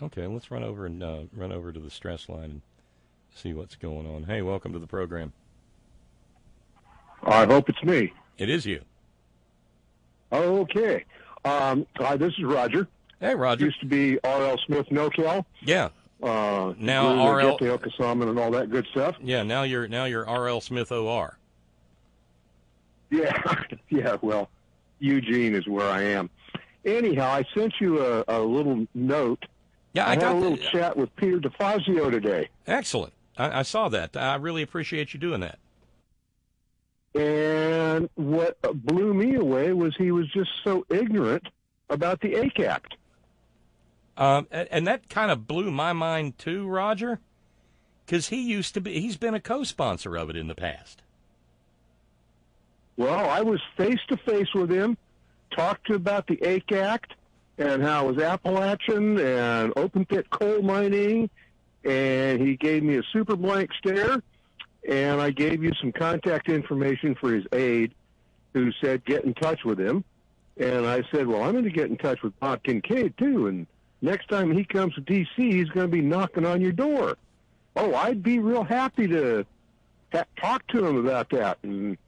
Okay, let's run over to the stress line and see what's going on. Hey, welcome to the program. I hope it's me. It is you. Okay. This is Roger. Hey, Roger. Used to be R.L. Smith NoCal. Yeah. Now R.L. Get and all that good stuff. Yeah. Now you're R.L. Smith O.R. Yeah. Yeah. Well, Eugene is where I am. Anyhow, I sent you a little note. Yeah, I had a little chat with Peter DeFazio today. Excellent. I saw that. I really appreciate you doing that. And what blew me away was he was just so ignorant about the ACE Act. And that kind of blew my mind too, Roger, because he's been a co-sponsor of it in the past. Well, I was face-to-face with him, talked to about the ACE Act and how it was Appalachian and open-pit coal mining, and he gave me a super blank stare, and I gave you some contact information for his aide who said get in touch with him. And I said, well, I'm going to get in touch with Bob Kincaid, too, and next time he comes to D.C., he's going to be knocking on your door. Oh, I'd be real happy to talk to him about that. And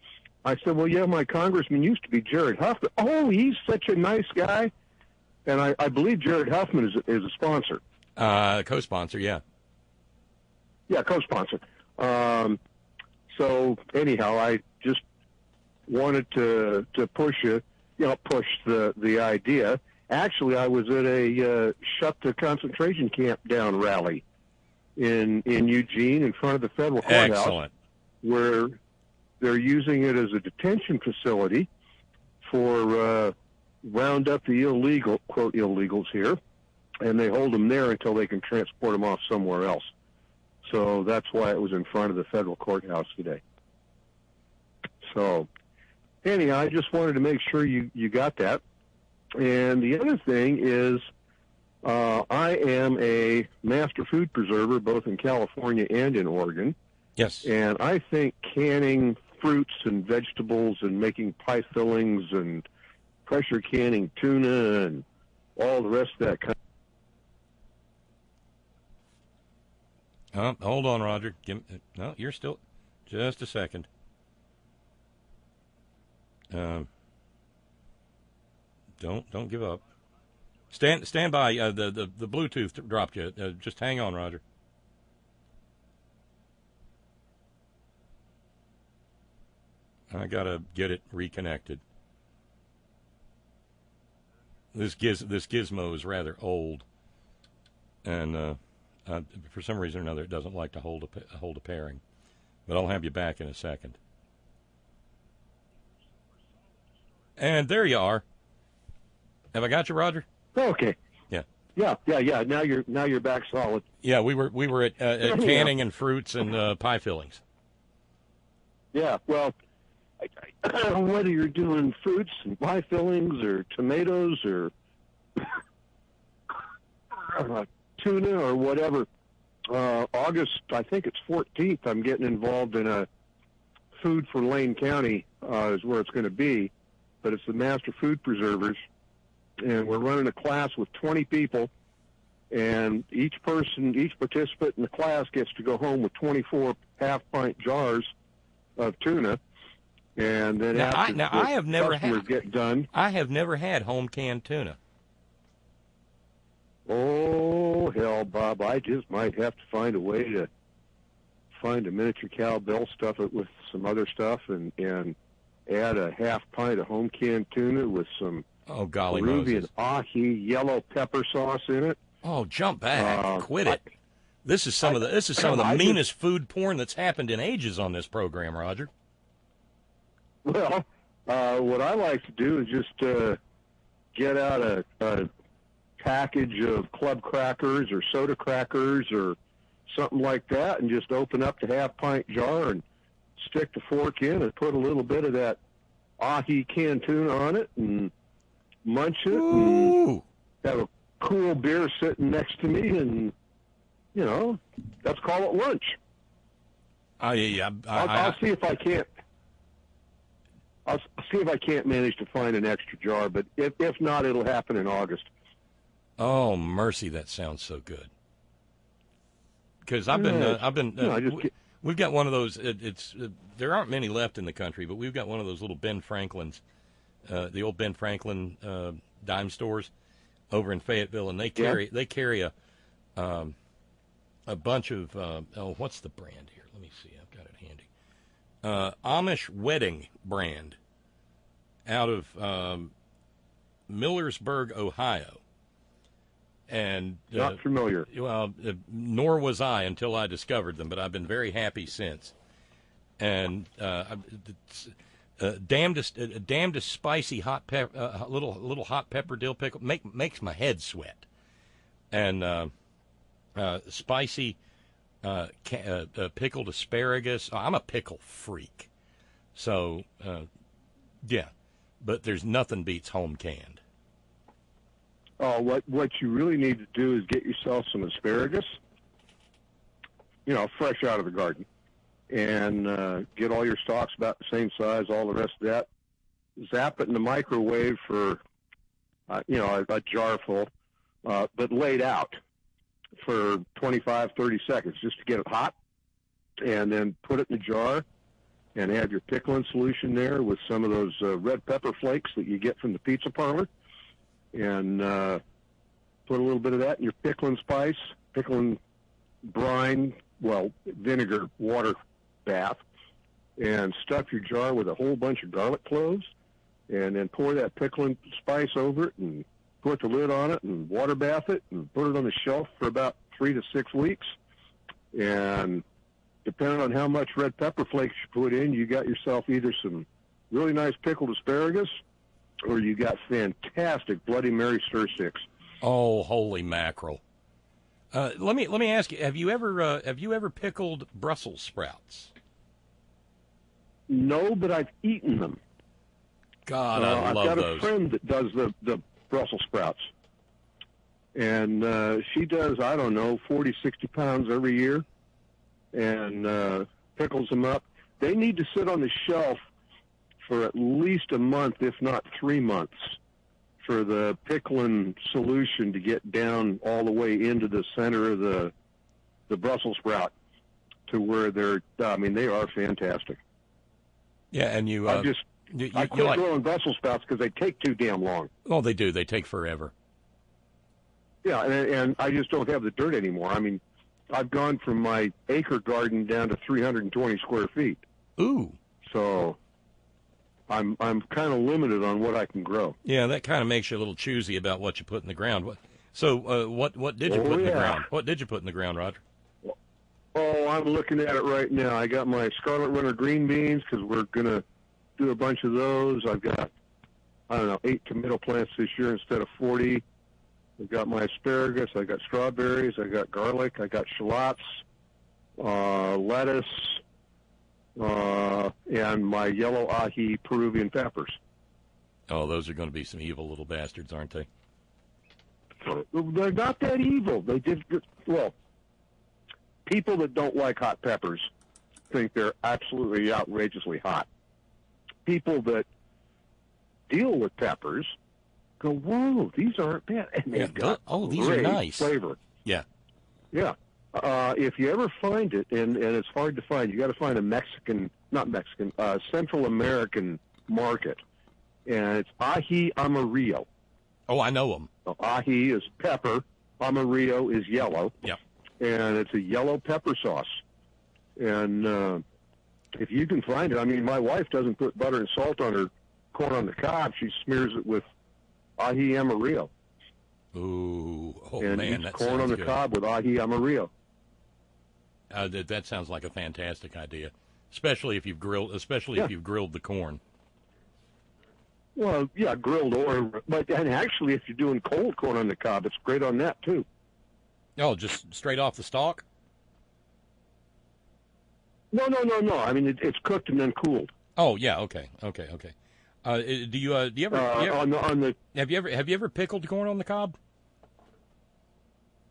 I said, well, yeah, my congressman used to be Jared Huffman. Oh, he's such a nice guy. And I believe Jared Huffman is a sponsor. Co-sponsor, yeah. Yeah, co-sponsor. So anyhow, I just wanted to push the idea. Actually, I was at a shut the concentration camp down rally in Eugene in front of the federal courthouse. Excellent. Where they're using it as a detention facility for round up the quote illegals here, and they hold them there until they can transport them off somewhere else. So that's why it was in front of the federal courthouse today. So anyhow, I just wanted to make sure you got that. And the other thing is I am a master food preserver both in California and in Oregon. Yes. And I think canning fruits and vegetables and making pie fillings and pressure canning tuna and all the rest of that kind. Hold on, Roger. No, you're still. Just a second. Don't give up. Stand by. The Bluetooth dropped you. Just hang on, Roger. I gotta get it reconnected. This gizmo is rather old, and for some reason or another, it doesn't like to hold a pairing. But I'll have you back in a second. And there you are. Have I got you, Roger? Okay. Yeah. Yeah. Now you're back solid. Yeah, we were at canning and fruits and pie fillings. Yeah. Well, whether you're doing fruits and pie fillings or tomatoes or tuna or whatever, August, I think it's 14th, I'm getting involved in a Food for Lane County is where it's going to be, but it's the Master Food Preservers, and we're running a class with 20 people, and each participant in the class gets to go home with 24 half-pint jars of tuna. And then I have never get done. I have never had home canned tuna. Oh hell, Bob! I just might have to find a way to find a miniature cowbell, stuff it with some other stuff, and add a half pint of home canned tuna with some Peruvian ají yellow pepper sauce in it. Oh, jump back! Quit it! This is some of the meanest food porn that's happened in ages on this program, Roger. Well, what I like to do is just get out a package of club crackers or soda crackers or something like that and just open up the half-pint jar and stick the fork in and put a little bit of that ají canned tuna on it and munch it and have a cool beer sitting next to me and, let's call it lunch. I'll see if I can't. I'll see if I can't manage to find an extra jar, but if not, it'll happen in August. Oh, mercy, that sounds so good. Because we've got one of those. There aren't many left in the country, but we've got one of those little Ben Franklin's, the old Ben Franklin dime stores over in Fayetteville, and they carry a bunch of what's the brand here? Let me see. I've got it handy. Amish Wedding brand out of Millersburg, Ohio. And not familiar. Well, nor was I until I discovered them, but I've been very happy since. And damnedest spicy hot pepper, little hot pepper dill pickle makes my head sweat. And spicy pickled asparagus. Oh, I'm a pickle freak. So yeah, but there's nothing beats home canned. Oh, what you really need to do is get yourself some asparagus, fresh out of the garden, and get all your stalks about the same size, all the rest of that. Zap it in the microwave for, a jar full, but laid out for 25, 30 seconds just to get it hot, and then put it in a jar and have your pickling solution there with some of those red pepper flakes that you get from the pizza parlor. And put a little bit of that in your pickling spice, pickling brine, vinegar, water bath, and stuff your jar with a whole bunch of garlic cloves, and then pour that pickling spice over it and put the lid on it and water bath it and put it on the shelf for about 3 to 6 weeks. And depending on how much red pepper flakes you put in, you got yourself either some really nice pickled asparagus or you got fantastic Bloody Mary stir sticks. Oh, holy mackerel! Let me ask you: Have you ever pickled Brussels sprouts? No, but I've eaten them. God, I love those. I've got a friend that does the Brussels sprouts, and she does 40, 60 pounds every year, and pickles them up. They need to sit on the shelf for at least a month, if not 3 months, for the pickling solution to get down all the way into the center of the Brussels sprout to where they are fantastic. Yeah, and I quit growing Brussels sprouts because they take too damn long. Oh, they do. They take forever. Yeah, and I just don't have the dirt anymore. I mean, I've gone from my acre garden down to 320 square feet. Ooh. So I'm kind of limited on what I can grow. Yeah, that kind of makes you a little choosy about what you put in the ground. So what did you put in the ground? What did you put in the ground, Roger? Oh, I'm looking at it right now. I got my Scarlet Runner green beans because we're going to do a bunch of those. I've got, 8 tomato plants this year instead of 40. I've got my asparagus. I got strawberries. I got garlic. I got shallots, lettuce, and my yellow ají Peruvian peppers. Oh, those are going to be some evil little bastards, aren't they? They're not that evil. They did well. People that don't like hot peppers think they're absolutely outrageously hot. People that deal with peppers go, "Whoa, these aren't bad." And they've got these are nice flavor. Yeah. Yeah. If you ever find it, and it's hard to find, you got to find a Central American market, and it's ají amarillo. Oh, I know them. So ají is pepper, amarillo is yellow. Yeah. And it's a yellow pepper sauce. And if you can find it, I mean, my wife doesn't put butter and salt on her corn on the cob. She smears it with ají amarillo. Ooh, and man, eats that corn sounds on the good. cob with ají amarillo. That sounds like a fantastic idea, especially if you've grilled the corn. Well, yeah, grilled and actually, if you're doing cold corn on the cob, it's great on that too. Oh, just straight off the stalk? No. I mean, it's cooked and then cooled. Oh, yeah. Okay. Do you ever have you ever pickled corn on the cob?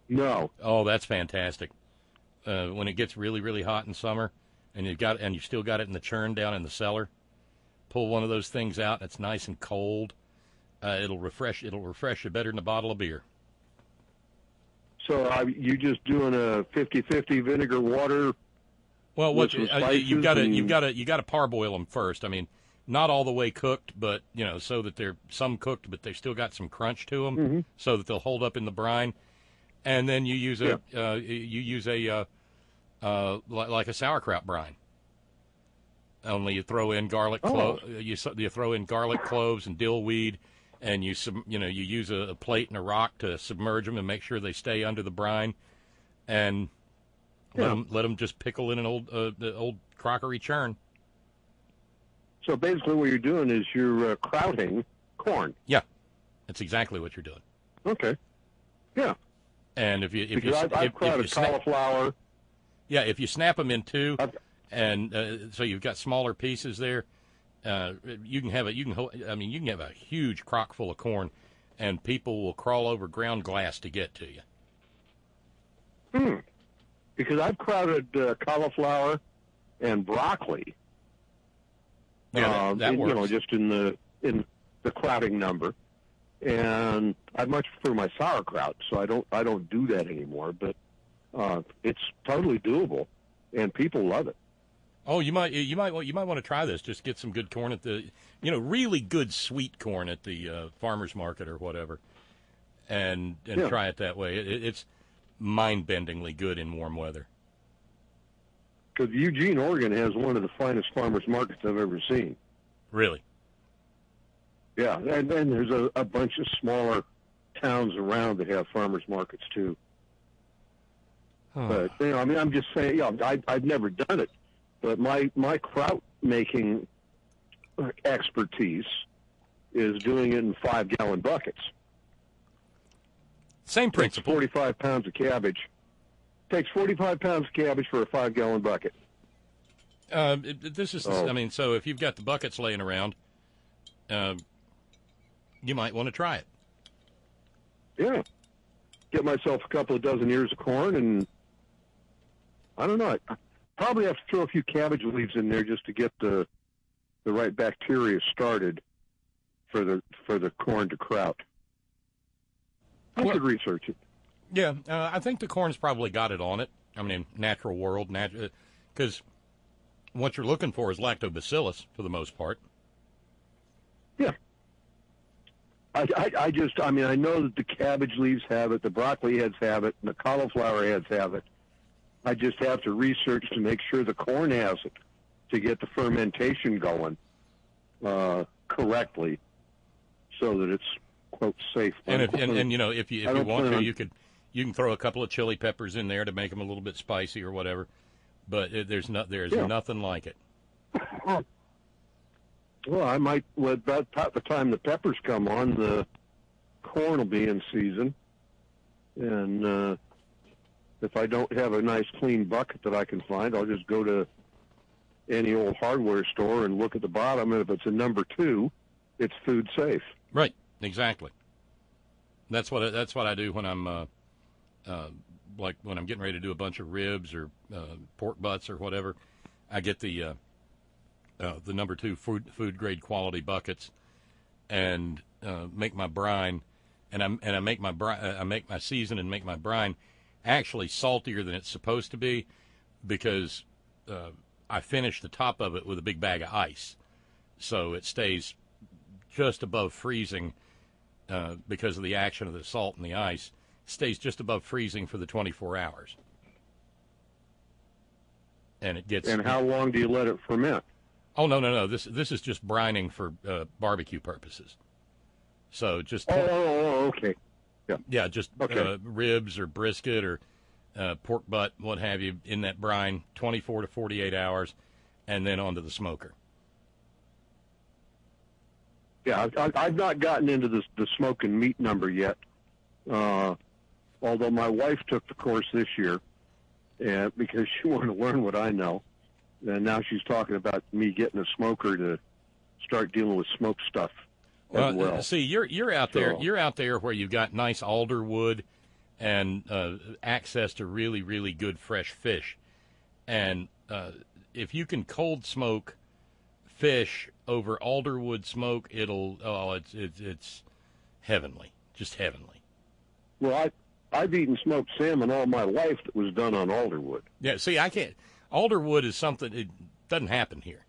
No. Oh, that's fantastic. When it gets really, really hot in summer, and you still got it in the churn down in the cellar, pull one of those things out. And it's nice and cold. It'll refresh you better than a bottle of beer. So you just doing a 50-50 vinegar water? Well, you've got to parboil them first. I mean, not all the way cooked, but so that they're some cooked, but they still got some crunch to them, so that they'll hold up in the brine. And then you use like a sauerkraut brine. Only you throw in garlic you throw in garlic cloves and dill weed. And you use a plate and a rock to submerge them and make sure they stay under the brine, and let them just pickle in an old crockery churn. So basically, what you're doing is you're krauting corn. Yeah, that's exactly what you're doing. Okay. Yeah. And I've krauted cauliflower. Yeah, if you snap them in two, and so you've got smaller pieces there. You can have a huge crock full of corn, and people will crawl over ground glass to get to you. Because I've crowded cauliflower and broccoli. Yeah, that works. Just in the crowding number, and I much prefer my sauerkraut, so I don't do that anymore. But it's totally doable, and people love it. Oh, you might want to try this. Just get some good corn at the, really good sweet corn at the farmer's market or whatever, and try it that way. It's mind-bendingly good in warm weather. Because Eugene, Oregon, has one of the finest farmers markets I've ever seen. Really? Yeah, and then there's a bunch of smaller towns around that have farmers markets too. But I'm just saying, I've never done it. But my kraut making expertise is doing it in 5-gallon buckets. Same principle. Takes 45 pounds of cabbage. Takes 45 pounds of cabbage for a 5-gallon bucket. So if you've got the buckets laying around, you might want to try it. Yeah. Get myself a couple of dozen ears of corn, and I don't know. Probably have to throw a few cabbage leaves in there just to get the right bacteria started for the corn to kraut. I could research it. Yeah, I think the corn's probably got it on it. I mean, natural world, because what you're looking for is lactobacillus for the most part. Yeah. I know that the cabbage leaves have it, the broccoli heads have it, and the cauliflower heads have it. I just have to research to make sure the corn has it to get the fermentation going correctly, so that it's quote safe. And if you want to, you can throw a couple of chili peppers in there to make them a little bit spicy or whatever. But there's nothing like it. Well, I might. About the time the peppers come on, the corn will be in season, and if I don't have a nice clean bucket that I can find, I'll just go to any old hardware store and look at the bottom, and if it's a number 2, it's food safe. Right. Exactly. That's what I do when I'm like when I'm getting ready to do a bunch of ribs or pork butts or whatever. I get the number 2 food grade quality buckets and make my brine, and I make my season and make my brine actually saltier than it's supposed to be, because I finish the top of it with a big bag of ice, so it stays just above freezing because of the action of the salt and the ice. It stays just above freezing for the 24 hours, and it gets. And how long do you let it ferment? Oh no! This is just brining for barbecue purposes. So just okay. Yeah, just okay. Ribs or brisket or pork butt, what have you, in that brine, 24 to 48 hours, and then onto the smoker. Yeah, I've not gotten into the smoking meat number yet, although my wife took the course this year, and because she wanted to learn what I know, and now she's talking about me getting a smoker to start dealing with smoked stuff. Well, see, you're out there. You're out there where you've got nice alder wood and access to really, really good fresh fish. And if you can cold smoke fish over alderwood smoke, it's heavenly, just heavenly. Well, I've eaten smoked salmon all my life that was done on alderwood. Yeah, see, I can't. Alderwood is something. It doesn't happen here.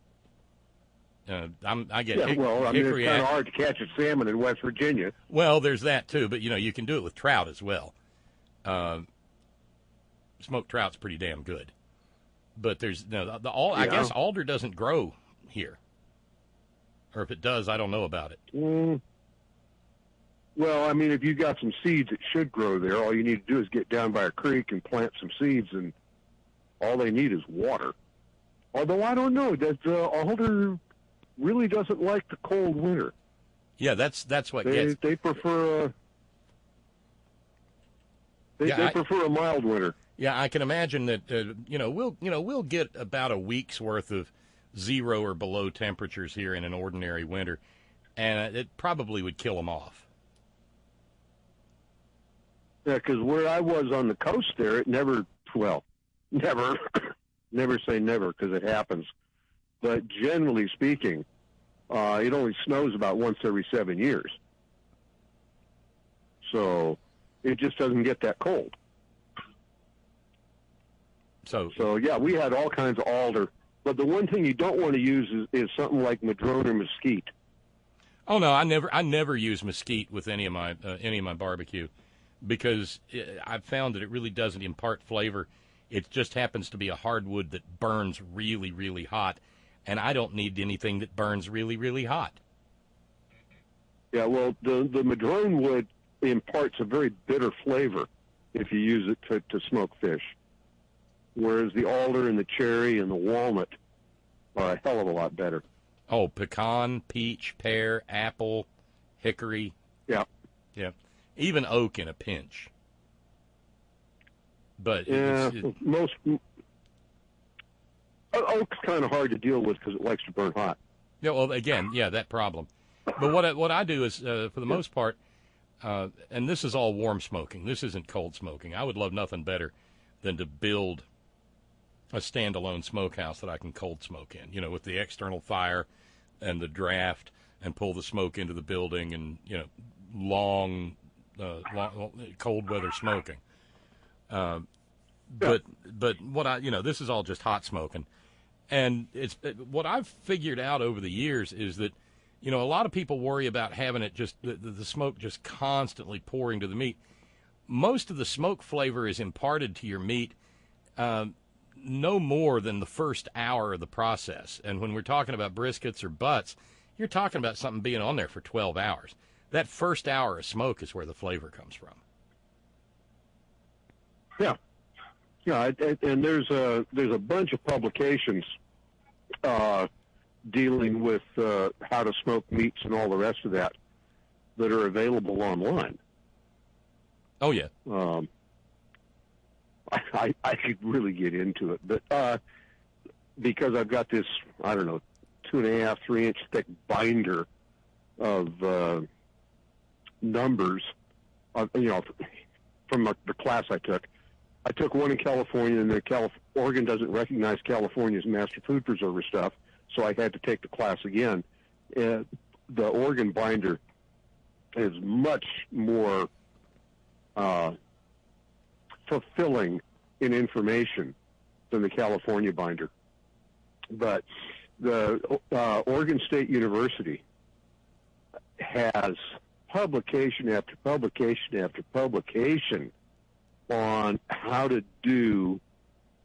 I get it's kind of hard to catch a salmon in West Virginia. Well, there's that too, but you can do it with trout as well. Smoked trout's pretty damn good, but there's I guess alder doesn't grow here, or if it does, I don't know about it. Well, I mean, if you got some seeds, it should grow there. All you need to do is get down by a creek and plant some seeds, and all they need is water. Although I don't know, does alder really doesn't like the cold winter. Yeah, that's what gets. They prefer they prefer a mild winter. Yeah, I can imagine that. We'll get about a week's worth of 0 or below temperatures here in an ordinary winter, and it probably would kill them off. Yeah, because where I was on the coast there, it never say never because it happens. But generally speaking, it only snows about once every 7 years. So it just doesn't get that cold. So yeah, we had all kinds of alder. But the one thing you don't want to use is something like madrone or mesquite. Oh no, I never use mesquite with any of my barbecue, because I've found that it really doesn't impart flavor. It just happens to be a hardwood that burns really, really hot, and I don't need anything that burns really, really hot. Yeah, well, the madrone wood imparts a very bitter flavor if you use it to smoke fish, whereas the alder and the cherry and the walnut are a hell of a lot better. Oh, pecan, peach, pear, apple, hickory. Yeah. Yeah. Even oak in a pinch. But most oak's kind of hard to deal with because it likes to burn hot. Yeah, well, again, that problem. But what I do is, for the most part, and this is all warm smoking. This isn't cold smoking. I would love nothing better than to build a standalone smokehouse that I can cold smoke in, with the external fire and the draft, and pull the smoke into the building, and long cold weather smoking. But what this is all just hot smoking, and it's what I've figured out over the years is that a lot of people worry about having it just the smoke just constantly pouring to the meat. Most of the smoke flavor is imparted to your meat no more than the first hour of the process. And when we're talking about briskets or butts, you're talking about something being on there for 12 hours. That first hour of smoke is where the flavor comes from. Yeah. Yeah, and there's a bunch of publications dealing with how to smoke meats and all the rest of that are available online. Oh, yeah. I could really get into it, but because I've got this, 2.5, 3 inch thick binder of numbers, from the class I took. I took one in California, and Oregon doesn't recognize California's master food preserver stuff, so I had to take the class again. The Oregon binder is much more fulfilling in information than the California binder. But the Oregon State University has publication after publication after publication on how to do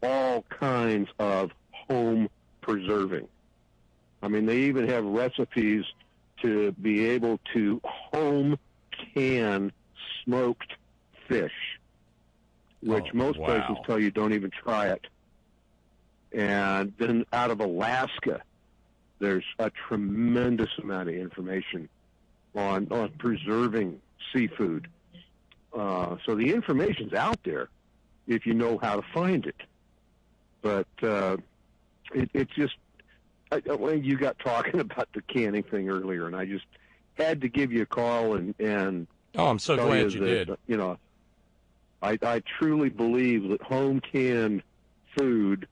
all kinds of home preserving. I mean, they even have recipes to be able to home can smoked fish, which most places tell you don't even try it. And then out of Alaska, there's a tremendous amount of information on preserving seafood. So the information's out there if you know how to find it. But it's just, you got talking about the canning thing earlier, and I just had to give you a call and oh, I'm so glad you did. I truly believe that home canned food,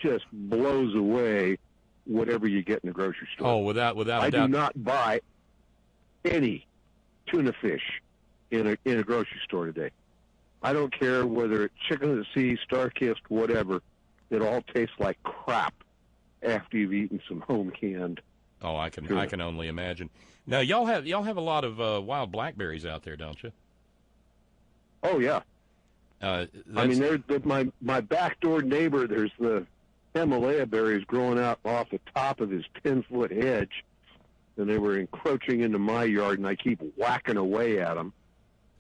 just blows away whatever you get in the grocery store. Oh, without a doubt. I do not buy any tuna fish in a grocery store today. I don't care whether it's chicken of the sea, star-kissed, whatever. It all tastes like crap after you've eaten some home canned. Oh, I can only imagine. Now y'all have a lot of wild blackberries out there, don't you? Oh yeah. My backdoor neighbor. There's the Himalaya berries growing out off the top of his 10-foot hedge, and they were encroaching into my yard, and I keep whacking away at them.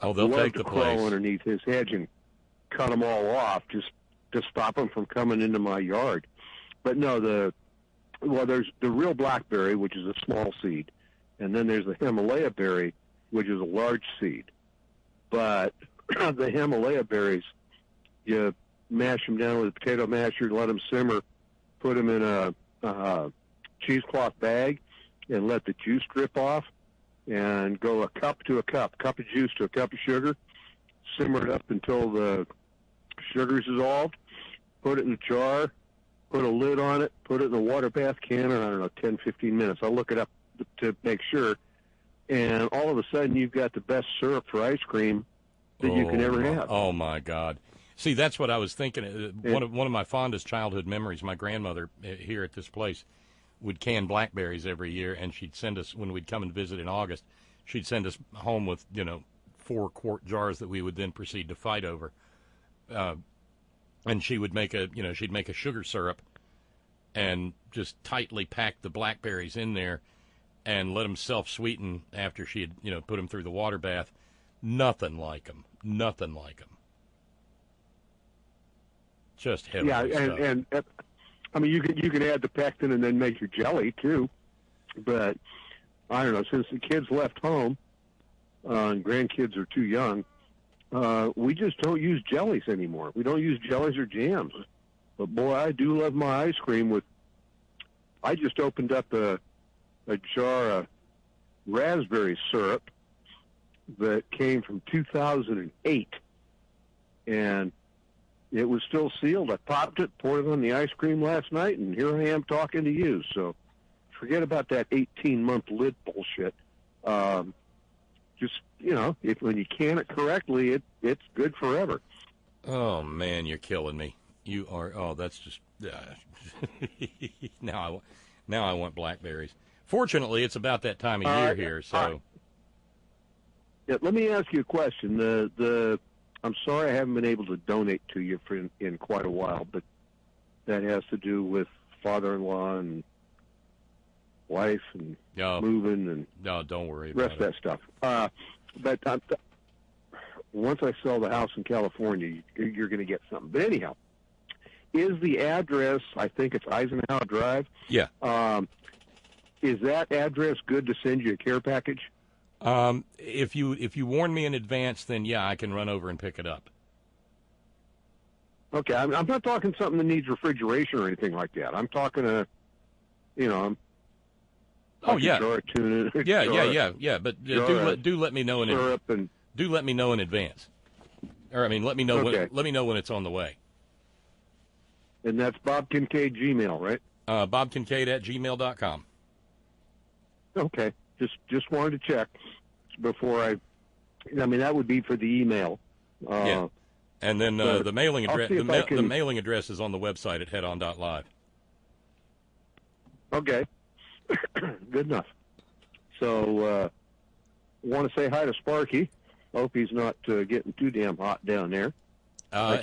Oh, they'll take the place. Crawl underneath his hedge and cut them all off, just to stop them from coming into my yard. But no, there's the real blackberry, which is a small seed, and then there's the Himalaya berry, which is a large seed. But the Himalaya berries, you mash them down with a potato masher, let them simmer, put them in a cheesecloth bag, and let the juice drip off, and go a cup of juice to a cup of sugar, simmer it up until the sugar's dissolved, put it in a jar, put a lid on it, put it in a water bath can, and 10, 15 minutes. I'll look it up to make sure, and all of a sudden you've got the best syrup for ice cream that you can ever have. Oh, my God. See, that's what I was thinking. One of my fondest childhood memories, my grandmother here at this place would can blackberries every year, and she'd send us, when we'd come and visit in August, she'd send us home with, 4-quart jars that we would then proceed to fight over. And she would make she'd make a sugar syrup and just tightly pack the blackberries in there and let them self-sweeten after she had, put them through the water bath. Nothing like them. Nothing like them. Just heavenly stuff. And you can add the pectin and then make your jelly too. But I don't know, since the kids left home and grandkids are too young, we just don't use jellies anymore. We don't use jellies or jams. But boy, I do love my ice cream I just opened up a jar of raspberry syrup that came from 2008. And it was still sealed. I popped it, poured it on the ice cream last night, and here I am talking to you. So forget about that 18-month lid bullshit. Just, if when you can it correctly, it's good forever. Oh, man, you're killing me. You are. Oh, that's just. Now I want blackberries. Fortunately, it's about that time of year here. So, yeah, let me ask you a question. I'm sorry I haven't been able to donate to you in quite a while, but that has to do with father-in-law and wife and moving and don't worry the rest about of that stuff. But once I sell the house in California, you're going to get something. But anyhow, is the address, I think it's Eisenhower Drive? Yeah. Is that address good to send you a care package? If you warn me in advance, then yeah, I can run over and pick it up. Okay, I'm not talking something that needs refrigeration or anything like that. I'm talking Oh yeah, jar of tuna. Yeah. But do let me know in advance. Or I mean, let me know when it's on the way. And that's Bob Kincaid Gmail, right? BobKincaid@gmail.com. Okay, just wanted to check before that would be for the email. Yeah. And then the mailing address. The mailing address is on the website at headon.live. Okay. Good enough. So, want to say hi to Sparky. Hope he's not getting too damn hot down there.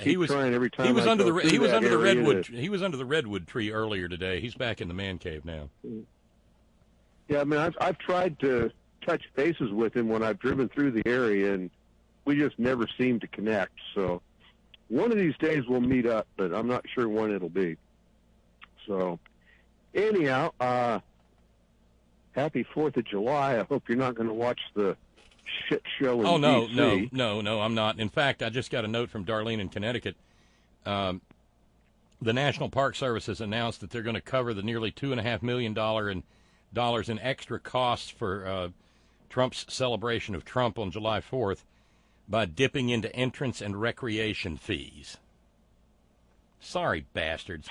He was trying every time. He was under the redwood. He was under the redwood tree earlier today. He's back in the man cave now. Yeah, I mean, I've tried to touch bases with him when I've driven through the area, and we just never seem to connect. So, one of these days we'll meet up, but I'm not sure when it'll be. So, anyhow, happy 4th of July. I hope you're not going to watch the shit show in D.C. No, I'm not. In fact, I just got a note from Darlene in Connecticut. The National Park Service has announced that they're going to cover the nearly $2.5 million in extra costs for Trump's celebration of Trump on July 4th by dipping into entrance and recreation fees. Sorry, bastards.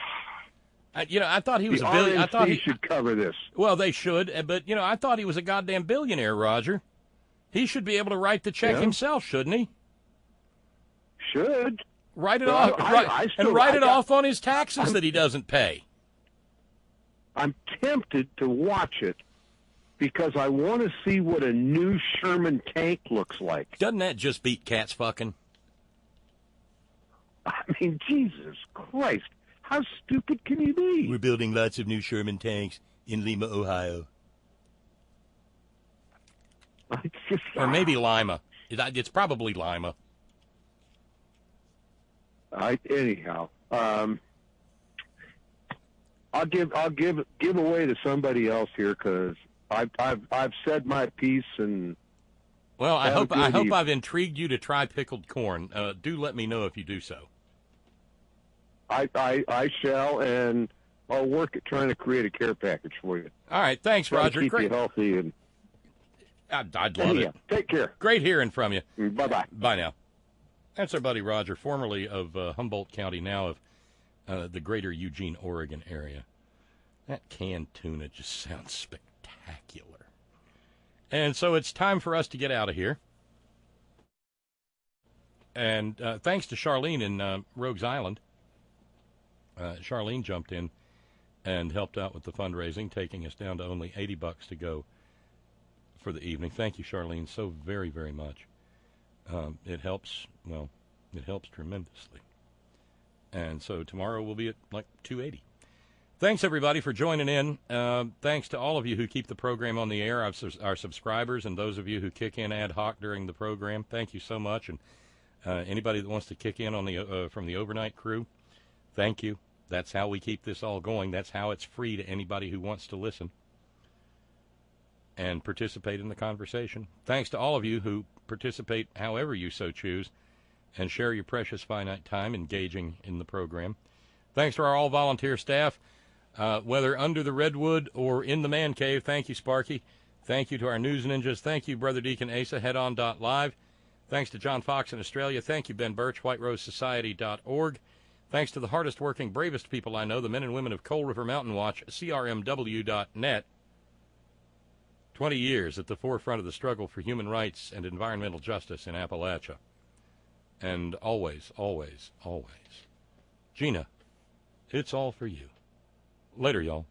I thought he was the a billion. I thought he should cover this. Well, they should, but I thought he was a goddamn billionaire, Roger. He should be able to write the check himself, shouldn't he? Should write it off, write it off on his taxes that he doesn't pay. I'm tempted to watch it because I want to see what a new Sherman tank looks like. Doesn't that just beat cats fucking? I mean, Jesus Christ. How stupid can you be? We're building lots of new Sherman tanks in Lima, Ohio. Or maybe Lima. It's probably Lima. Anyhow, I'll give away to somebody else here because I've said my piece and. Well, I hope I've intrigued you to try pickled corn. Do let me know if you do so. I shall, and I'll work at trying to create a care package for you. All right, thanks, Roger. Keep you healthy and. I'd love it. Take care. Great hearing from you. Bye-bye. Bye now. That's our buddy Roger, formerly of Humboldt County, now of the greater Eugene, Oregon area. That canned tuna just sounds spectacular. And so it's time for us to get out of here. And thanks to Charlene in Rogues Island. Charlene jumped in and helped out with the fundraising, taking us down to only $80 to go for the evening. Thank you, Charlene, so very, very much. It helps tremendously. And so tomorrow we'll be at like $280. Thanks, everybody, for joining in. Thanks to all of you who keep the program on the air, our subscribers, and those of you who kick in ad hoc during the program. Thank you so much. And anybody that wants to kick in on the from the overnight crew, thank you. That's how we keep this all going. That's how it's free to anybody who wants to listen and participate in the conversation. Thanks to all of you who participate however you so choose and share your precious finite time engaging in the program. Thanks to our all-volunteer staff, whether under the redwood or in the man cave. Thank you, Sparky. Thank you to our news ninjas. Thank you, Brother Deacon Asa, headon.live. Thanks to John Fox in Australia. Thank you, Ben Birch, whiterosesociety.org. Thanks to the hardest working, bravest people I know, the men and women of Coal River Mountain Watch, CRMW.net. 20 years at the forefront of the struggle for human rights and environmental justice in Appalachia. And always, always, always, Gina, it's all for you. Later, y'all.